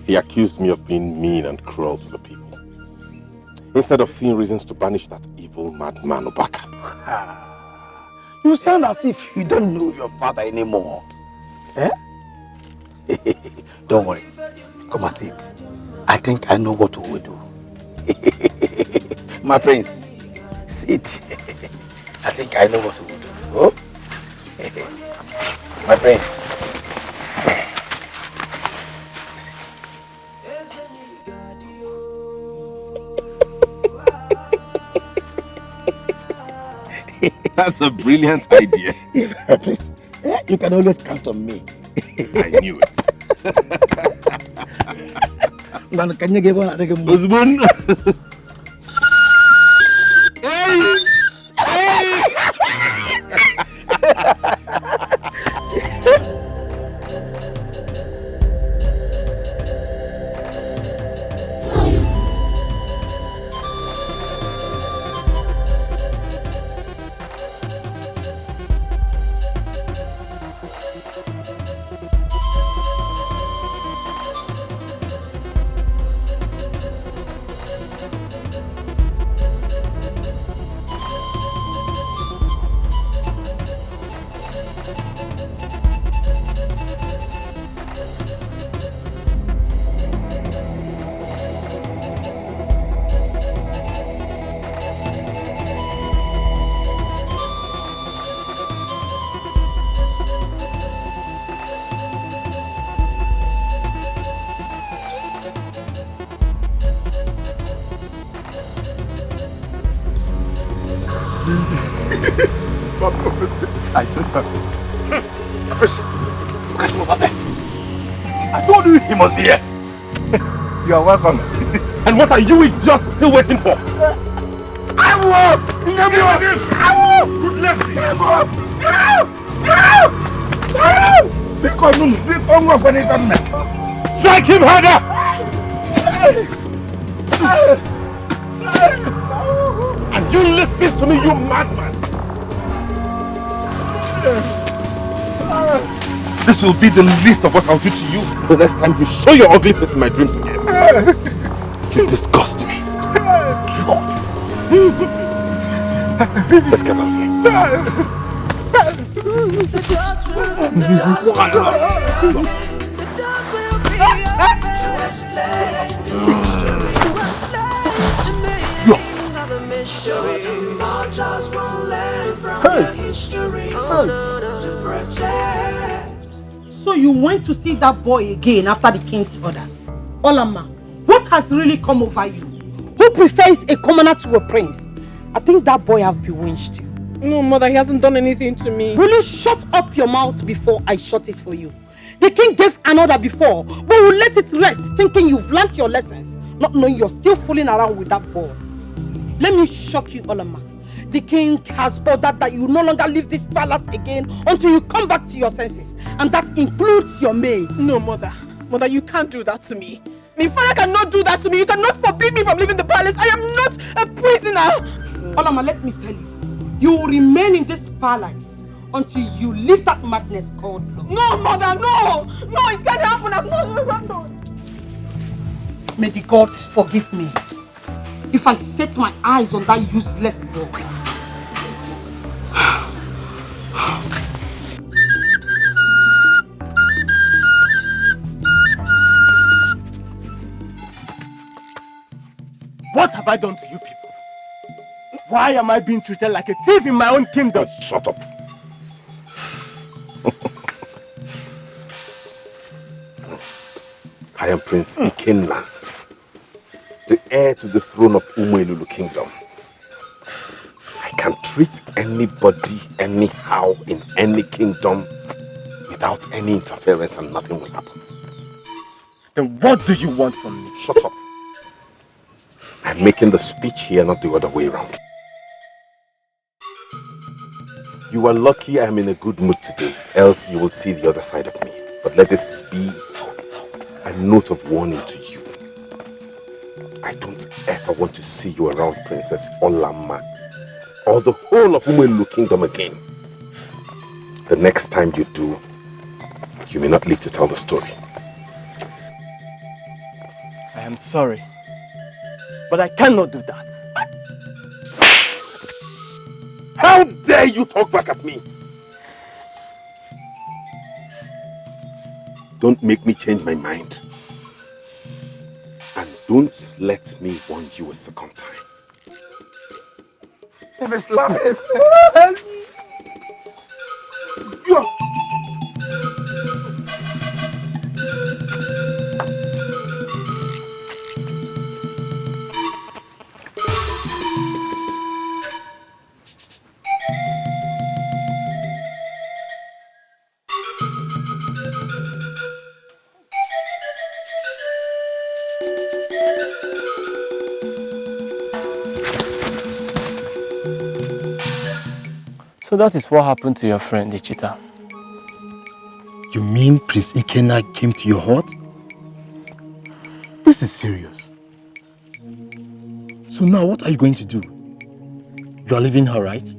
He accused me of being mean and cruel to the people, instead of seeing reasons to banish that evil madman Obaka. You sound as if you don't know your father anymore. Eh? Don't worry. Come and sit. I think I know what we will do. My prince, sit. I think I know what we will do. Oh? My prince. That's a brilliant idea. Please, you can always count on me. I knew it. Can you give one? Husband. I don't know. Get him over there. I told you he must be here. You are welcome. And what are you idiots still waiting for? I will! Good luck! Strike him harder! And you listen to me, you madman! This will be the least of what I'll do to you the next time you show your ugly face in my dreams again. You disgust me. Let's get out of here. So you went to see that boy again after the king's order? Alama, what has really come over you? Who prefers a commoner to a prince? I think that boy have bewitched you. No, mother, he hasn't done anything to me. Will you shut up your mouth before I shut it for you? The king gave an order before, but we'll let it rest, thinking you've learnt your lessons, not knowing you're still fooling around with that boy. Let me shock you, Alama. The king has ordered that you no longer leave this palace again until you come back to your senses. And that includes your maid. No, mother. Mother, you can't do that to me. My father cannot do that to me. You cannot forbid me from leaving the palace. I am not a prisoner. Alama, let me tell you. You will remain in this palace until you leave that madness called love. No, mother, no! No, it can't happen. I'm not. May the gods forgive me if I set my eyes on that useless boy. What have I done to you people? Why am I being treated like a thief in my own kingdom? Shut up. I am Prince Ikenna, the heir to the throne of Umelulu Kingdom. I can treat anybody anyhow in any kingdom without any interference and nothing will happen. Then what do you want from me? Shut up. I'm making the speech here, not the other way around. You are lucky I am in a good mood today, else you will see the other side of me. But let this be a note of warning to you. I don't ever want to see you around Princess Alama or the whole of Umelu Kingdom again. The next time you do, you may not live to tell the story. I am sorry, but I cannot do that. How dare you talk back at me? Don't make me change my mind. And don't let me warn you a second time. So that is what happened to your friend, Ichita. You mean Prince Ikenna came to your hut? This is serious. So now what are you going to do? You are leaving her, right?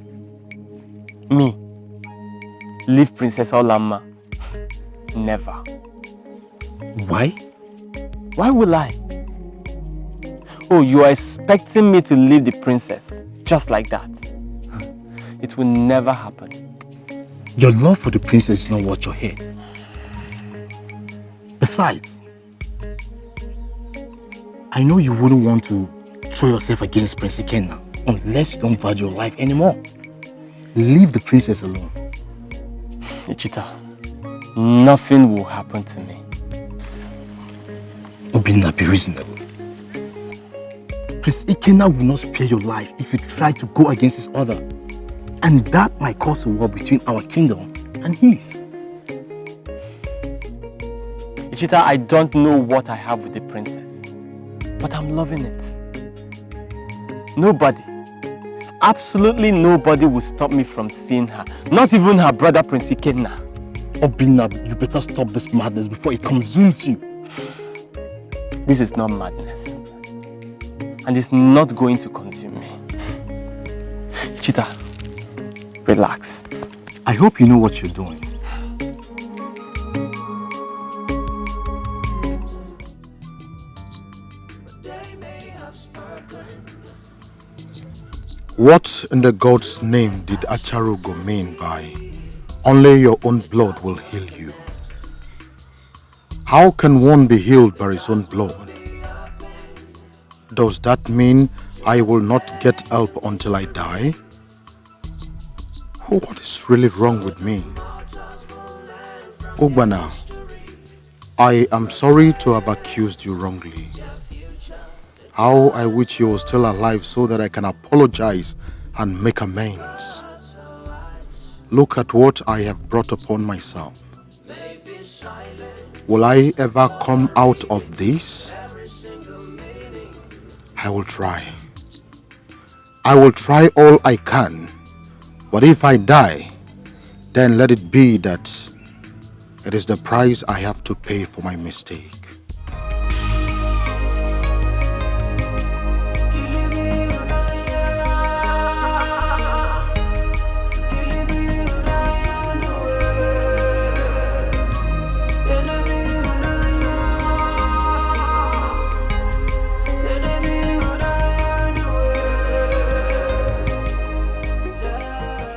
Me? Leave Princess Alama? Never. Why? Why will I? Oh, you are expecting me to leave the princess just like that? It will never happen. Your love for the princess is not worth your head. Besides, I know you wouldn't want to throw yourself against Prince Ikenna unless you don't value your life anymore. Leave the princess alone. Ichita, nothing will happen to me. Obinna, be reasonable. Prince Ikenna will not spare your life if you try to go against his order. And that might cause a war between our kingdom and his. Ichita, I don't know what I have with the princess, but I'm loving it. Nobody, absolutely nobody will stop me from seeing her. Not even her brother Prince Ikenna. Obinna, you better stop this madness before it consumes you. This is not madness. And it's not going to consume me. Ichita, relax. I hope you know what you're doing. What in the God's name did Acharugo mean by only your own blood will heal you? How can one be healed by his own blood? Does that mean I will not get help until I die? What is really wrong with me? Ugbana, I am sorry to have accused you wrongly. How I wish you were still alive so that I can apologize and make amends. Look at what I have brought upon myself. Will I ever come out of this? I will try. I will try all I can. But if I die, then let it be that it is the price I have to pay for my mistake.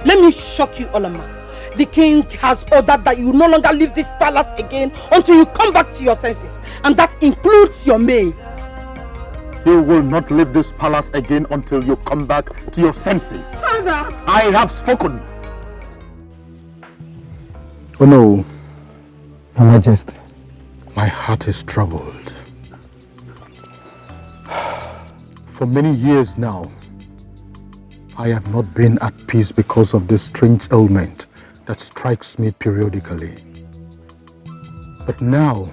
Let me shock you, Alama. The king has ordered that you no longer leave this palace again until you come back to your senses. And that includes your maid. You will not leave this palace again until you come back to your senses. Father! I have spoken. Oh no, Your Majesty. My heart is troubled. For many years now, I have not been at peace because of this strange ailment that strikes me periodically. But now,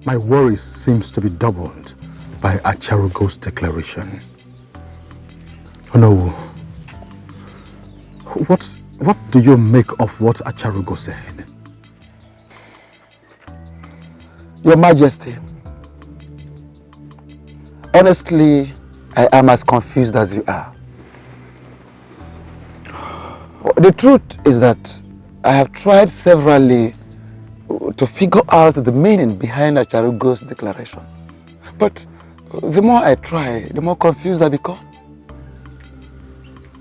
my worry seems to be doubled by Acharugo's declaration. Oh no. What do you make of what Acharugo said? Your Majesty, honestly, I am as confused as you are. The truth is that I have tried severally to figure out the meaning behind Acharugo's declaration. But the more I try, the more confused I become.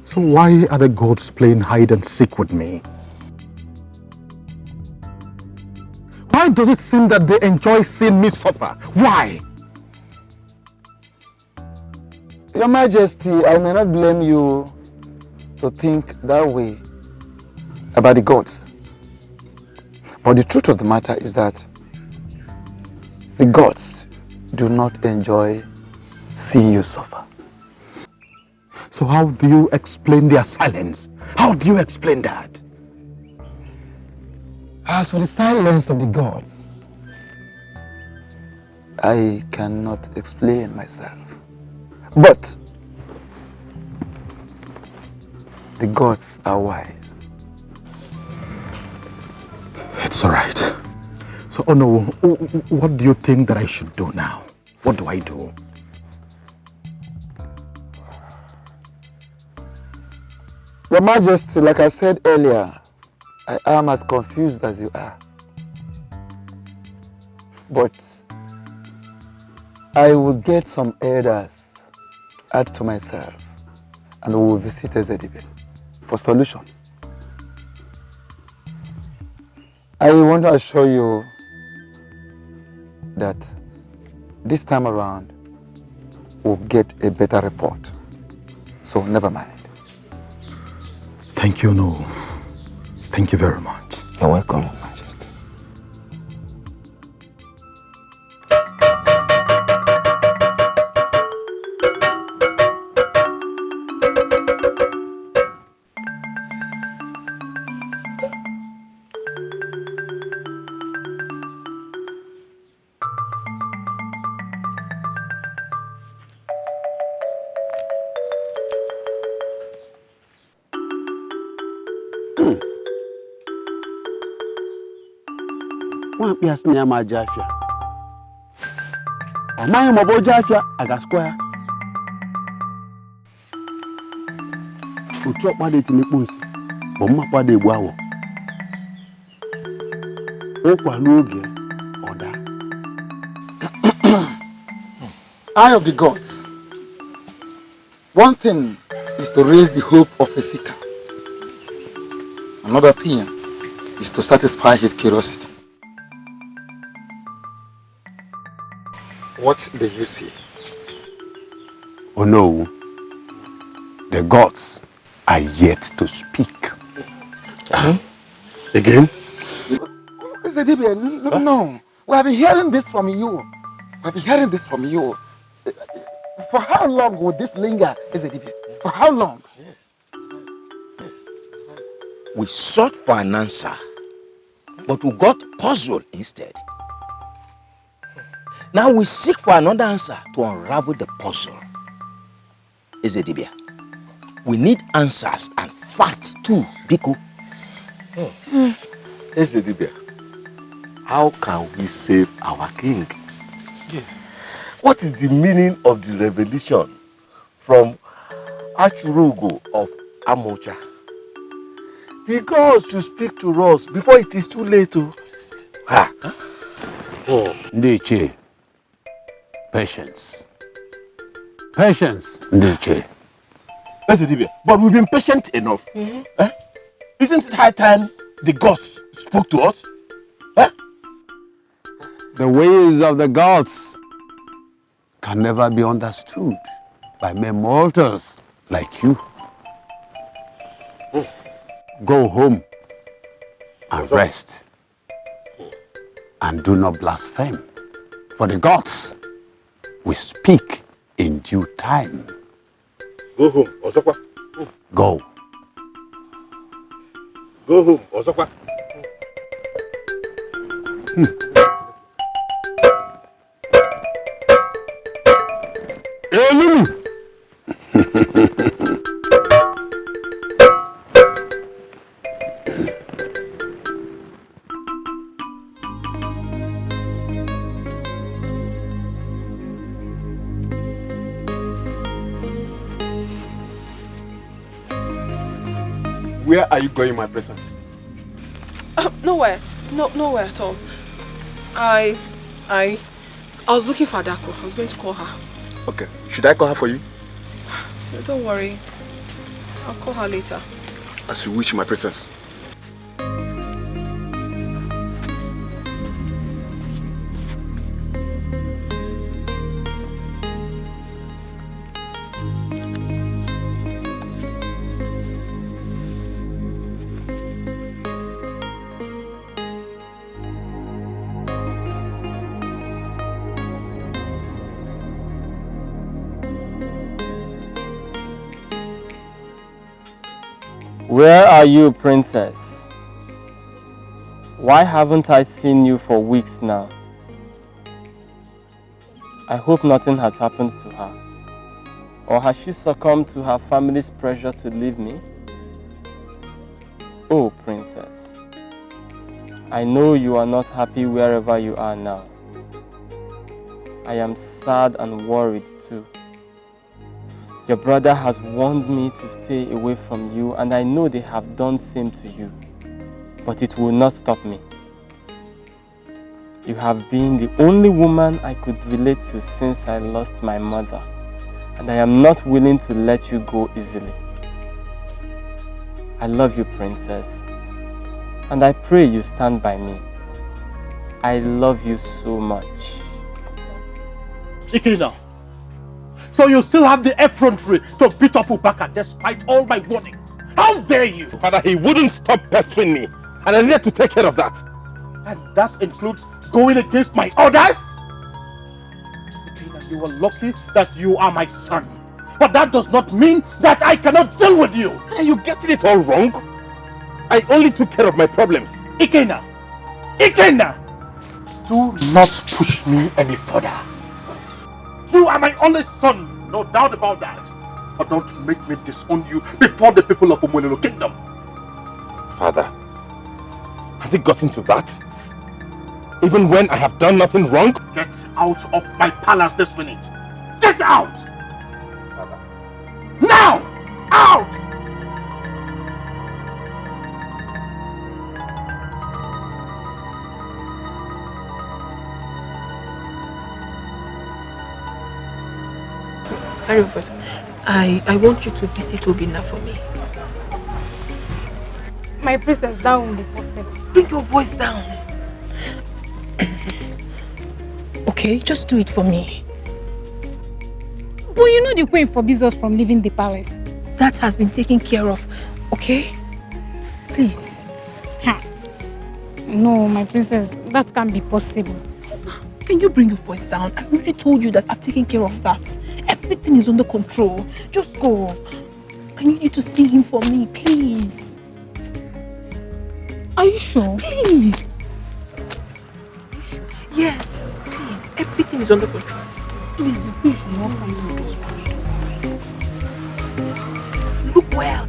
So why are the gods playing hide and seek with me? Why does it seem that they enjoy seeing me suffer? Why? Your Majesty, I may not blame you to think that way about the gods. But the truth of the matter is that the gods do not enjoy seeing you suffer. So how do you explain their silence? How do you explain that? As for the silence of the gods, I cannot explain myself. But the gods are wise. It's all right. So, oh no, what do you think that I should do now? What do I do? Your Majesty, like I said earlier, I am as confused as you are. But I will get some elders, add to myself, and we will visit Ezedibe for solution. I want to assure you that this time around we'll get a better report. So never mind. Thank you, no. Thank you very much. You're welcome, Your Majesty. man pias na ma jafia. O man mo bo jafia aga square. O chop ma de tini ponsi. Bo ma pa de egbu awo. O kwa n'oge oda. Eye of the gods. One thing is to raise the hope of a seeker. Another thing is to satisfy his curiosity. What do you see? Oh no, the gods are yet to speak. Again? No. We have been hearing this from you. For how long will this linger, Ezedibia? For how long? We sought for an answer, but we got puzzled instead. Now we seek for another answer to unravel the puzzle. Ezedibia, we need answers and fast too, Biko. Ezedibia, how can we save our king? Yes. What is the meaning of the revelation from Achurugo of Amocha? The gods should speak to us before it is too late. Ha! Oh, Ndeche. Patience. Patience, Ndeche. Ezedibia, but we've been patient enough. Eh? Isn't it high time the gods spoke to us? Eh? The ways of the gods can never be understood by mere mortals like you. Go home and rest. And do not blaspheme. For the gods will speak in due time. Go home, Osokwa. Go. Go home, Osokwa. Where are you going, my presence? Nowhere. Nowhere at all. I was looking for Adako. I was going to call her. Okay. Should I call her for you? No, don't worry. I'll call her later. As you wish, my princess. Where are you, princess? Why haven't I seen you for weeks now? I hope nothing has happened to her. Or has she succumbed to her family's pressure to leave me? Oh, princess. I know you are not happy wherever you are now. I am sad and worried too. Your brother has warned me to stay away from you, and I know they have done same to you. But it will not stop me. You have been the only woman I could relate to since I lost my mother, and I am not willing to let you go easily. I love you, princess, and I pray you stand by me. I love you so much. Ikina, so you still have the effrontery to beat up Ubaka despite all my warnings. How dare you? Father, he wouldn't stop pestering me, and I needed to take care of that. And that includes going against my orders? Ikina, you are lucky that you are my son. But that does not mean that I cannot deal with you. Are you getting it all wrong? I only took care of my problems. Ikena! Ikena! Do not push me any further. You are my only son, no doubt about that. But don't make me disown you before the people of Umulelo Kingdom. Father, has it gotten to that? Even when I have done nothing wrong? Get out of my palace this minute. Get out! Now! Out! Robert, I want you to visit Obina for me. My princess, that won't be possible. Bring your voice down. Okay, just do it for me. But you know the queen forbids us from leaving the palace. That has been taken care of, okay? Please. No, my princess, that can't be possible. Can you bring your voice down? I already told you that I've taken care of that. Everything is under control. Just go. I need you to see him for me, please. Are you sure? Please. Yes, please. Everything is under control. Please, you should not find me. Look well.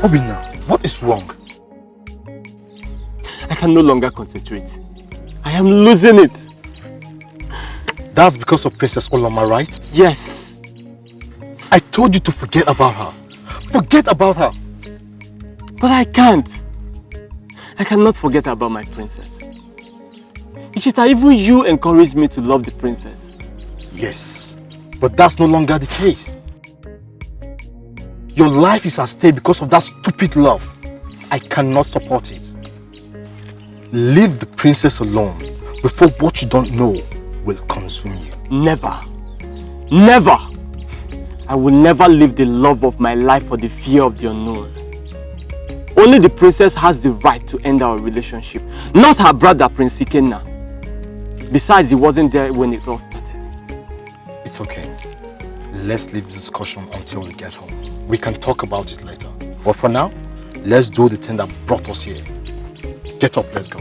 Obina, what is wrong? I can no longer concentrate. I am losing it. That's because of Princess Alama, right? Yes. I told you to forget about her. Forget about her. But I can't. I cannot forget about my princess. It is that even you encouraged me to love the princess. Yes, but that's no longer the case. Your life is at stake because of that stupid love. I cannot support it. Leave the princess alone before what you don't know will consume you. Never. Never. I will never leave the love of my life for the fear of the unknown. Only the princess has the right to end our relationship, not her brother, Prince Ikenna. Besides, he wasn't there when it all started. It's okay. Let's leave the discussion until we get home. We can talk about it later. But for now, let's do the thing that brought us here. Get up, let's go.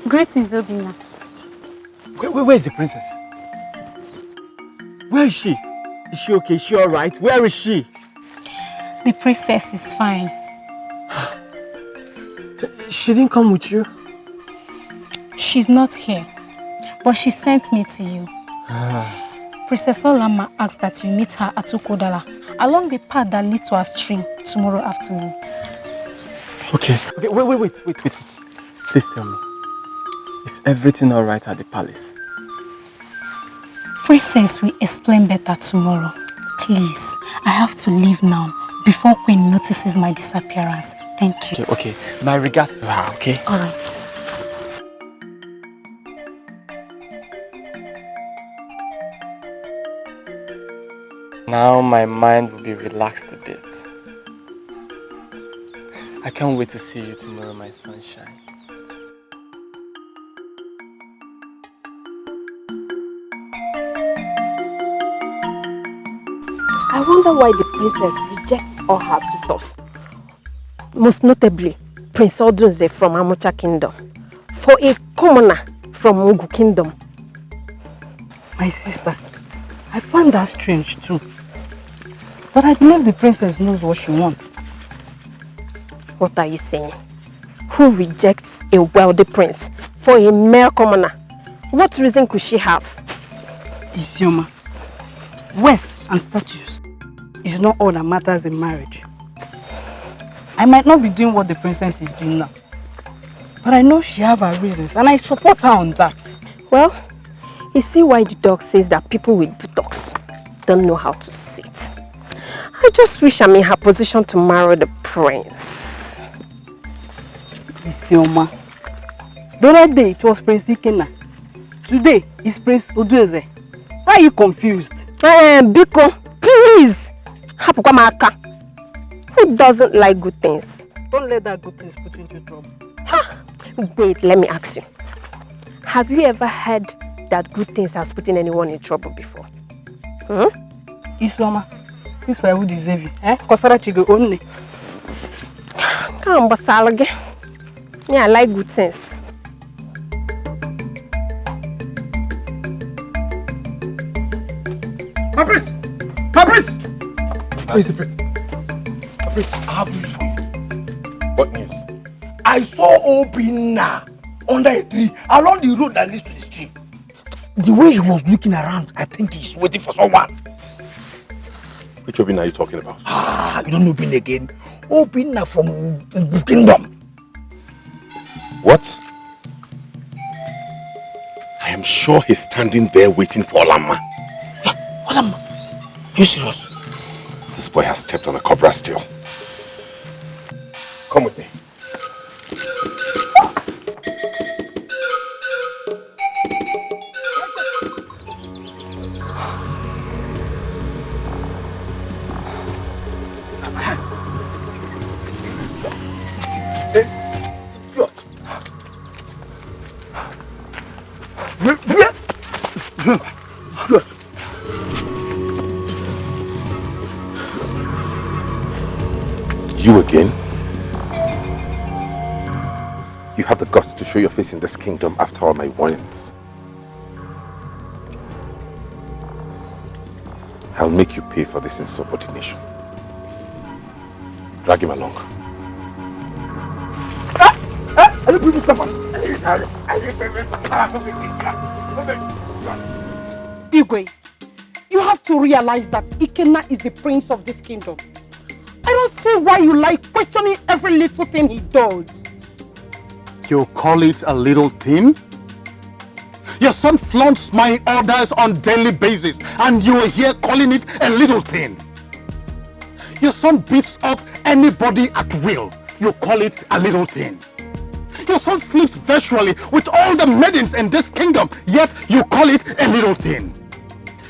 Greetings, Obina. Where is the princess? Where is she? Is she okay? Is she alright? Where is she? The princess is fine. She didn't come with you? She's not here, but she sent me to you. Princess Alama asked that you meet her at Ukodala along the path that leads to our stream tomorrow afternoon. Okay. Okay, wait. Please tell me. Is everything alright at the palace? Princess will explain better tomorrow. Please, I have to leave now before Queen notices my disappearance. Thank you. Okay. My regards to her, okay? Alright. Now my mind will be relaxed a bit. I can't wait to see you tomorrow, my sunshine. I wonder why the princess rejects all her suitors. Most notably, Prince Odunze from Amucha Kingdom. For a commoner from Mugu Kingdom, My sister, I find that strange too. But I believe the princess knows what she wants. What are you saying? Who rejects a wealthy prince for a mere commoner? What reason could she have? Isioma, wealth and status is not all that matters in marriage. I might not be doing what the princess is doing now, but I know she has her reasons and I support her on that. Well, you see why the dog says that people with buttocks don't know how to sit. I just wish I'm in her position to marry the prince. Isioma, the other day it was Prince Ikena. Today it's Prince Udueze. Why are you confused? Biko, please! Hapukamaka. Who doesn't like good things? Don't let that good things put you into trouble. Wait, let me ask you. Have you ever heard that good things has put anyone in trouble before? Isioma, this way I would deserve you. Kosara chigo only. Come on, yeah, I like good things. Caprice! Caprice! Where is the prince? Caprice, I have news for you. What news? I saw Obinna under a tree along the road that leads to the stream. The way he was looking around, I think he's waiting for someone. Which Obinna are you talking about? You don't know Obinna again? Obinna from Kingdom. What? I am sure he's standing there waiting for Alama. Alama? Are you serious? This boy has stepped on a cobra still. Come with me. You again? You have the guts to show your face in this kingdom after all my warnings. I'll make you pay for this insubordination. Drag him along. Igwe, you have to realize that Ikena is the prince of this kingdom. I don't see why you like questioning every little thing he does. You call it a little thing? Your son flaunts my orders on daily basis and you are here calling it a little thing. Your son beats up anybody at will. You call it a little thing. Your son sleeps virtually with all the maidens in this kingdom, yet you call it a little thing.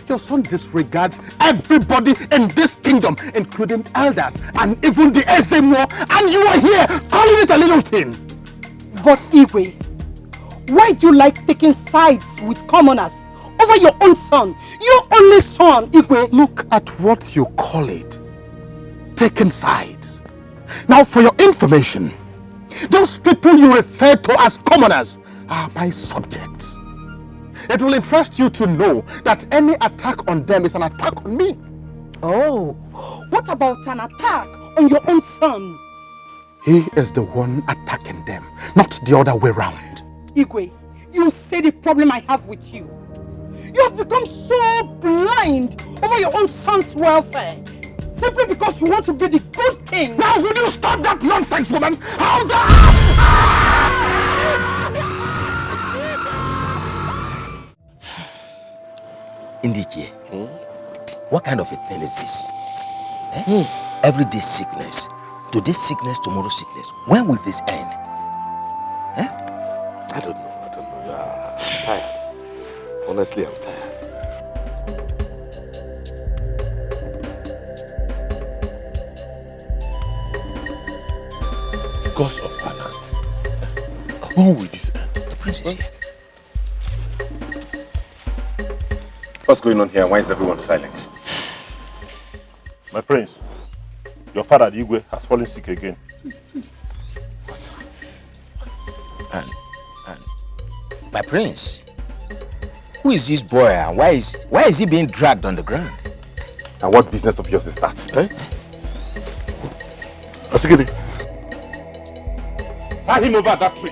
Your son disregards everybody in this kingdom, including elders and even the Ezemo, and you are here calling it a little thing. But Igwe, why do you like taking sides with commoners over your own son? Your only son, Igwe. Look at what you call it. Taking sides. Now for your information, those people you refer to as commoners are my subjects. It will interest you to know that any attack on them is an attack on me. Oh, what about an attack on your own son? He is the one attacking them, not the other way round. Igwe, you see the problem I have with you. You have become so blind over your own son's welfare, simply because you want to be the good thing. Now will you stop that nonsense, woman? How's that? Indiche, what kind of a thing is this? Everyday sickness. Today's sickness, tomorrow's sickness. When will this end? I don't know. I'm tired. Honestly, I'm tired. Because of Anna. When will this end? The prince is here. What's going on here? Why is everyone silent? My prince, your father, Igwe, has fallen sick again. And my prince, Who is this boy and why is he being dragged on the ground? And what business of yours is that? Eh? Asigidi, tie him over that tree.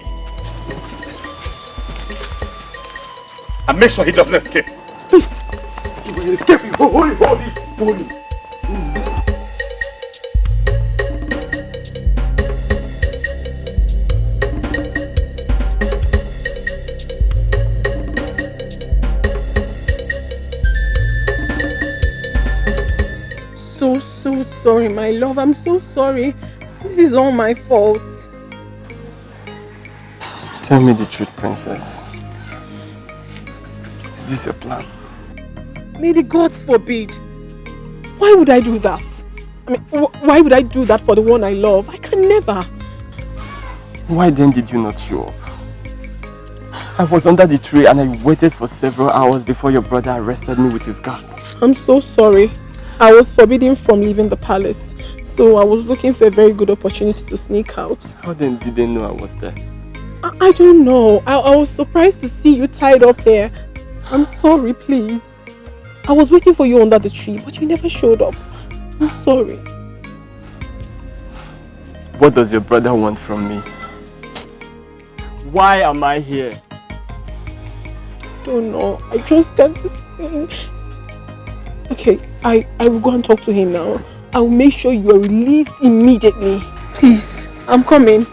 And make sure he doesn't escape. He will escape. Hold him. So sorry, my love. I'm so sorry. This is all my fault. Tell me the truth, princess. Is this your plan? May the gods forbid. Why would I do that? I mean, why would I do that for the one I love? I can never. Why then did you not show up? I was under the tree and I waited for several hours before your brother arrested me with his guards. I'm so sorry. I was forbidden from leaving the palace, so I was looking for a very good opportunity to sneak out. How then did they know I was there? I don't know. I was surprised to see you tied up here. I'm sorry, please. I was waiting for you under the tree, but you never showed up. I'm sorry. What does your brother want from me? Why am I here? Don't know. I just can't explain. Okay, I will go and talk to him now. I will make sure you are released immediately. Please, I'm coming.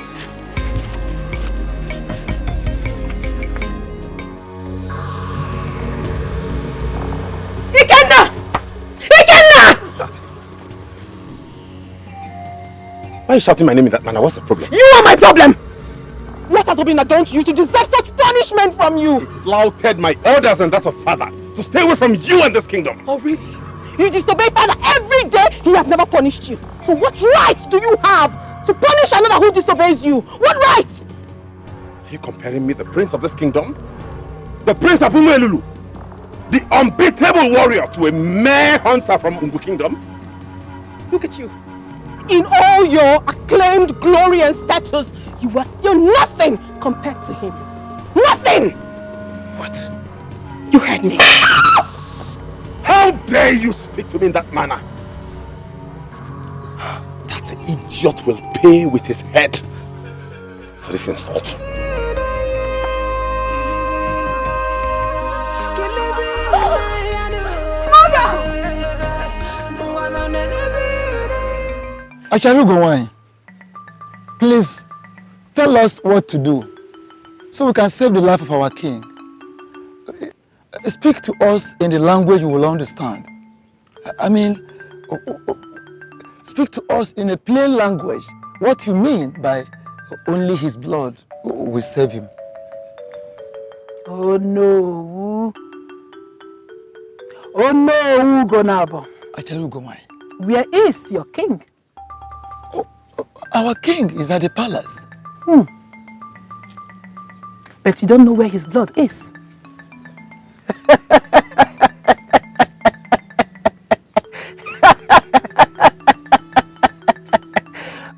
Why are you shouting my name in that manner? What's the problem? You are my problem! What has been done to you to deserve such punishment from you? He flouted my orders and that of father to stay away from you and this kingdom. Oh really? You disobey father every day. He has never punished you. So what right do you have to punish another who disobeys you? What right? Are you comparing me, the prince of this kingdom, the prince of Umuelulu, the unbeatable warrior, to a mere hunter from Umbu kingdom? Look at you. In all your acclaimed glory and status, you are still nothing compared to him. Nothing! What? You heard me. How dare you speak to me in that manner? That idiot will pay with his head for this insult. Acharugo, please tell us what to do so we can save the life of our king. Speak to us in the language we will understand. I mean, speak to us in a plain language what you mean by only his blood will save him. Oh no. Oh no, Gonabo. Acharugo, where is your king? Our king is at the palace. But you don't know where his blood is.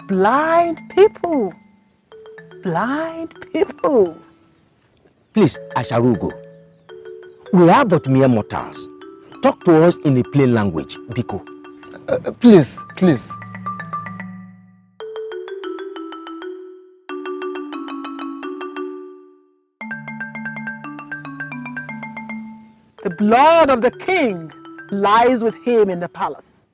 Blind people. Blind people. Please, Asharugo, we are but mere mortals. Talk to us in a plain language, Biko. Please. The blood of the king lies with him in the palace.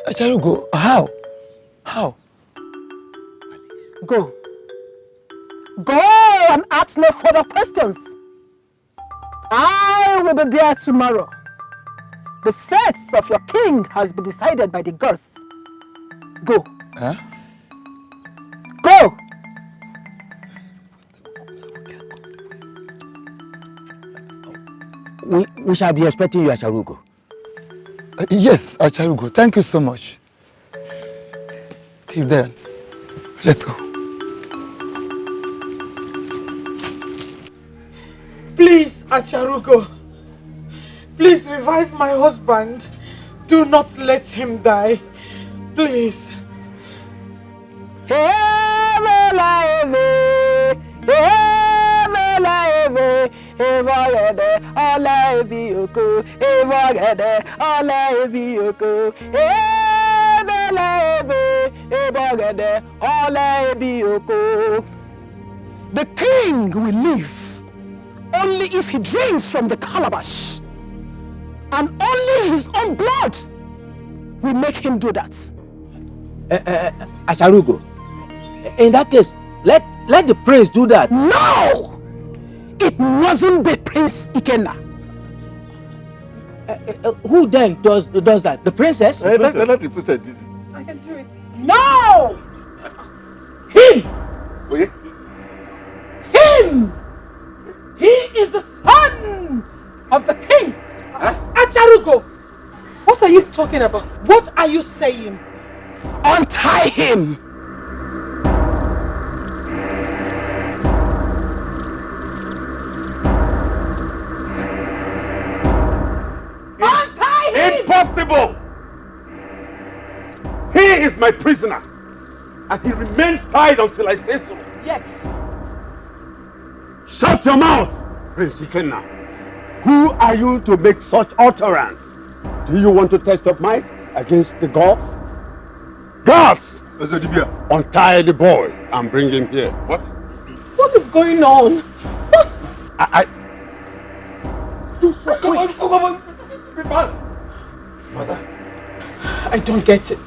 Acharugo, how? Go and ask no further questions. I will be there tomorrow. The fate of your king has been decided by the gods. Go. Huh? Go! We shall be expecting you, Acharugo. Yes, Acharugo. Thank you so much. Till then, let's go. Please, Acharugo. Please revive my husband. Do not let him die. Please. Hey, The king will live only if he drinks from the calabash, and only his own blood will make him do that. Acharugo, in that case, let the prince do that. No! It mustn't be Prince Ikenna. Who then does that? The princess? Let the princess do it. I can do it. No! Him! Oh, yeah? Him! He is the son of the king. Acharugo, what are you talking about? What are you saying? Untie him! Untie him! Impossible! He is my prisoner, and he remains tied until I say so. Yes. Shut your mouth, Prince Ikenna. Who are you to make such utterance? Do you want to test your might against the gods? Gods! Untie the boy and bring him here. What? What is going on? Do so. Come on. Be fast. Mother, I don't get it.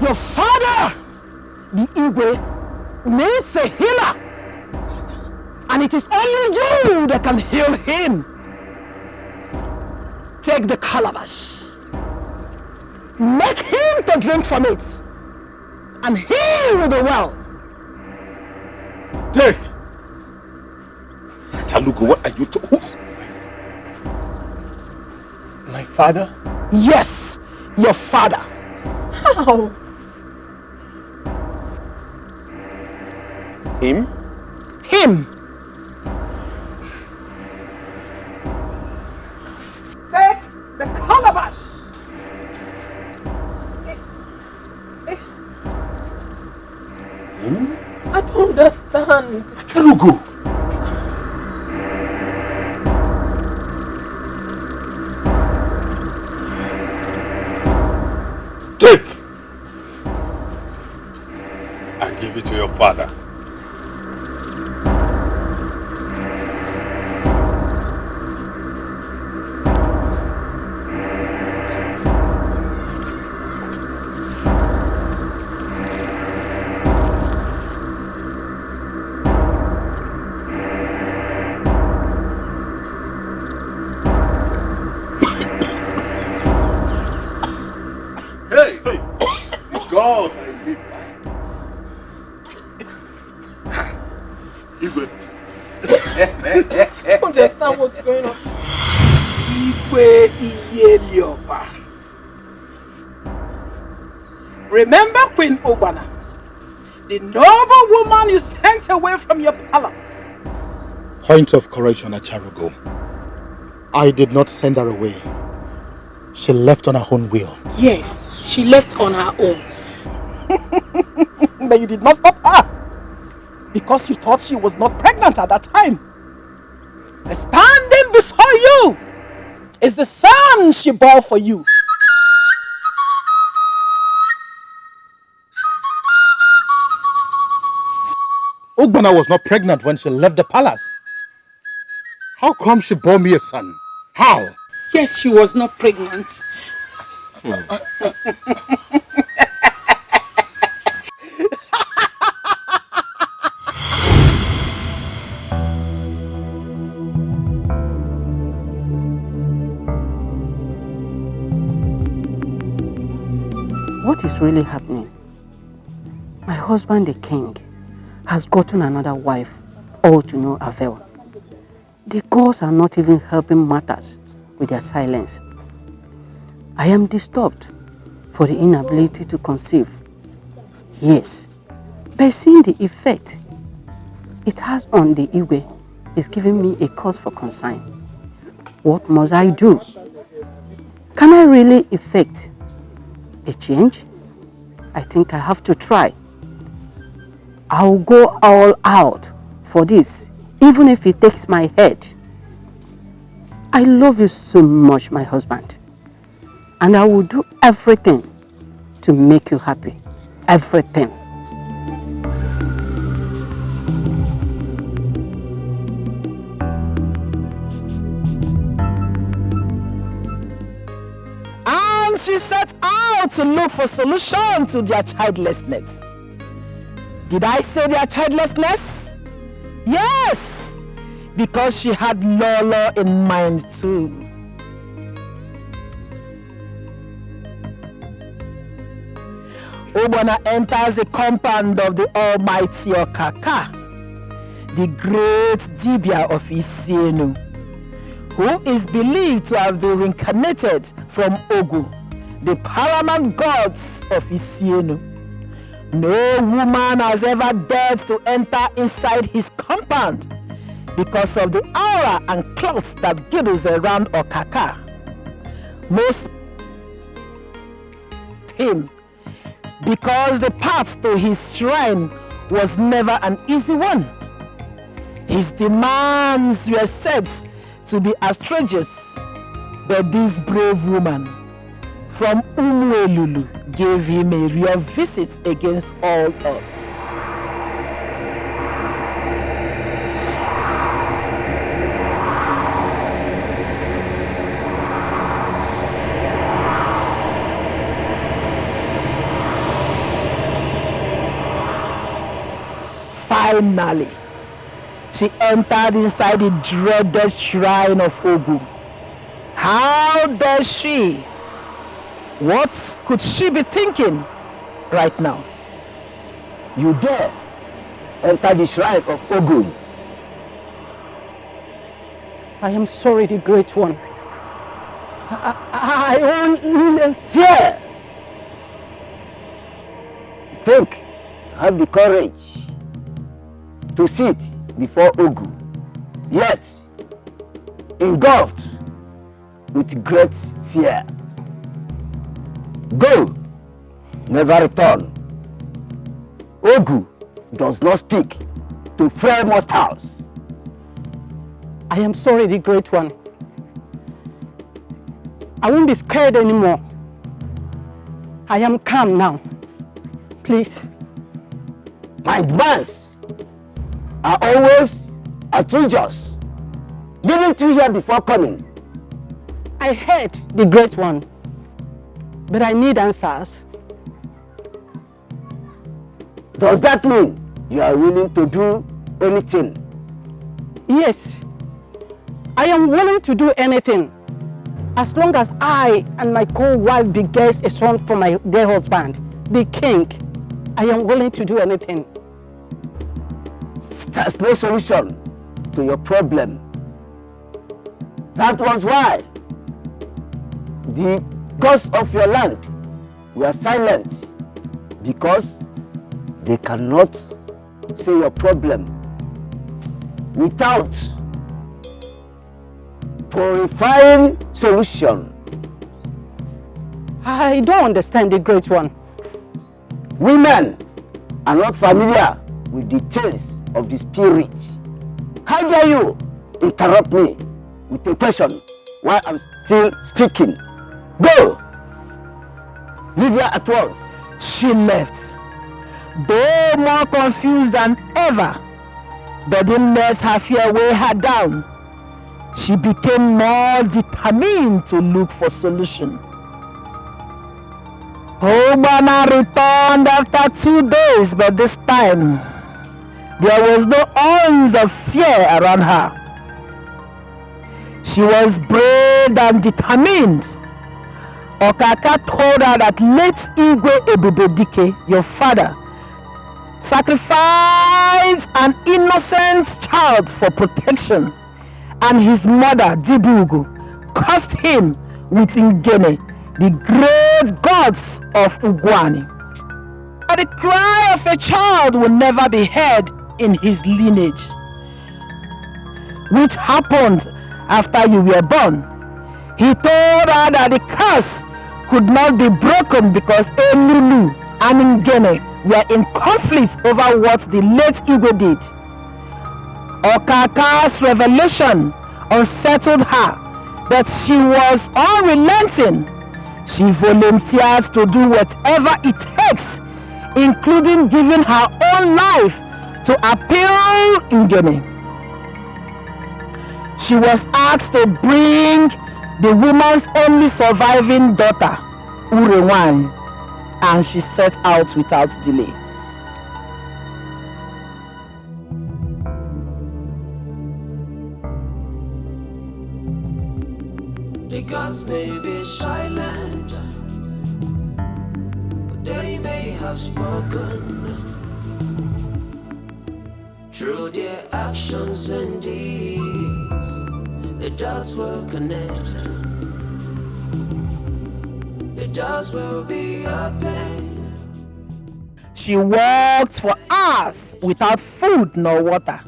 Your father, the Igwe, needs a healer. And it is only you that can heal him. Take the calabash. Make him to drink from it. And he will be well. Take. Chalugo, what are you talking? My father? Yes, your father. How? Him? Him. Take the calabash. I don't understand. Chalugo. Take and give it to your father. God, I live. Igwe. I don't understand what's going on. Igwe Iyelioba. Remember Queen Ogwana, the noble woman you sent away from your palace. Point of correction, Acharugo. I did not send her away. She left on her own will. Yes, she left on her own. But you did not stop her. Because you thought she was not pregnant at that time. And standing before you is the son she bore for you. Ogbana was not pregnant when she left the palace. How come she bore me a son? How? Yes, she was not pregnant. What is really happening? My husband, the king, has gotten another wife, all to no avail. The gods are not even helping matters with their silence. I am disturbed for the inability to conceive. Yes, by seeing the effect it has on the Igwe is giving me a cause for concern. What must I do? Can I really effect a change? I think I have to try. I'll go all out for this, even if it takes my head. I love you so much, my husband, and I will do everything to make you happy. Everything. And she set out to look for solution to their childlessness. Did I say their childlessness? Yes, because she had Lolo in mind too. Obona enters the compound of the almighty Okaka, the great Dibia of Isienu, who is believed to have been reincarnated from Ogu, the paramount gods of Isienu. No woman has ever dared to enter inside his compound because of the aura and clouds that girdles around Okaka. Most him because the path to his shrine was never an easy one. His demands were said to be outrageous, but this brave woman from Umuelulu gave him a real visit against all odds. Finally, she entered inside the dreaded shrine of Ogu. How does she? What could she be thinking right now? You dare enter the shrine of Ogun? I am sorry, the Great One. I only fear. Think, have the courage to sit before Ogu, yet engulfed with great fear. Go, never return. Ogu does not speak to frail mortals. I am sorry, the Great One. I won't be scared anymore. I am calm now. Please. My demands are always outrageous. Didn't you hear before coming? I heard, the Great One, but I need answers. Does that mean you are willing to do anything? Yes, I am willing to do anything, as long as I and my co-wife beget a son for my dear husband, the king. I am willing to do anything. There's no solution to your problem. That was why the gods of your land were silent, because they cannot say your problem without purifying solution. I don't understand, the Great One. Women are not familiar with the tales of the spirit. How dare you interrupt me with a question while I'm still speaking? Go! Leave her at once. She left, though more confused than ever. But didn't let her fear weigh her down. She became more determined to look for solution. Obana returned after 2 days, but this time there was no ounce of fear around her. She was brave and determined. Okaka told her that late Igwe Ebubedike, your father, sacrificed an innocent child for protection, and his mother, Dibugu, cursed him with Ngene, the great gods of Ugwani. But the cry of a child will never be heard in his lineage, which happened after you were born. He told her that the curse could not be broken because Elulu and Ngene were in conflict over what the late Igwe did. Okaka's revelation unsettled her, but she was unrelenting. She volunteered to do whatever it takes, including giving her own life to appeal Ngene. She was asked to bring the woman's only surviving daughter, Urewani, and she set out without delay. The gods may be silent, but they may have spoken through their actions and deeds. The dots will connect. The doors will be open. She walked for hours without food nor water,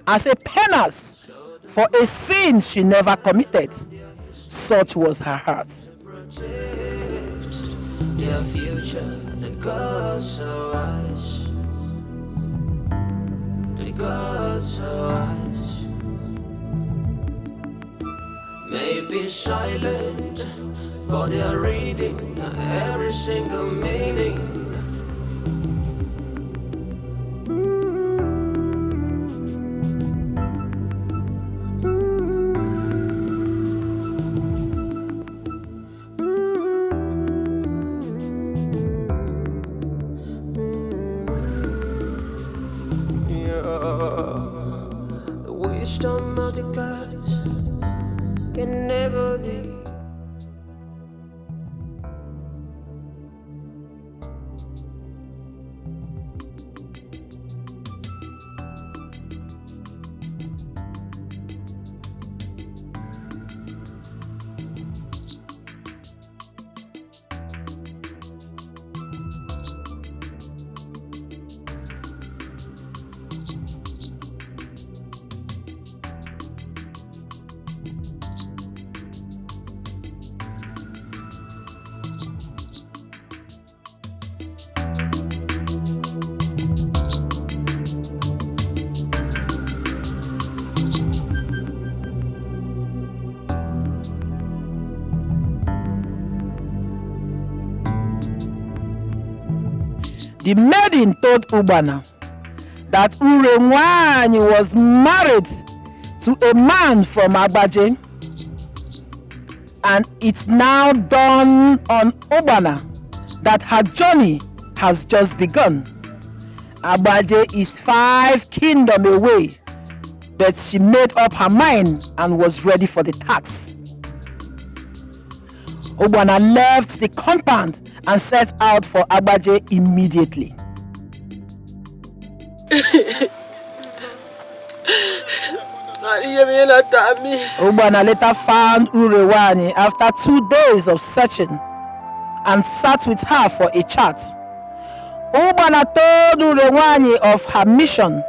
as a penance for a sin she never committed. Such was her heart. Their future, the gods are wise. The gods are wise. May be silent, but they are reading every single meaning. The wisdom of the gods can never be. The maiden told Ubana that Urewani was married to a man from Agbaje, and it's now dawned on Ubana that her journey has just begun. Agbaje is 5 kingdoms away, but she made up her mind and was ready for the task. Ubana left the compound and set out for Agbaje immediately. Ubana later found Urewani after 2 days of searching and sat with her for a chat. Ubana told Urewani of her mission.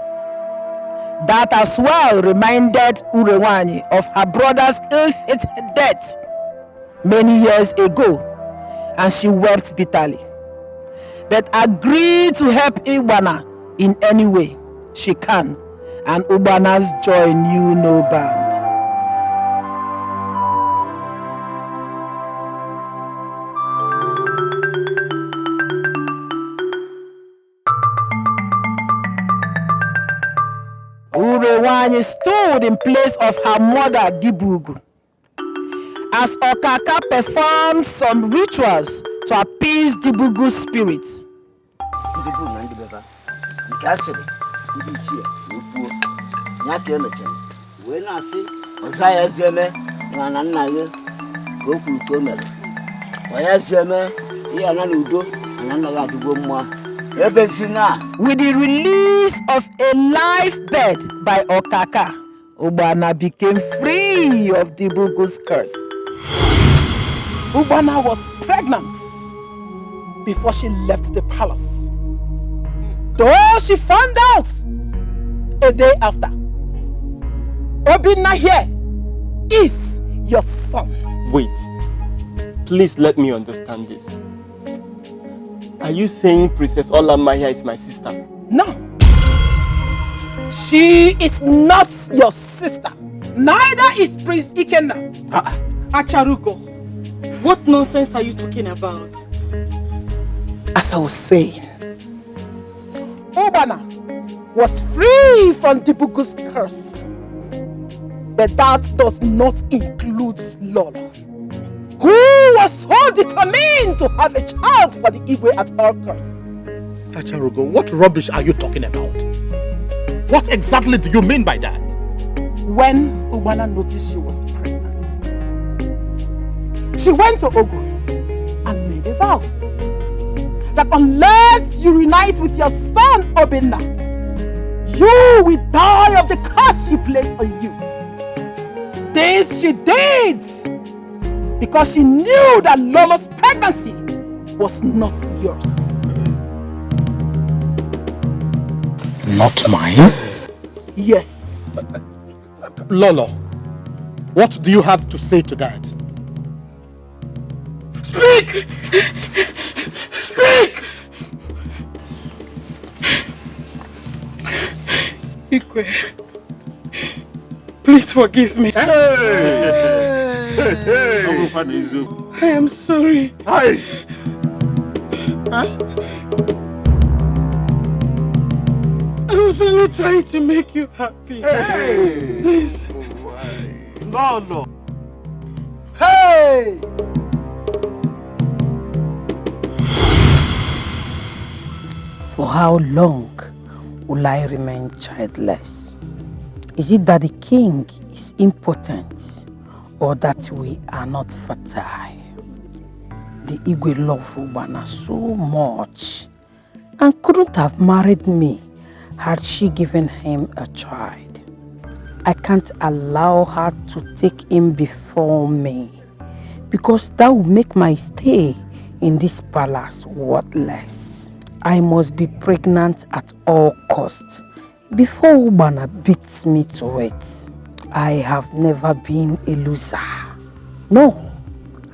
That as well reminded Urewani of her brother's ill-fated death many years ago, and she wept bitterly, but agreed to help Ubana in any way she can, and Ubana's joy knew no bound. Urewani stood in place of her mother Dibugu as Okaka performed some rituals to appease Dibugu's spirits. With the release of a live bird by Okaka, Ubana became free of the Bugu's curse. Ubana was pregnant before she left the palace. Though she found out a day after. Obinna here is your son. Wait. Please let me understand this. Are you saying Princess Alama here is my sister? No. She is not your sister. Neither is Prince Ikenna. Acharuko, what nonsense are you talking about? As I was saying, Ubana was free from Dibugu's curse. But that does not include Lolo, who was so determined to have a child for the Igwe at all costs. Acharugo, what rubbish are you talking about? What exactly do you mean by that? When Ubana noticed she was pregnant, she went to Ogu and made a vow that unless you reunite with your son Obinna, you will die of the curse she placed on you. This she did because she knew that Lolo's pregnancy was not yours. Not mine? Yes. Lolo, what do you have to say to that? Speak! Speak! Ikwe, please forgive me. I am sorry. Hi. I was only trying to make you happy. Please. No. Hey! For how long will I remain childless? Is it that the king is impotent or that we are not fertile? The Igwe loved Ubana so much and couldn't have married me had she given him a child. I can't allow her to take him before me because that will make my stay in this palace worthless. I must be pregnant at all costs before Ubana beats me to it. I have never been a loser. No,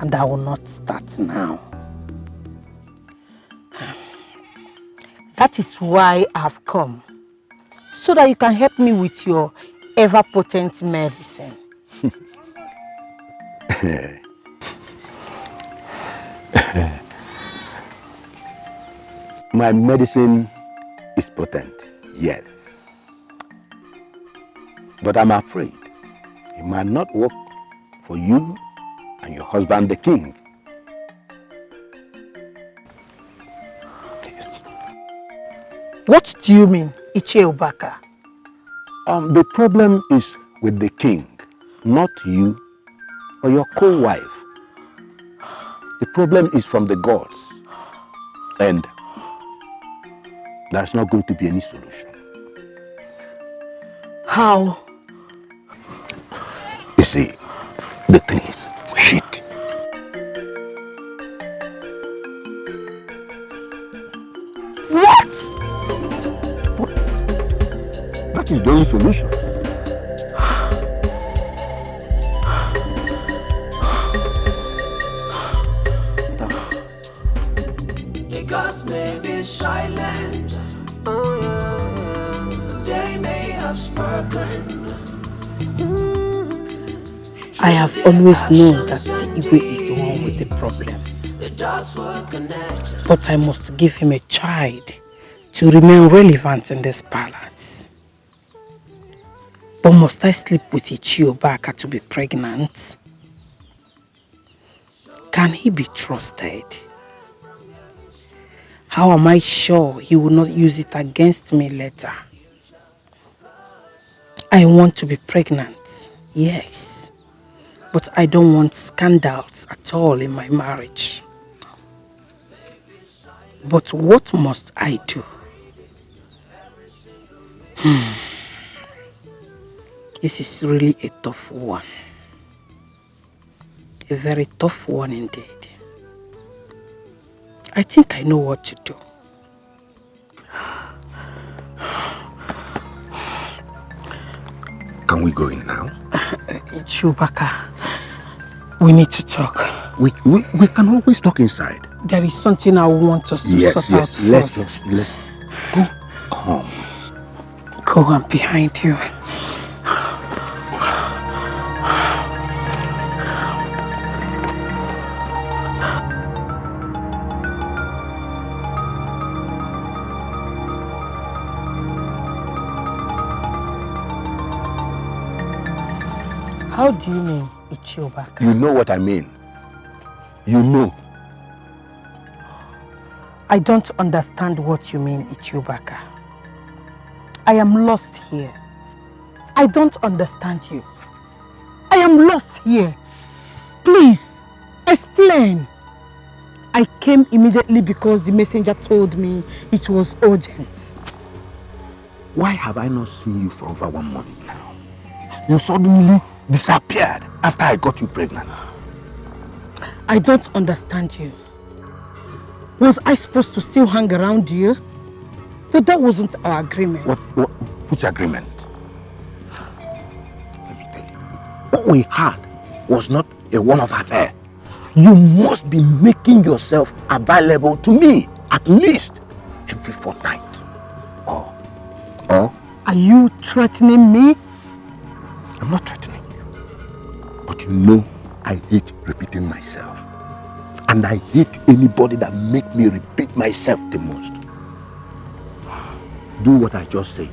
and I will not start now. That is why I've come, so that you can help me with your ever-potent medicine. My medicine is potent, yes. But I'm afraid it might not work for you and your husband, the king. What do you mean, Iche Obaka? The problem is with the king, not you or your co-wife. The problem is from the gods, and there's not going to be any solution. How? You see, the thing is, wait. What? That is the only solution. The gods may be silent, oh yeah, they may have spoken. I have always known that the Igwe is the one with the problem. But I must give him a child to remain relevant in this palace. But must I sleep with Ichie Obaka to be pregnant? Can he be trusted? How am I sure he will not use it against me later? I want to be pregnant, yes. But I don't want scandals at all in my marriage. But what must I do? This is really a tough one. A very tough one indeed. I think I know what to do. Can we go in now? Chewbacca, we need to talk. We can always talk inside. There is something I want us to sort out first. Let's go calm. Go on behind you. How do you mean, Ichiobaka? You know what I mean. You know. I don't understand what you mean, Ichiobaka. I am lost here. I don't understand you. I am lost here. Please, explain. I came immediately because the messenger told me it was urgent. Why have I not seen you for over 1 month now? You suddenly disappeared after I got you pregnant. I don't understand you. Was I supposed to still hang around you? But that wasn't our agreement. Which agreement? Let me tell you. What we had was not a one-off affair. You must be making yourself available to me at least every fortnight. Or? Are you threatening me? I'm not threatening you. But you know I hate repeating myself. And I hate anybody that make me repeat myself the most. Do what I just say,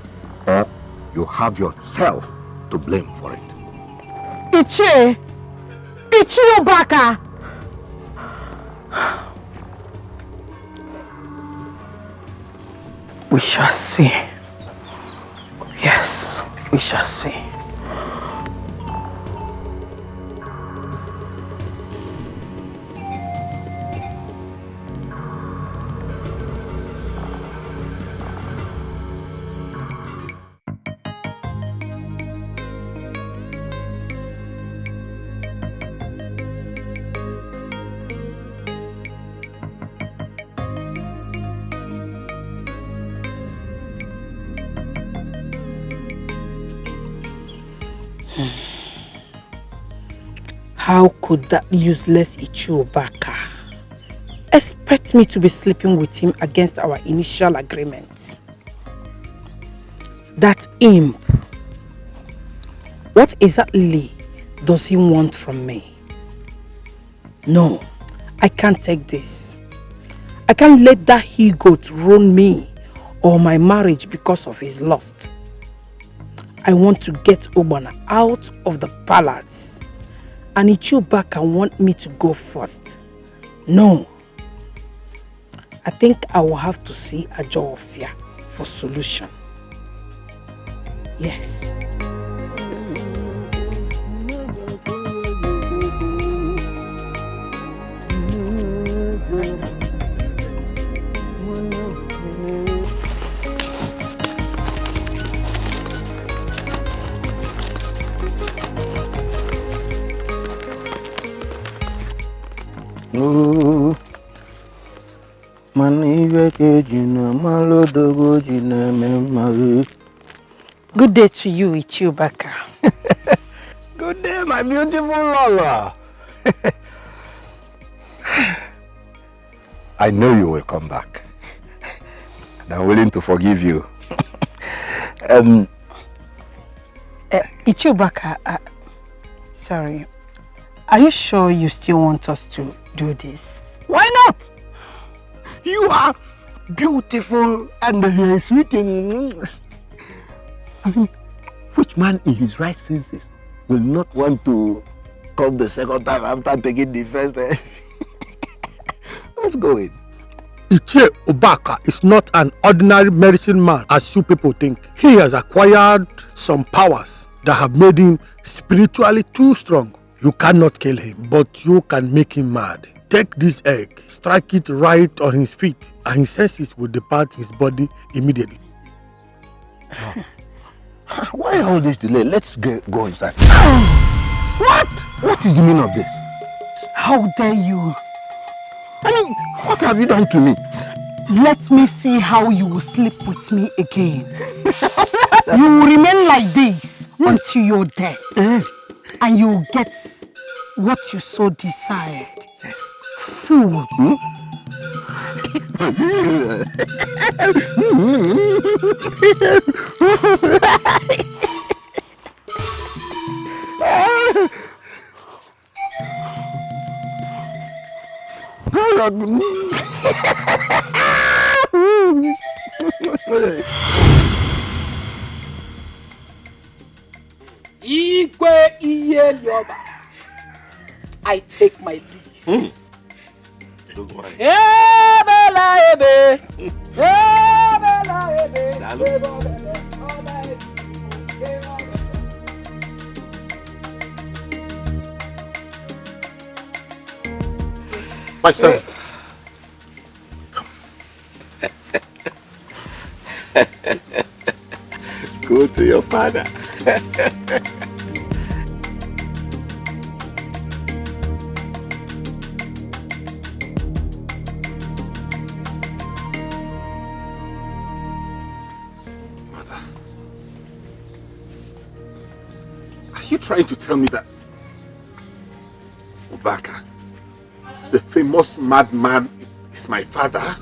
or you have yourself to blame for it. Ichiobaka! We shall see. Yes, we shall see. How could that useless Ichiobaka expect me to be sleeping with him against our initial agreement? That imp, what exactly does he want from me? No, I can't take this. I can't let that he-goat ruin me or my marriage because of his lust. I want to get Obana out of the palace. And Ichiobaka want me to go first. No. I think I will have to see Ajofia for solution. Yes. Good day to you, Ichiobaka. Good day, my beautiful Lola. I know you will come back. And I'm willing to forgive you. Ichiobaka, sorry. Are you sure you still want us to do this? Why not? You are beautiful and sweet. I mean, which man in his right senses will not want to come the second time after taking the first? Let's go in. Ichiobaka is not an ordinary medicine man as you people think. He has acquired some powers that have made him spiritually too strong. You cannot kill him, but you can make him mad. take this egg, strike it right on his feet, and his senses will depart his body immediately. Why all this delay? Let's go inside. What? What is the meaning of this? How dare you? I mean, what have you done to me? Let me see how you will sleep with me again. You will remain like this until you're dead. And you will get what you so desired. Fool. I take my leave. My son. Go to your father. Mother, are you trying to tell me that Obaka, the famous madman, is my father?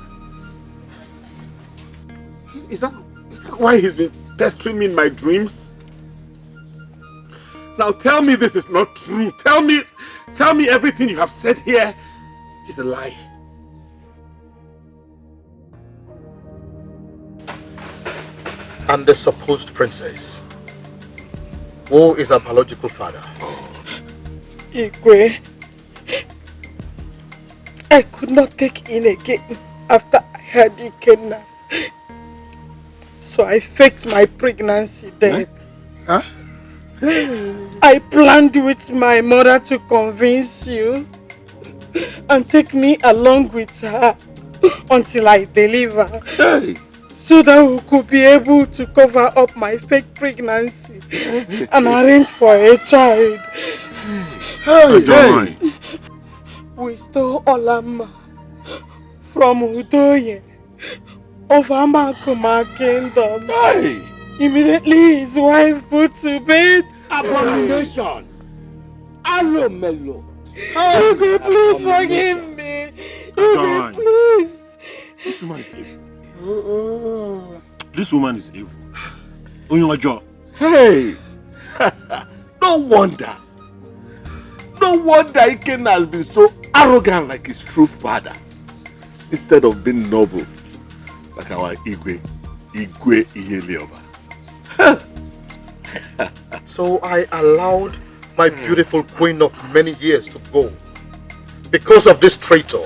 Is that why he's been pestering me in my dreams? Now tell me this is not true. Tell me everything you have said here is a lie. And the supposed princess, who is her biological father? Igwe, I could not take in again after I had Ikenna. So I faked my pregnancy then. Huh? I planned with my mother to convince you and take me along with her until I deliver. Hey. So that we could be able to cover up my fake pregnancy and arrange for a child. Hey. We stole Alama from Udoye of Amakuma kingdom. Hey. Immediately his wife put to bed. Abomination. Alomelo. Igwe, please forgive me. Igwe, please. This woman is evil. This woman is evil. Onyojo. Hey! No wonder Ikenna has been so arrogant like his true father, instead of being noble like our Igwe Iyelioba. So I allowed my beautiful queen of many years to go because of this traitor.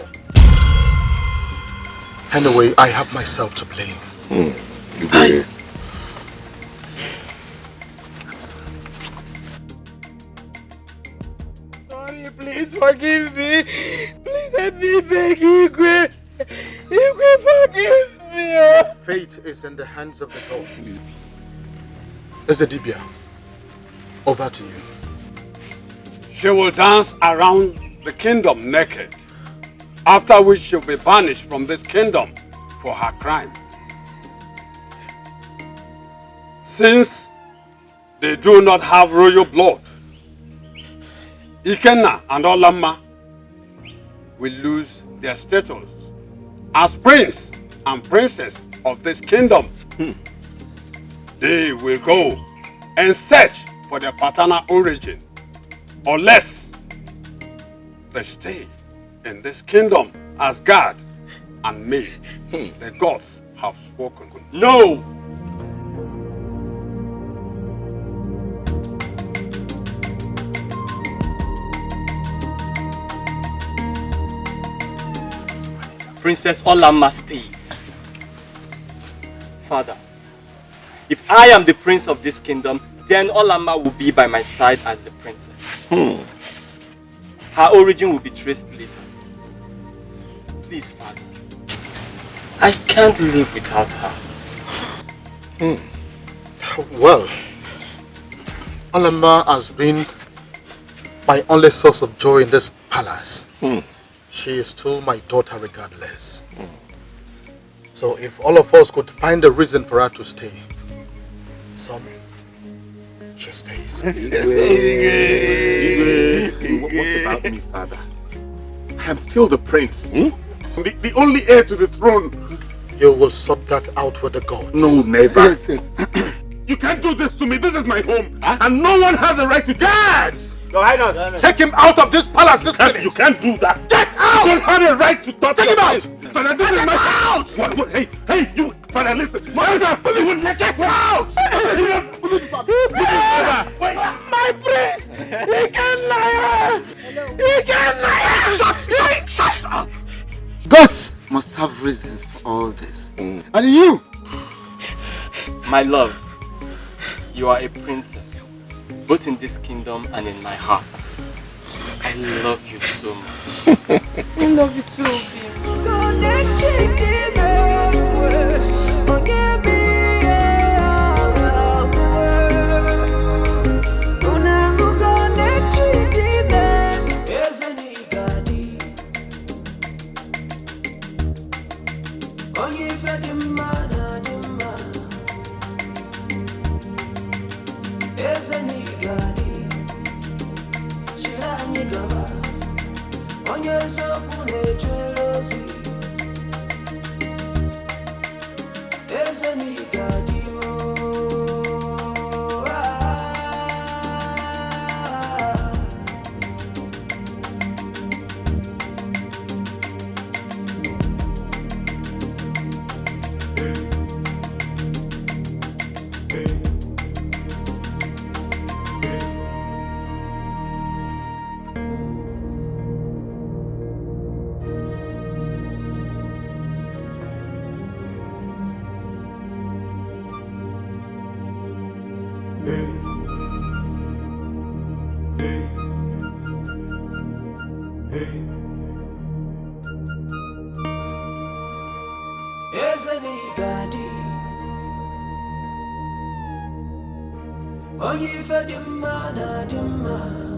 Anyway, I have myself to blame. Igwe. Sorry, please forgive me. Please let me beg Igwe. Igwe, forgive me. Fate is in the hands of the gods. Ezedibia, over to you. She will dance around the kingdom naked, after which she'll be banished from this kingdom for her crime. Since they do not have royal blood, Ikenna and Alama will lose their status as prince and princess of this kingdom. They will go and search for their paternal origin, unless they stay in this kingdom as God and maid. The gods have spoken. No! Princess Alama stays. Father, if I am the prince of this kingdom, then Alama will be by my side as the princess. Her origin will be traced later. Please, Father. I can't live without her. Well, Alama has been my only source of joy in this palace. She is still my daughter regardless. So if all of us could find a reason for her to stay, she stays. What about me, Father? I am still the prince. The only heir to the throne. You will sort that out with the gods. No, never. Yes. You can't do this to me. This is my home. And no one has a right to guards. Your Highness, take him out of this palace this minute. You can't do that. Get out! You don't have a right to touch Take him out! Father, this is my out! What? Hey, you, Father, listen. You will get out! My prince! He can lie! He can lie! Shut up! Gods must have reasons for all this. And you! My love, you are a princess, both in this kingdom and in my heart. I love you so much. I love you too, Onye ife dị mma na dị mma